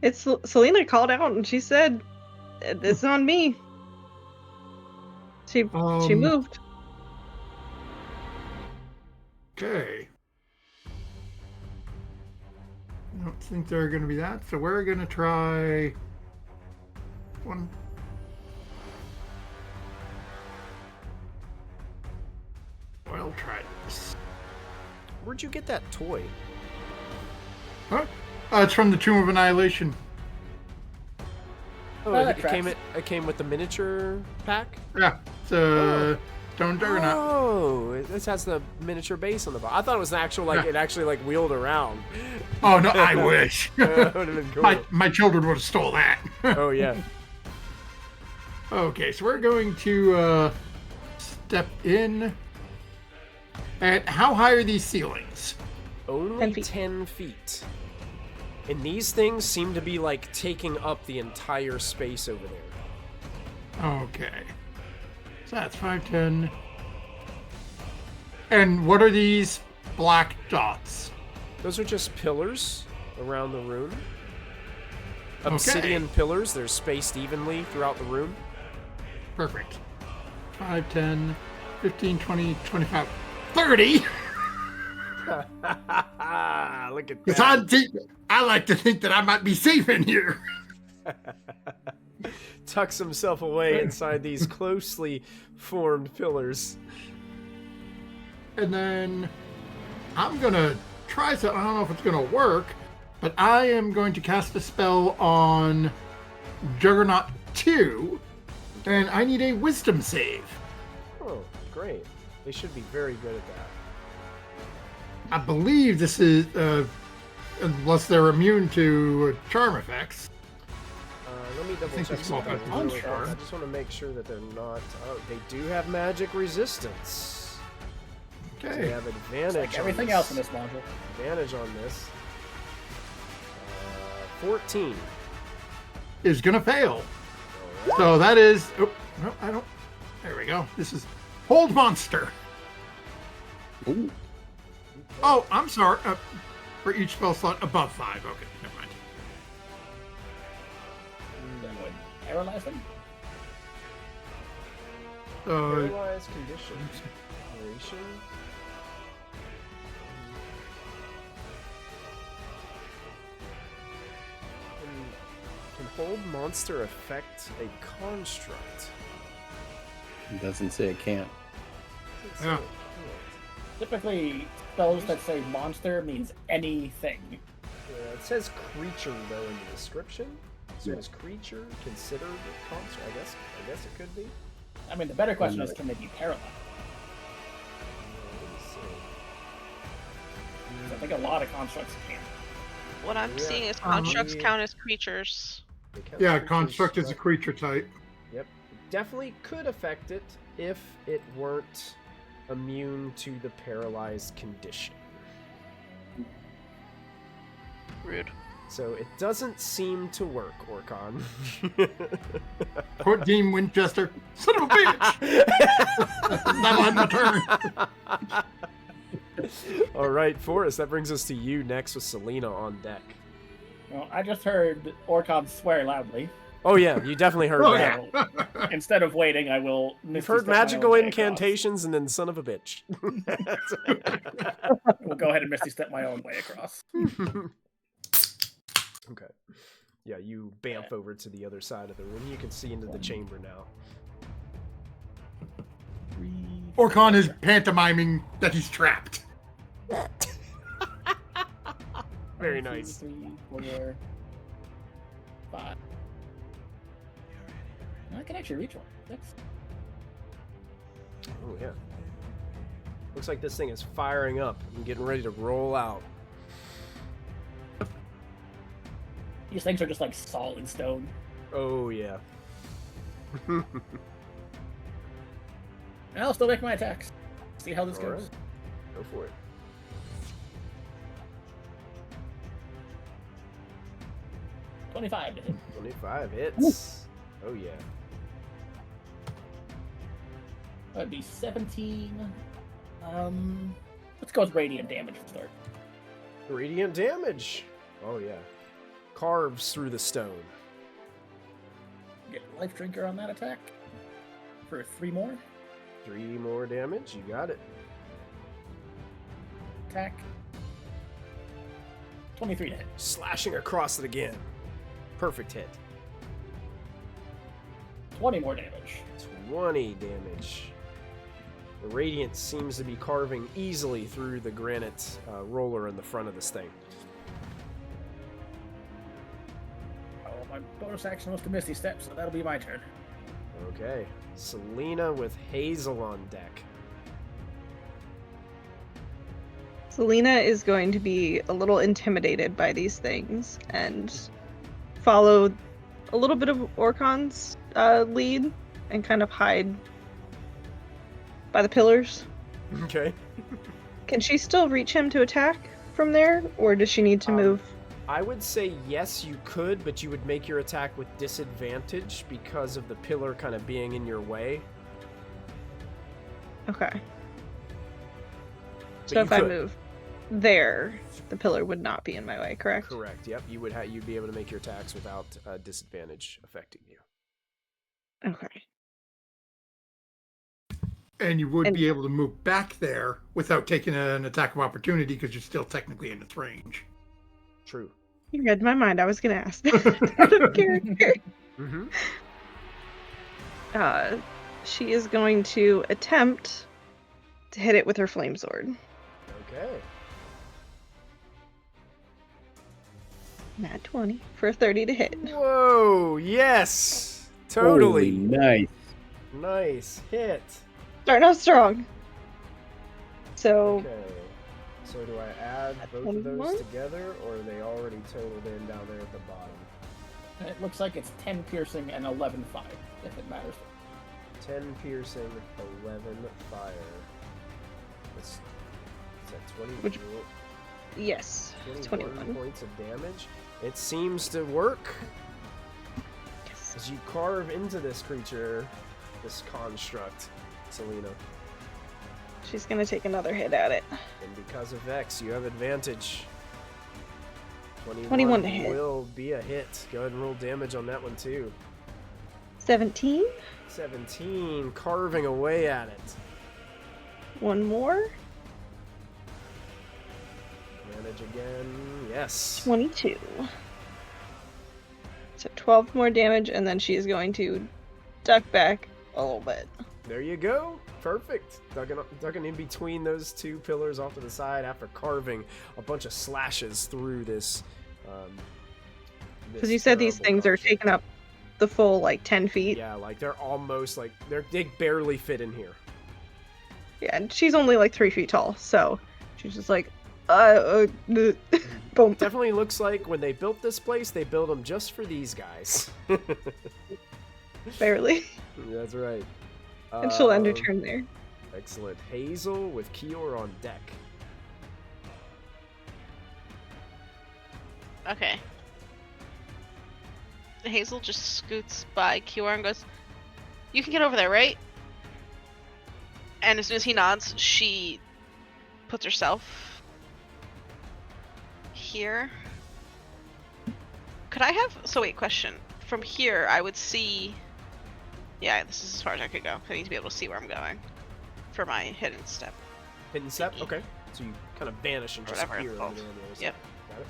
It's Selena called out and she said, "It's on me." She moved. Okay. I don't think there are going to be that, so we're going to try one. I'll try this. Where'd you get that toy? Huh? It's from the Tomb of Annihilation. Oh, that it came with the miniature pack? Yeah, it's a Stone Juggernaut. Oh, this has the miniature base on the bottom. I thought it was an actual, like, Yeah. it actually, like, wheeled around. Oh, no, I wish. That would have been cool. My children would have stole that. Oh, yeah. Okay, so we're going to step in. And how high are these ceilings? Only 10 feet. 10 feet. And these things seem to be, like, taking up the entire space over there. Okay. So that's 5, 10. And what are these black dots? Those are just pillars around the room. Okay. Obsidian pillars. They're spaced evenly throughout the room. Perfect. 5, 10, 15, 20, 25, 30. Look at Because that. I like to think that I might be safe in here. Tucks himself away inside these closely formed pillars. And then I'm going to try something. I don't know if it's going to work, but I am going to cast a spell on Juggernaut 2, and I need a wisdom save. Oh, great. They should be very good at that. I believe this is, unless they're immune to charm effects. Let me double think check it's called something that really quick. charm. I just want to make sure that they're not... Oh, they do have magic resistance. They Okay. have advantage Like on everything this. else in this module. Advantage on this. 14. Is going to fail. All right. So that is... Oh, no, I don't... There we go. This is Hold Monster. Ooh. Oh, I'm sorry. For each spell slot above 5. Okay, never mind. That would paralyze them. So, Paralyzed condition. Duration. Can hold monster affect a construct? It doesn't say it can't. Let's Yeah. see. Typically, spells that say monster means anything. Yeah, it says creature though in the description. So is creature considered a construct? I guess it could be. I mean, the better question is, can they be paralyzed? Let me see. 'Cause I think a lot of constructs can. What I'm Yeah. seeing is constructs count as creatures. They count yeah, creatures, construct is a but- creature type. Yep. Definitely could affect it if it weren't immune to the paralyzed condition. Rude. So it doesn't seem to work, Orkhan. Court Dean Winchester. Son of a bitch! That'll end my turn. All right, Forrest, that brings us to you next with Selena on deck. Well, I just heard Orcon swear loudly. Oh yeah, you definitely heard Oh, that. yeah. Instead of waiting, I will. You've Misty heard step my magical own way across. incantations and then son of a bitch. We'll go ahead and Misty step my own way across. Okay. Yeah, you bamf over to the other side of the room. You can see into the chamber now. 3. Orcon is pantomiming that he's trapped. Very 1, 2, nice. 3, 4, 5. I can actually reach one. 6. Oh, yeah. Looks like this thing is firing up and getting ready to roll out. These things are just like solid stone. Oh, yeah. And I'll still make my attacks. See how this All goes. right. Go for it. 25 to hit. 25 hits. Oh, yeah. That'd be 17. Let's go with radiant damage to start. Radiant damage. Oh, yeah. Carves through the stone. Get life drinker on that attack for 3 more. 3 more damage. You got it. Attack. 23 to hit. Slashing across it again. Perfect hit. 20 more damage. 20 damage. The Radiant seems to be carving easily through the granite roller in the front of this thing. Oh, my bonus action was to Misty Step, so that'll be my turn. Okay. Selena with Hazel on deck. Selena is going to be a little intimidated by these things and follow a little bit of Orcon's lead and kind of hide by the pillars. Okay. Can she still reach him to attack from there, or does she need to move? I would say yes, you could, but you would make your attack with disadvantage because of the pillar kind of being in your way. Okay. But So you if I could. move there, the pillar would not be in my way, correct? Correct. Yep. You'd be able to make your attacks without disadvantage affecting you. Okay. And you would And- be able to move back there without taking an attack of opportunity because you're still technically in its range. True. You read my mind. I was going to ask that out of character. Mm-hmm. She is going to attempt to hit it with her flame sword. Okay. Nat 20 for a 30 to hit. Whoa! Yes. Totally. Holy nice. Nice hit. Starting off strong. So Okay. So do I add both of 21? those together, or are they already totaled in down there at the bottom? It looks like it's 10 piercing and 11 fire, if it matters. 10 piercing, 11 fire. That's, is that 20? Which- yes, 21. Points of damage. It seems to work. Yes. As you carve into this creature, this construct, Selena. She's gonna take another hit at it. And because of Vex, you have advantage. 21 to hit. Will be a hit. Go ahead and roll damage on that one too. 17. 17, carving away at it. One more. Damage again. Yes. 22. So 12 more damage, and then she is going to duck back a little bit. There you go. Perfect. Ducking in between those two pillars off to the side after carving a bunch of slashes through this. Because you said these things are taking up the full, like, 10 feet. Yeah, like they're almost like they barely fit in here. Yeah, and she's only like 3 feet tall, so she's just like, boom. Definitely looks like when they built this place, they built them just for these guys. Barely. That's right. And she'll end her turn there. Excellent. Hazel with Kior on deck. Okay. Hazel just scoots by Kiora and goes, "You can get over there, right?" And as soon as he nods, she puts herself here. Could I have... So wait, question. From here, I would see... Yeah, this is as far as I could go. I need to be able to see where I'm going for my hidden step. Hidden step? Okay. So you kind of vanish and just Whatever appear it's over called. there on the other Yep. side. Got it?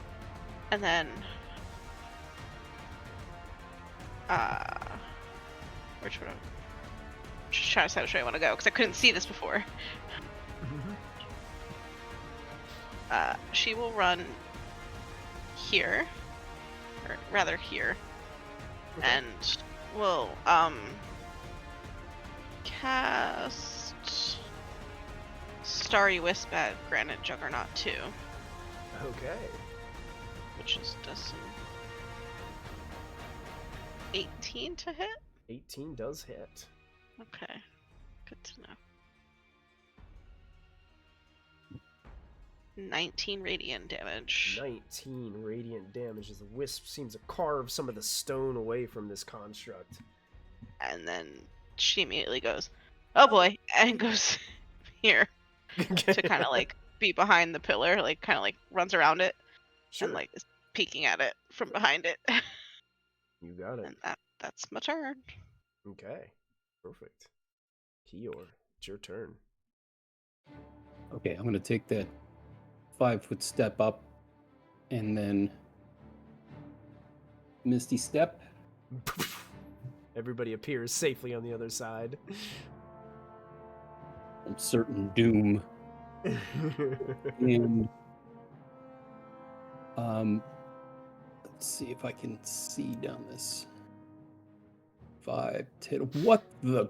And then... which would I... just trying to decide which way I want to go because I couldn't see this before. She will run here, or rather here, and will cast Starry Wisp at Granite Juggernaut 2. Okay. Which does some 18 to hit? 18 does hit. Okay. Good to know. 19 radiant damage. 19 radiant damage as the wisp seems to carve some of the stone away from this construct. And then she immediately goes, oh boy, and goes here to kind of like be behind the pillar, like kind of like runs around it and like is peeking at it from behind it. You got it. And that's my turn. Okay. Perfect. Kior, it's your turn. Okay, I'm gonna take that 5-foot step up, and then Misty Step. Everybody appears safely on the other side. I'm certain doom. And let's see if I can see down this. 5, 10. What the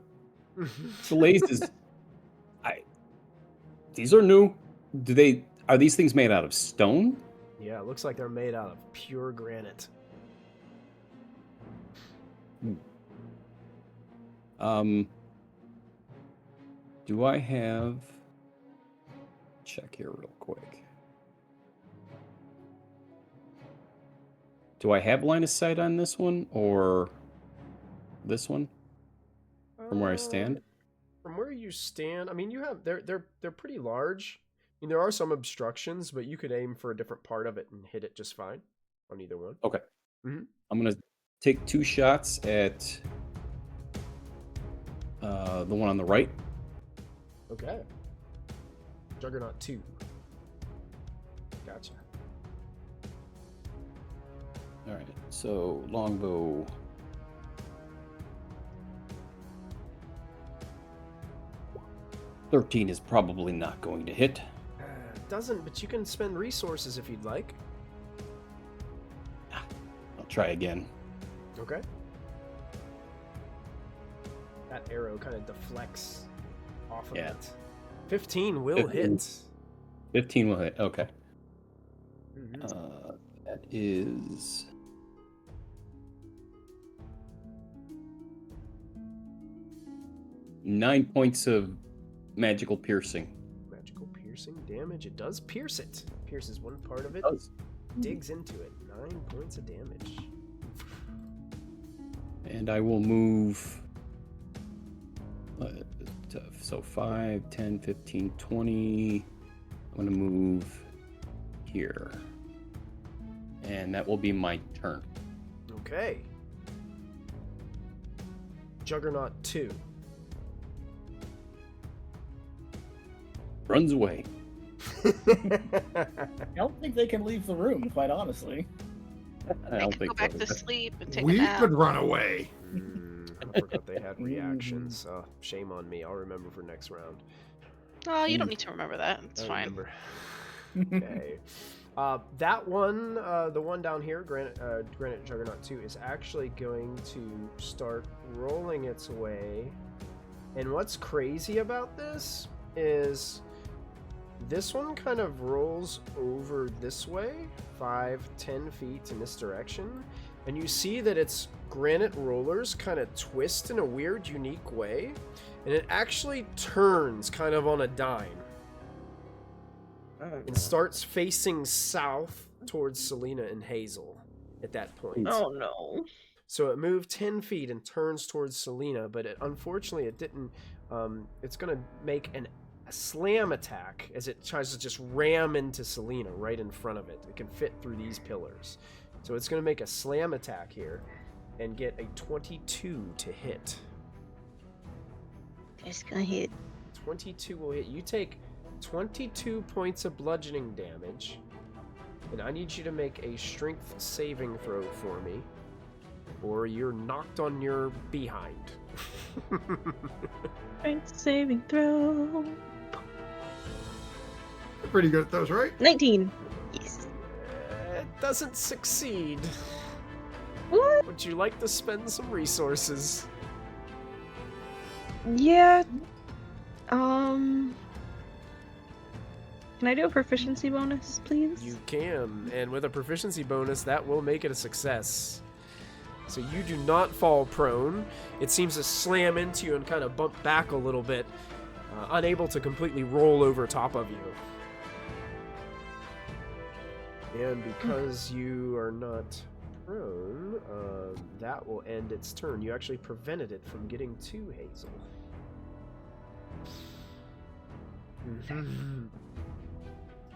blazes? These are new. Are these things made out of stone? Yeah, it looks like they're made out of pure granite. Do I have... Check here real quick. Do I have line of sight on this one, or this one? From where I stand? From where you stand, I mean, you have they're pretty large. I mean, there are some obstructions, but you could aim for a different part of it and hit it just fine on either one. Okay. Mm-hmm. I'm gonna take 2 shots at the one on the right. Okay. Juggernaut 2. Gotcha. All right. So longbow. $13 is probably not going to hit. Doesn't, but you can spend resources if you'd like. I'll try again. Okay. That arrow kind of deflects off of it. 15 will hit. 15 will hit. Okay. Mm-hmm. That is 9 points of magical piercing. Magical piercing damage. It does pierce it. Pierces one part of it. Digs into it. 9 points of damage. And I will move. So 5, 10, 15, 20. I'm going to move here. And that will be my turn. Okay. Juggernaut 2. Runs away. I don't think they can leave the room, quite honestly. I don't think go back so. to sleep and take a We nap. could run away. I forgot they had reactions. Shame on me. I'll remember for next round. Oh, you don't need to remember that. It's I fine. remember. Okay. That one, the one down here, Granite Juggernaut 2, is actually going to start rolling its way. And what's crazy about this is this one kind of rolls over this way, 5, 10 feet in this direction. And you see that its granite rollers kind of twist in a weird, unique way. And it actually turns kind of on a dime. And starts facing south towards Selena and Hazel at that point. Oh no. So it moved 10 feet and turns towards Selena, but unfortunately it didn't. It's going to make a slam attack as it tries to just ram into Selena right in front of it. It can fit through these pillars. So it's going to make a slam attack here and get a 22 to hit. It's gonna hit. 22 will hit. You take 22 points of bludgeoning damage, and I need you to make a strength saving throw for me. or you're knocked on your behind. Strength saving throw. You're pretty good at those, right? 19. Yes. It doesn't succeed. What? Would you like to spend some resources? Yeah. Can I do a proficiency bonus, please? You can, and with a proficiency bonus, that will make it a success. So you do not fall prone. It seems to slam into you and kind of bump back a little bit, unable to completely roll over top of you. And because you are not prone, that will end its turn. You actually prevented it from getting to Hazel.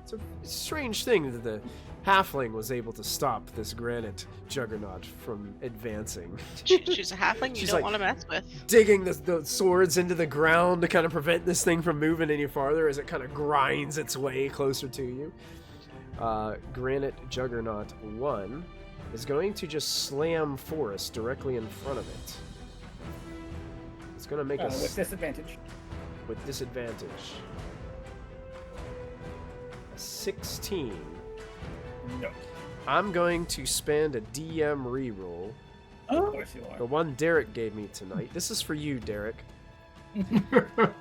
It's a strange thing that the halfling was able to stop this granite juggernaut from advancing. She's a halfling you She's don't like- want to mess with. Digging the swords into the ground to kind of prevent this thing from moving any farther as it kind of grinds its way closer to you. Granite Juggernaut 1 is going to just slam Forest directly in front of it. It's going to make us With disadvantage. with disadvantage. A 16. No. I'm going to spend a DM reroll. Of course you The are. one Derek gave me tonight. This is for you, Derek. I'm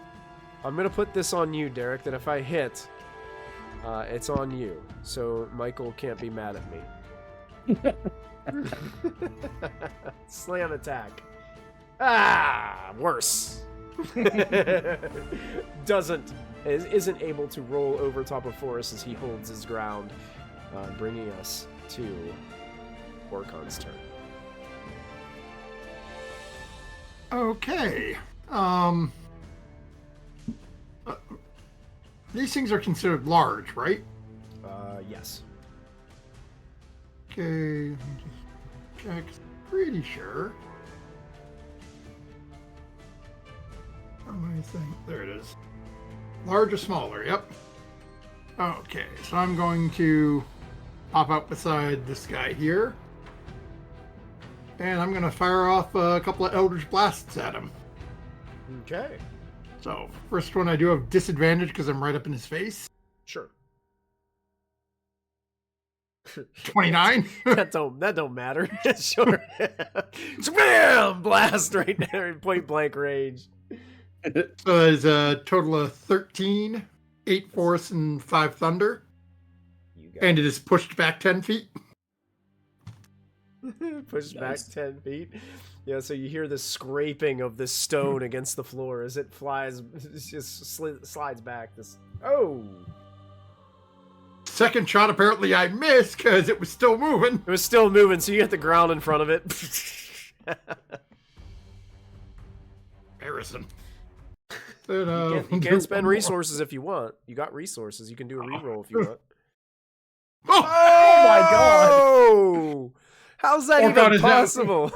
going to put this on you, Derek, that if I hit, it's on you. So Michael can't be mad at me. Slam attack. Ah, worse. Isn't able to roll over top of Forrest as he holds his ground, bringing us to Orcon's turn. Okay. These things are considered large, right? Yes. Okay. Let me just check. Pretty sure. How many things? There it is. Large or smaller? Yep. Okay, so I'm going to pop out beside this guy here. And I'm going to fire off a couple of Eldritch Blasts at him. Okay. So, first one I do have disadvantage because I'm right up in his face. Sure. 29. that don't matter. Sure. Bam! Blast right there in point blank range. So there's a total of 13, 8 force, and 5 thunder. You got And it is pushed back 10 feet. pushed Nice. back 10 feet. Yeah, so you hear the scraping of this stone against the floor as it flies, just slides back. Oh! Second shot, apparently I missed because it was still moving. It was still moving, so you hit the ground in front of it. Harrison. You can spend resources if you want. You got resources. You can do a reroll if you want. Oh! my God. Oh! How's that Oh, God, even is that- possible?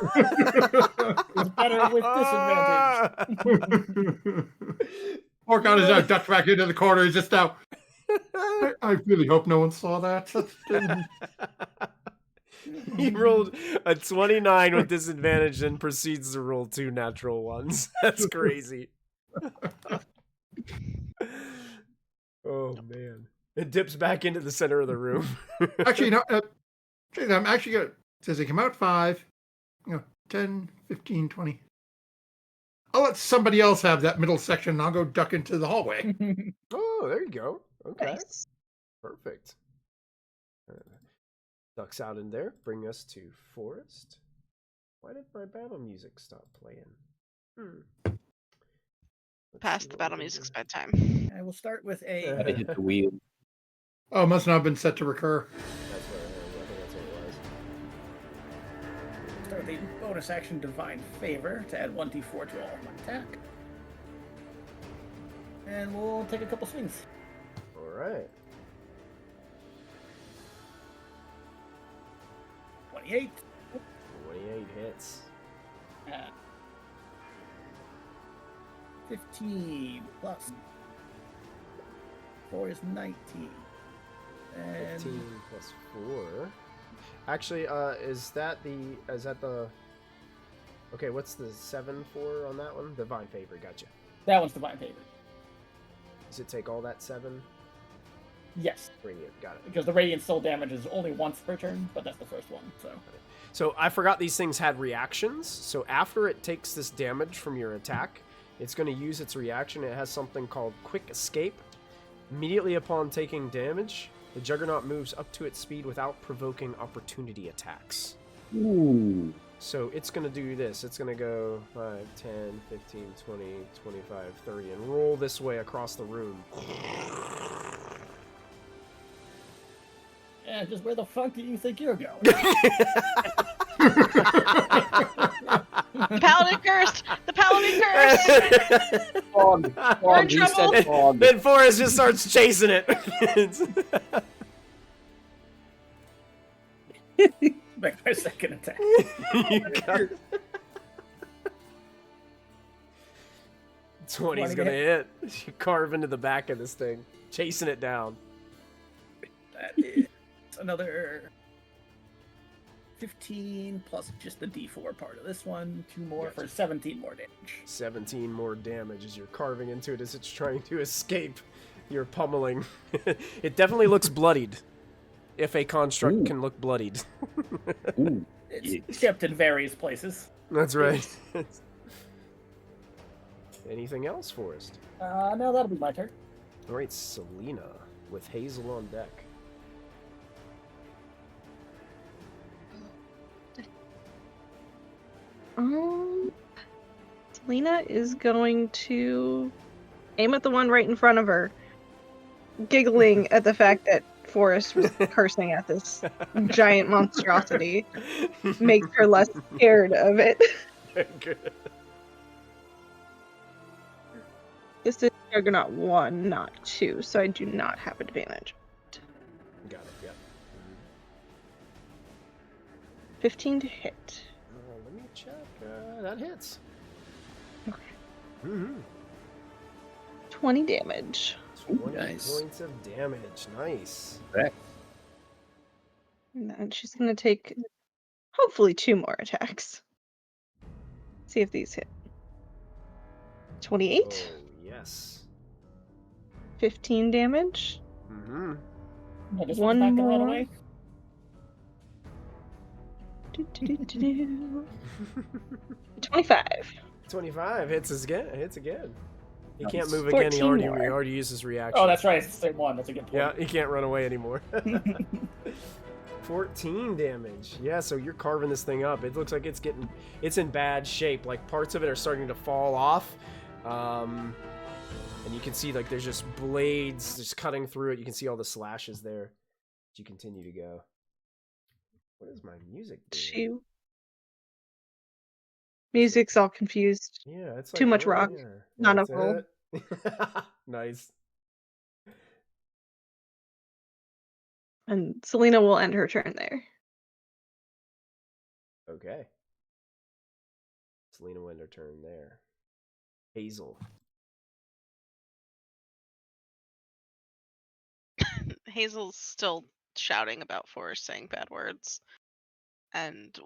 It's better with disadvantage. Poor God is now ducked back into the corner. He's just now. I really hope no one saw that. He rolled a 29 with disadvantage and proceeds to roll 2 natural ones. That's crazy. Oh, man. It dips back into the center of the room. Actually, no. I'm actually going to. Says they come out 5, 10, 15, 20. I'll let somebody else have that middle section and I'll go duck into the hallway. Oh, there you go. Okay. Nice. Perfect. Ducks out in there. Bring us to Forest. Why did my battle music stop playing? Let's Past see the what battle we can music's do. bedtime. I will start with I a hit the wheel. Oh, must not have been set to recur. That's what I think that's what it was. start with a bonus action Divine Favor to add 1d4 to all of my attack. And we'll take a couple swings. All right. 28. 28 hits. 15 plus 4 is 19. And 15 plus 4. Actually, is that the Okay, what's the 7 for on that one? Divine Favor, gotcha. That one's Divine Favor. Does it take all that 7? Yes, Radiant, got it. because the Radiant Soul damage is only once per turn, but that's the first one, so... So I forgot these things had reactions. So after it takes this damage from your attack, it's going to use its reaction. It has something called Quick Escape. Immediately upon taking damage, the Juggernaut moves up to its speed without provoking opportunity attacks. Ooh. So it's going to do this. It's going to go 5, 10, 15, 20, 25, 30, and roll this way across the room. Yeah, just where the fuck do you think you're going? The Paladin cursed! The Paladin cursed! Fog, in he trouble. said fog. Then Forrest just starts chasing it. Make my second attack. You got it. 20's 20 gonna hit. You carve into the back of this thing, chasing it down. That is another 15 plus just the D4 part of this one. 2 more Gotcha. for 17 more damage. 17 more damage as you're carving into it as it's trying to escape your pummeling. It definitely looks bloodied. If a construct Ooh. can look bloodied. Ooh. It's kept in various places. That's right. Anything else, Forrest? No, that'll be my turn. All right, Selena with Hazel on deck. Selena is going to aim at the one right in front of her, giggling at the fact that Forrest was cursing at this giant monstrosity. Makes her less scared of it. Good. This is Juggernaut 1, not 2, so I do not have advantage. Got it, yep. 15 to hit. Let me check. That hits. Okay. Mm-hmm. 20 damage. 20 nice. points of damage. Nice. And then she's going to take, hopefully, 2 more attacks. See if these hit. 28. Oh, yes. 15 damage. Mm-hmm. Yeah, this One one's not gonna run more. away. Do-do-do-do-do. 25. 25 hits again. He can't Nice. move again. He 14 more. already used his reaction. Oh, that's right. It's the same one. That's a good point. Yeah, he can't run away anymore. 14 damage. Yeah, so you're carving this thing up. It looks like it's in bad shape. Like parts of it are starting to fall off. And you can see like there's just blades just cutting through it. You can see all the slashes there. As you continue to go. What is my music doing? Music's all confused. Yeah, it's Too like much right rock. here. Not That's enough roll. it. Nice. And Selena will end her turn there. Okay. Selena will end her turn there. Hazel. Hazel's still shouting about Forrest saying bad words. And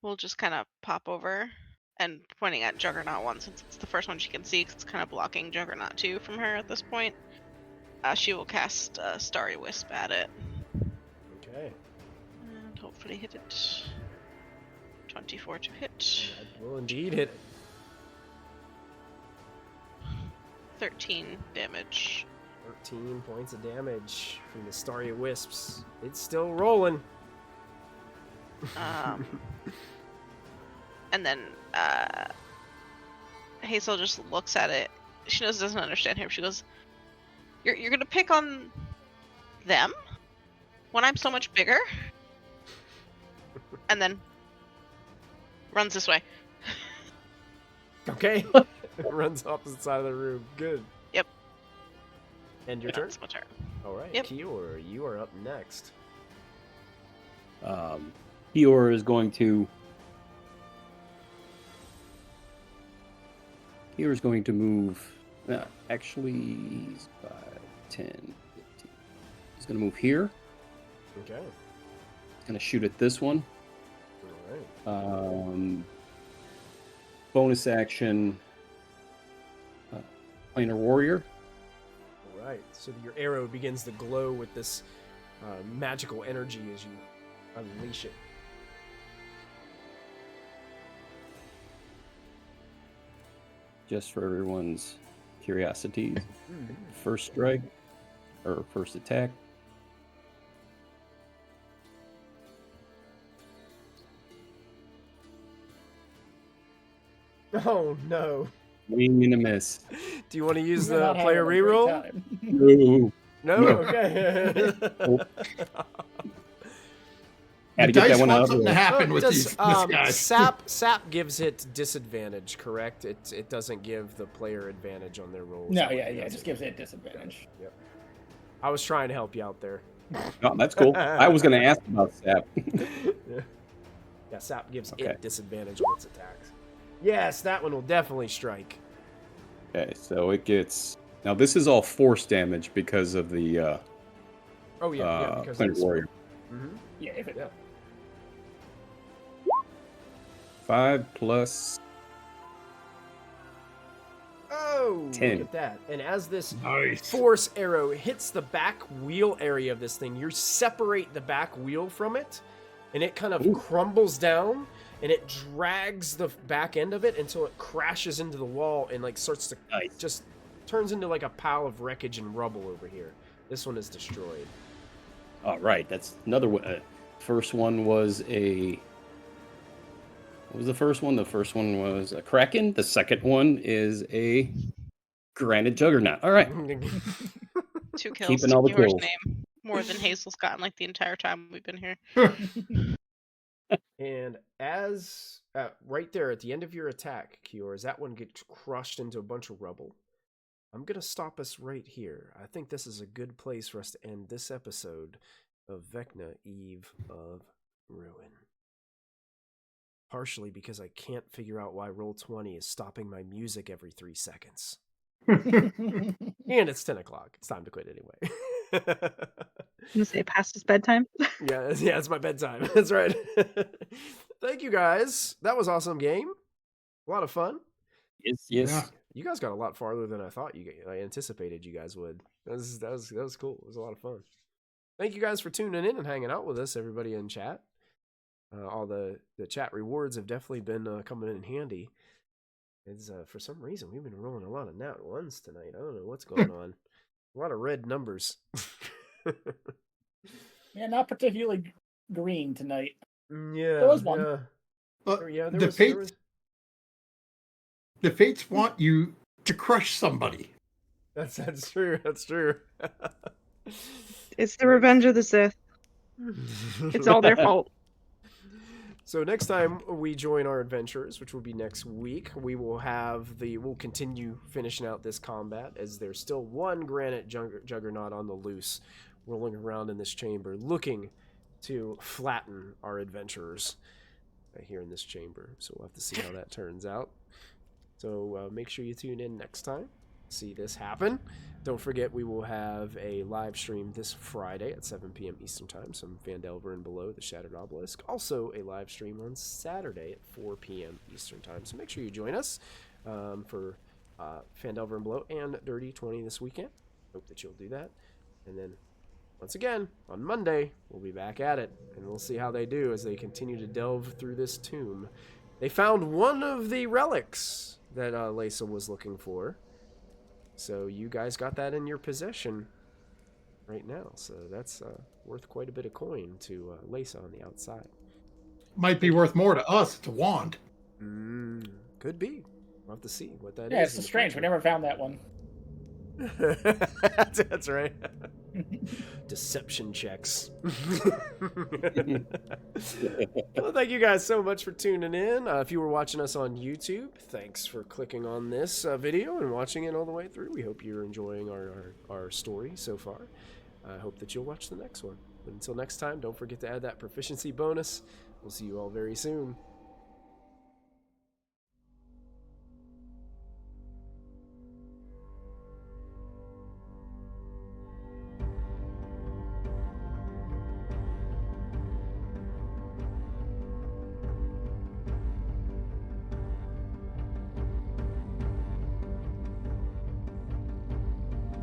we'll just kind of pop over and pointing at Juggernaut 1 since it's the first one she can see because it's kind of blocking Juggernaut 2 from her at this point. She will cast Starry Wisp at it. Okay. And hopefully hit it. 24 to hit. That will indeed hit it. 13 damage. 13 points of damage from the Starry Wisps. It's still rolling. And then Hazel just looks at it. She doesn't understand him. She goes, You're gonna pick on them when I'm so much bigger? And then runs this way. Okay. Runs opposite side of the room. Good. Yep. End your turn? That's my turn. All right. Yep. Kior, you are up next. Kior is going to move. Actually, he's 5, 10, 15. He's going to move here. Okay. He's going to shoot at this one. All right. bonus action, Planar Warrior. All right. So your arrow begins to glow with this magical energy as you unleash it. Just for everyone's curiosity, first strike or first attack. Oh no! Wing and a miss. Do you want to use We're the not having player a great reroll? time. No. No. No. Okay. Had to The get that dice one want out. something to happen with Does, this guy. Sap gives it disadvantage, correct? It doesn't give the player advantage on their rolls. No, yeah, it just gives it a disadvantage. Yep. I was trying to help you out there. Oh, that's cool. I was going to ask about Sap. Yeah, Sap gives Okay. it disadvantage on its attacks. Yes, that one will definitely strike. Okay, so it gets... Now, this is all force damage because of the Oh yeah, because Planar of the Warrior. Mm-hmm. Yeah, if it, Yeah. 5 plus... Oh, 10. look at that! And as this Nice. force arrow hits the back wheel area of this thing, you separate the back wheel from it, and it kind of crumbles down, and it drags the back end of it until it crashes into the wall and like starts to Nice. just turns into like a pile of wreckage and rubble over here. This one is destroyed. All right, that's another one. First one was a... What was the first one? The first one was a Kraken. The second one is a Granite Juggernaut. All right. 2 kills. Keeping all the Yours kills. name. More than Hazel's gotten like the entire time we've been here. And as right there at the end of your attack, Kior, as that one gets crushed into a bunch of rubble, I'm gonna stop us right here. I think this is a good place for us to end this episode of Vecna, Eve of Ruin. Partially because I can't figure out why Roll20 is stopping my music every 3 seconds. And it's 10 o'clock. It's time to quit anyway. I'm gonna say past his bedtime. Yeah, it's my bedtime. That's right. Thank you guys. That was awesome game. A lot of fun. Yes. Yeah. You guys got a lot farther than I thought I anticipated you guys would. That was cool. It was a lot of fun. Thank you guys for tuning in and hanging out with us, everybody in chat. All the chat rewards have definitely been coming in handy. It's for some reason we've been rolling a lot of nat ones tonight. I don't know what's going on. A lot of red numbers. yeah, not particularly green tonight. Yeah, There was one. Yeah, there the was, fates, there was. the fates want you to crush somebody. That's true. That's true. It's the revenge of the Sith. It's all their fault. So next time we join our adventurers, which will be next week, we'll continue finishing out this combat as there's still one granite juggernaut on the loose, rolling around in this chamber, looking to flatten our adventurers here in this chamber. So we'll have to see how that turns out. So make sure you tune in next time. See this happen. Don't forget we will have a live stream this Friday at 7 p.m. Eastern Time, some Phandelver and Below the Shattered Obelisk. Also a live stream on Saturday at 4 p.m. Eastern Time. So make sure you join us for Phandelver and Below and Dirty 20 this weekend. Hope that you'll do that. And then once again, on Monday, we'll be back at it, and we'll see how they do as they continue to delve through this tomb. They found one of the relics that Lisa was looking for. So you guys got that in your possession right now. So that's worth quite a bit of coin to Lisa on the outside. Might be worth more to us. It's a wand. Could be. We'll have to see what that is. Yeah, it's strange. We never found that one. That's right. Deception checks. Well, thank you guys so much for tuning in. If you were watching us on YouTube, thanks for clicking on this video and watching it all the way through. We hope you're enjoying our story so far. I hope that you'll watch the next one. But until next time, don't forget to add that proficiency bonus. We'll see you all very soon.